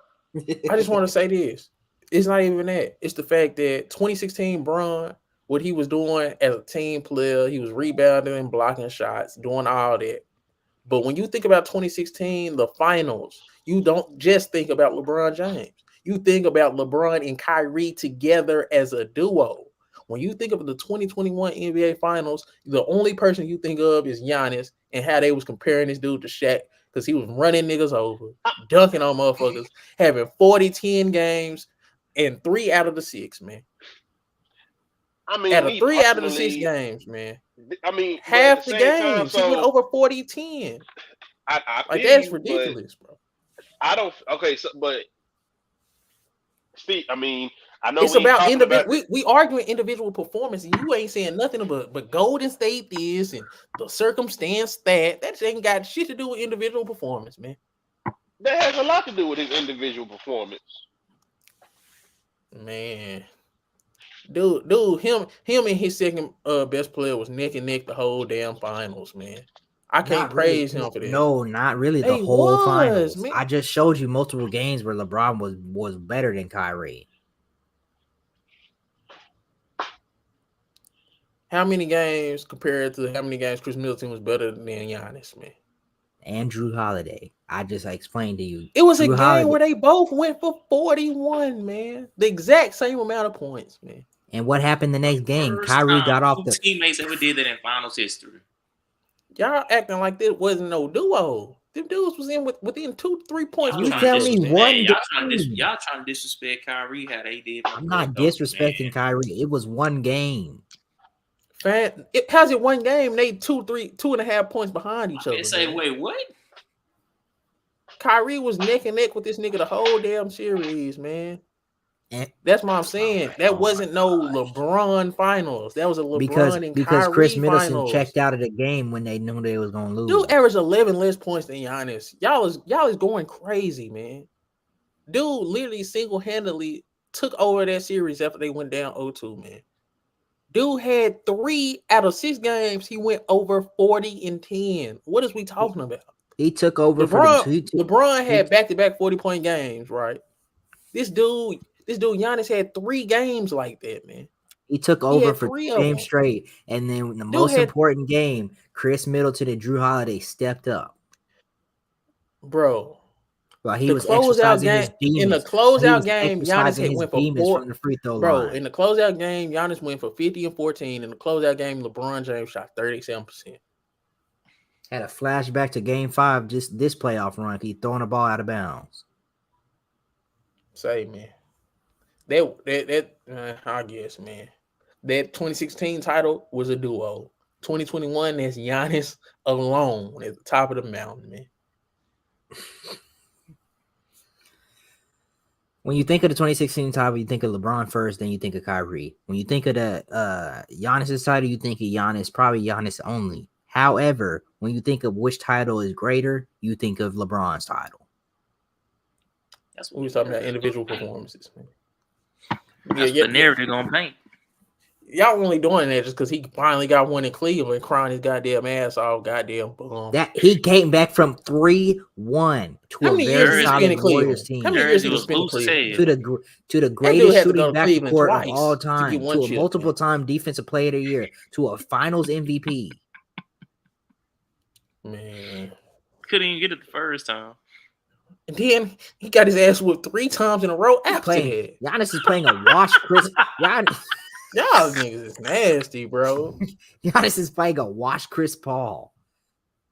I just want to say this. It's not even that. It's the fact that 2016 Bron, what he was doing as a team player, he was rebounding and blocking shots, doing all that. But when you think about 2016, the finals, you don't just think about LeBron James. You think about LeBron and Kyrie together as a duo. When you think of the 2021 NBA Finals, the only person you think of is Giannis and how they was comparing this dude to Shaq because he was running niggas over, dunking on motherfuckers, having 40-10 games and 3 out of the 6, man. I mean, out of 3 out of the 6 games, man. I mean, half the games he went over 40-10. I like that's ridiculous, bro. I don't. Okay, so but. See, I mean, I know It's we ain't about talking about individual. We arguing individual performance, and you ain't saying nothing but Golden State this and the circumstance that ain't got shit to do with individual performance, man. that has a lot to do with his individual performance. Man, dude, him and his second best player was neck and neck the whole damn finals, man. I can't Not really. praise him for that. No, not really. The They whole was, finals. man. I just showed you multiple games where LeBron was better than Kyrie. How many games compared to how many games Chris Middleton was better than Giannis, man? And Drew Holiday. I just explained to you. It was Drew a game where they both went for 41, man. The exact same amount of points, man. And what happened the next game? First Kyrie time got off two the teammates ever did that in finals history. Y'all acting like this wasn't no duo. Them dudes was in within 2-3 points. You with tell each me other, man. one Man, game. y'all trying to disrespect Kyrie how they did. I'm not disrespecting Kyrie. It was one game. How's it one game? They 2.5 points behind each other. They say, man. wait, what? Kyrie was neck and neck with this nigga the whole damn series, man. And that's what I'm saying. That wasn't no LeBron finals. That was a LeBron and because Kyrie Chris Middleton finals. checked out of the game when they knew they was gonna lose. Dude averaged 11 less points than Giannis. Y'all is going crazy, man. Dude literally single-handedly took over that series after they went down 0-2, man. Dude had 3 out of 6 games. He went over 40 and 10. What is we talking about? He took over LeBron had back-to-back 40-point games, right? This dude Giannis had 3 games like that, man. He took over for 3 games straight. And then the most important game, Chris Middleton and Drew Holiday stepped up. Bro. Well, he was exercising his demons. In the closeout game, Giannis had went for 4 from the free throw bro, line. In the closeout game, Giannis went for 50 and 14. In the closeout game, LeBron James shot 37%. Had a flashback to game 5, just this playoff run. He throwing the ball out of bounds. Say, man. That I guess, man. That 2016 title was a duo. 2021, that's Giannis alone at the top of the mountain, man. When you think of the 2016 title, you think of LeBron first, then you think of Kyrie. When you think of the Giannis's title, you think of Giannis, probably Giannis only. However, when you think of which title is greater, you think of LeBron's title. That's what we were talking about individual performances, man. That's the narrative gonna paint. Y'all only doing that just because he finally got one in Cleveland, crying his goddamn ass off, goddamn bum. That he came back from 3-1 to a very solid Warriors team. How many years did he spend in Cleveland? To the greatest shooting backcourt of all time, to a multiple time defensive player of the year, to a Finals MVP. Man, couldn't even get it the first time. And then he got his ass whooped 3 times in a row after that. Giannis is playing a wash Chris. Y'all niggas is nasty, bro. Giannis is playing a wash Chris Paul.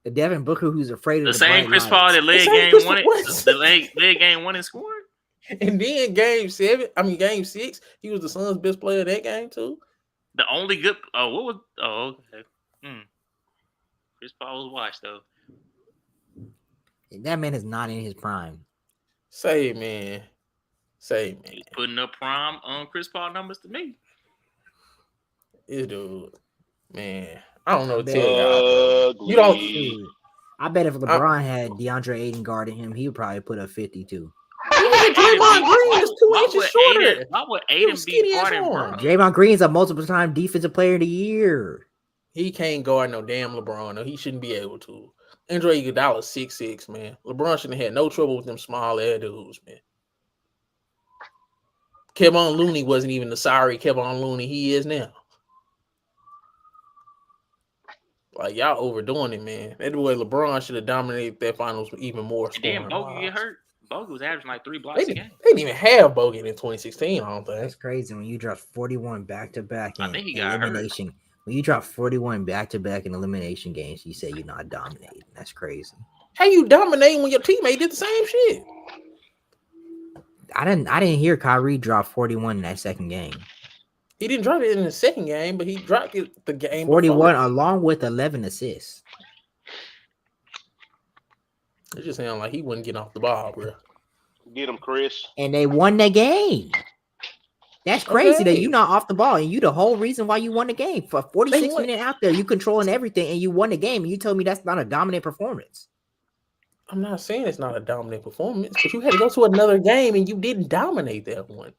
The Devin Booker who's afraid of the same Chris Paul that led game 1. The led game 1 and scored. And then game 6, he was the Suns' best player that game too. The only good. Okay. Chris Paul was washed though. That man is not in his prime. Say man. He's putting up prime on Chris Paul numbers to me. This dude, man, I don't know what to tell y'all. You don't. I bet if LeBron had DeAndre Ayton guarding him, he would probably put up 52. Draymond Green is 2 inches shorter. Why would Ayton be guarding Bron? Draymond Green's a multiple time defensive player of the year. He can't guard no damn LeBron. No, he shouldn't be able to. Andre Iguodala 6'6", man. LeBron shouldn't have had no trouble with them small ass dudes, man. Kevon Looney wasn't even the sorry Kevon Looney he is now. Like, y'all overdoing it, man. That way LeBron should have dominated that finals with even more scoring. And then Bogey get hurt. Bogey was averaging like 3 blocks a game. They didn't even have Bogey in 2016, I don't think. That's crazy when you drop 41 back-to-back in elimination. Hurt. When you drop 41 back-to-back in elimination games, you say you're not dominating. That's crazy. How you dominating when your teammate did the same shit? I didn't hear Kyrie drop 41 in that second game. He didn't drop it in the second game, but he dropped it the game 41 before. Along with 11 assists. It just sounded like he wouldn't get off the ball, bro. Get him, Chris. And they won that game. That's crazy that Okay. you not off the ball and you the whole reason why you won the game. For 46 minutes out there, you controlling everything and you won the game. And you told me that's not a dominant performance. I'm not saying it's not a dominant performance, but you had to go to another game and you didn't dominate that one.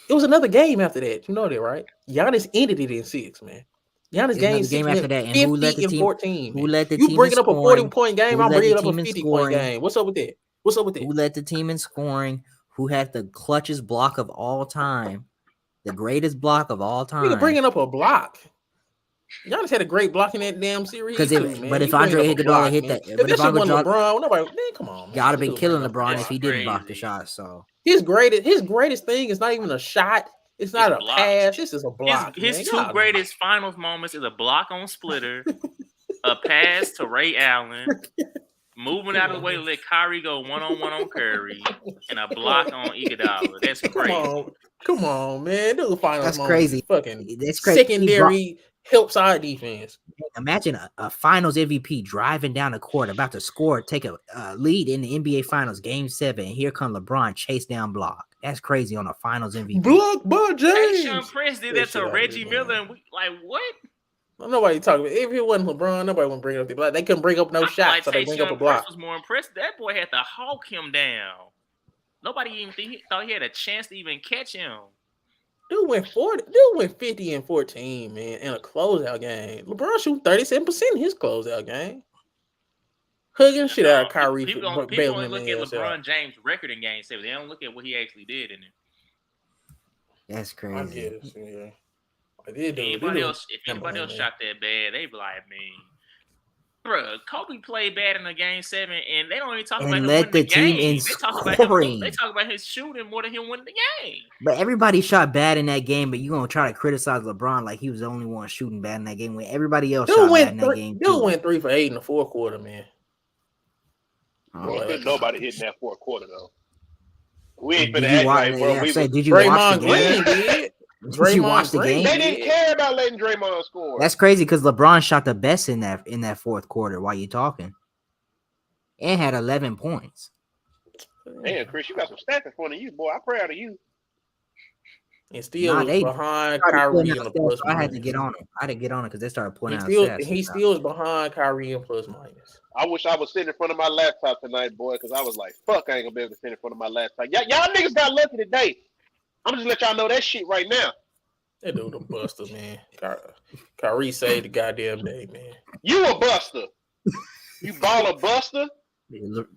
It was another game after that. You know that, right? Giannis ended it in 6, man. Giannis game 6 after that, and 50 who led the and team? 14. Who led the you team bringing in up a scoring? 40-point game, Who I'm led bringing the up a team in 50-point scoring? game. What's up with that? What's up with that? Who led the team in scoring? Who had the clutchest block of all time? The greatest block of all time. Nigga bringing up a block. Giannis had a great block in that damn series too, man. But if Andre Iguodala hit that, if but that if shit wasn't Iguodala, LeBron, nobody, man, come on, man. y'all have been Dude killing bring up LeBron a if he block. didn't block the shot. So His greatest thing is not even a shot. It's not a block. pass. This is a block. His two greatest finals moments is a block on Splitter, a pass to Ray Allen, moving out of the way to let Kyrie go one-on-one on Curry, and a block on Iguodala. That's crazy. Come on, man. Dude, finals that's moments crazy. is fucking That's crazy. Secondary help side defense. Imagine a finals MVP driving down the court, about to score, take a lead in the NBA Finals, Game 7, and here come LeBron, chase down block. That's crazy on a finals MVP. Block by James. Hey, Sean Prince did that to Reggie Miller, and we like what? Nobody talking about. If it wasn't LeBron, nobody would bring up the block. They couldn't bring up no shots, so they bring up a block. Prince was more impressed. That boy had to hawk him down. Nobody even thought he had a chance to even catch him. Dude went 50 and 14, man, in a closeout game. LeBron shoot 37% in his closeout game. Hugging shit out of Kyrie. People only look at LeBron James' record in Game 7. They don't look at what he actually did in it. That's crazy. I guess, yeah. If anybody else shot that bad, they be like, man, bro, Kobe played bad in the Game 7, and they don't even talk about him winning the game. They talk about his shooting more than him winning the game. But everybody shot bad in that game, but you gonna try to criticize LeBron like he was the only one shooting bad in that game when everybody else shot bad in that game. Dude went 3 for 8 in the fourth quarter, man. Couldn't nobody hit in that fourth quarter though. We ain't finna act like, bro. Did you watch the game? Did you watch the game? They didn't care about letting Draymond score. That's crazy because LeBron shot the best in that fourth quarter while you talking, and had 11 points. Man, Chris, you got some stats in front of you, boy. I'm proud of you. And still behind Kyrie in the plus minus. I had to get on it. I had to get on it because they started pulling out stats. He still is behind Kyrie in plus minus. I wish I was sitting in front of my laptop tonight, boy, because I was like, fuck, I ain't gonna be able to sit in front of my laptop. Y'all niggas got lucky today. I'm just let y'all know that shit right now. That dude a buster, man. Kyrie saved the goddamn day, man. You a buster. You baller buster.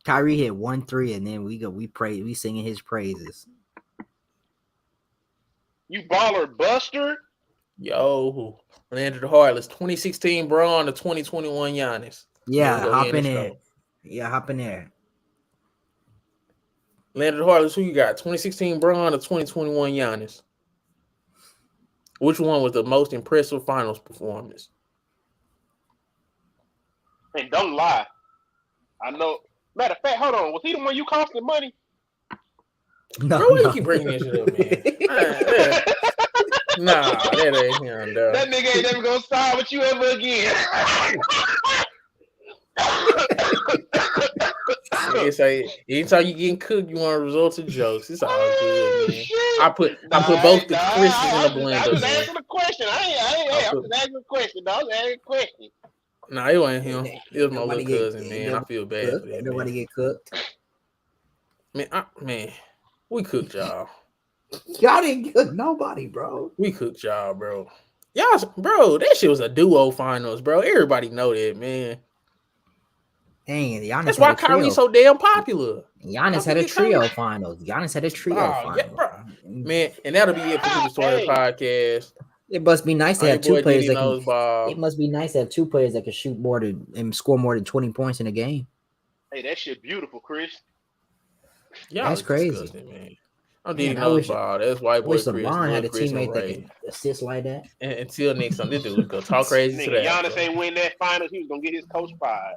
Kyrie hit 1-3, and then we singing his praises. You baller buster. Yo, Landry Harless, 2016 Bron to 2021 Giannis. Yeah, hop in there. Yeah, hop in there. Landry Harless, who you got? 2016 Bron to 2021 Giannis. Which one was the most impressive finals performance? And don't lie. I know. Matter of fact, hold on. Was he the one you costing money? No, bro, why you keep bringing this shit up, man? Nah, that ain't him, dog. That nigga ain't never gonna side with you ever again. It's like anytime you getting cooked, you want to resort to jokes. It's all good, man. I put both the Christians in the blender. I was asking a question. I was asking a question. I was asking a question. Nah, it wasn't him. It was my little cousin, man. I feel bad for that. Nobody get cooked. Man, we cooked y'all. Y'all didn't cook nobody, bro. We cooked y'all, bro. Bro, that shit was a duo finals, bro. Everybody know that, man. Dang, Giannis. That's why Kyrie's so damn popular. Giannis had a trio finals. Giannis had a trio finals. Yeah, bro. Man, and that'll be it for the Story Podcast. It must be nice to have two players that can. It must be nice to have two players that can shoot more than and score more than 20 points in a game. Hey, that shit beautiful, Chris. Yeah, that's crazy, man. I'm Didi Ball. That's white boy Chris. LeBron had a teammate that can assist like that. And until next time, this dude go talk crazy today. Giannis ain't win that finals. He was gonna get his coach fired.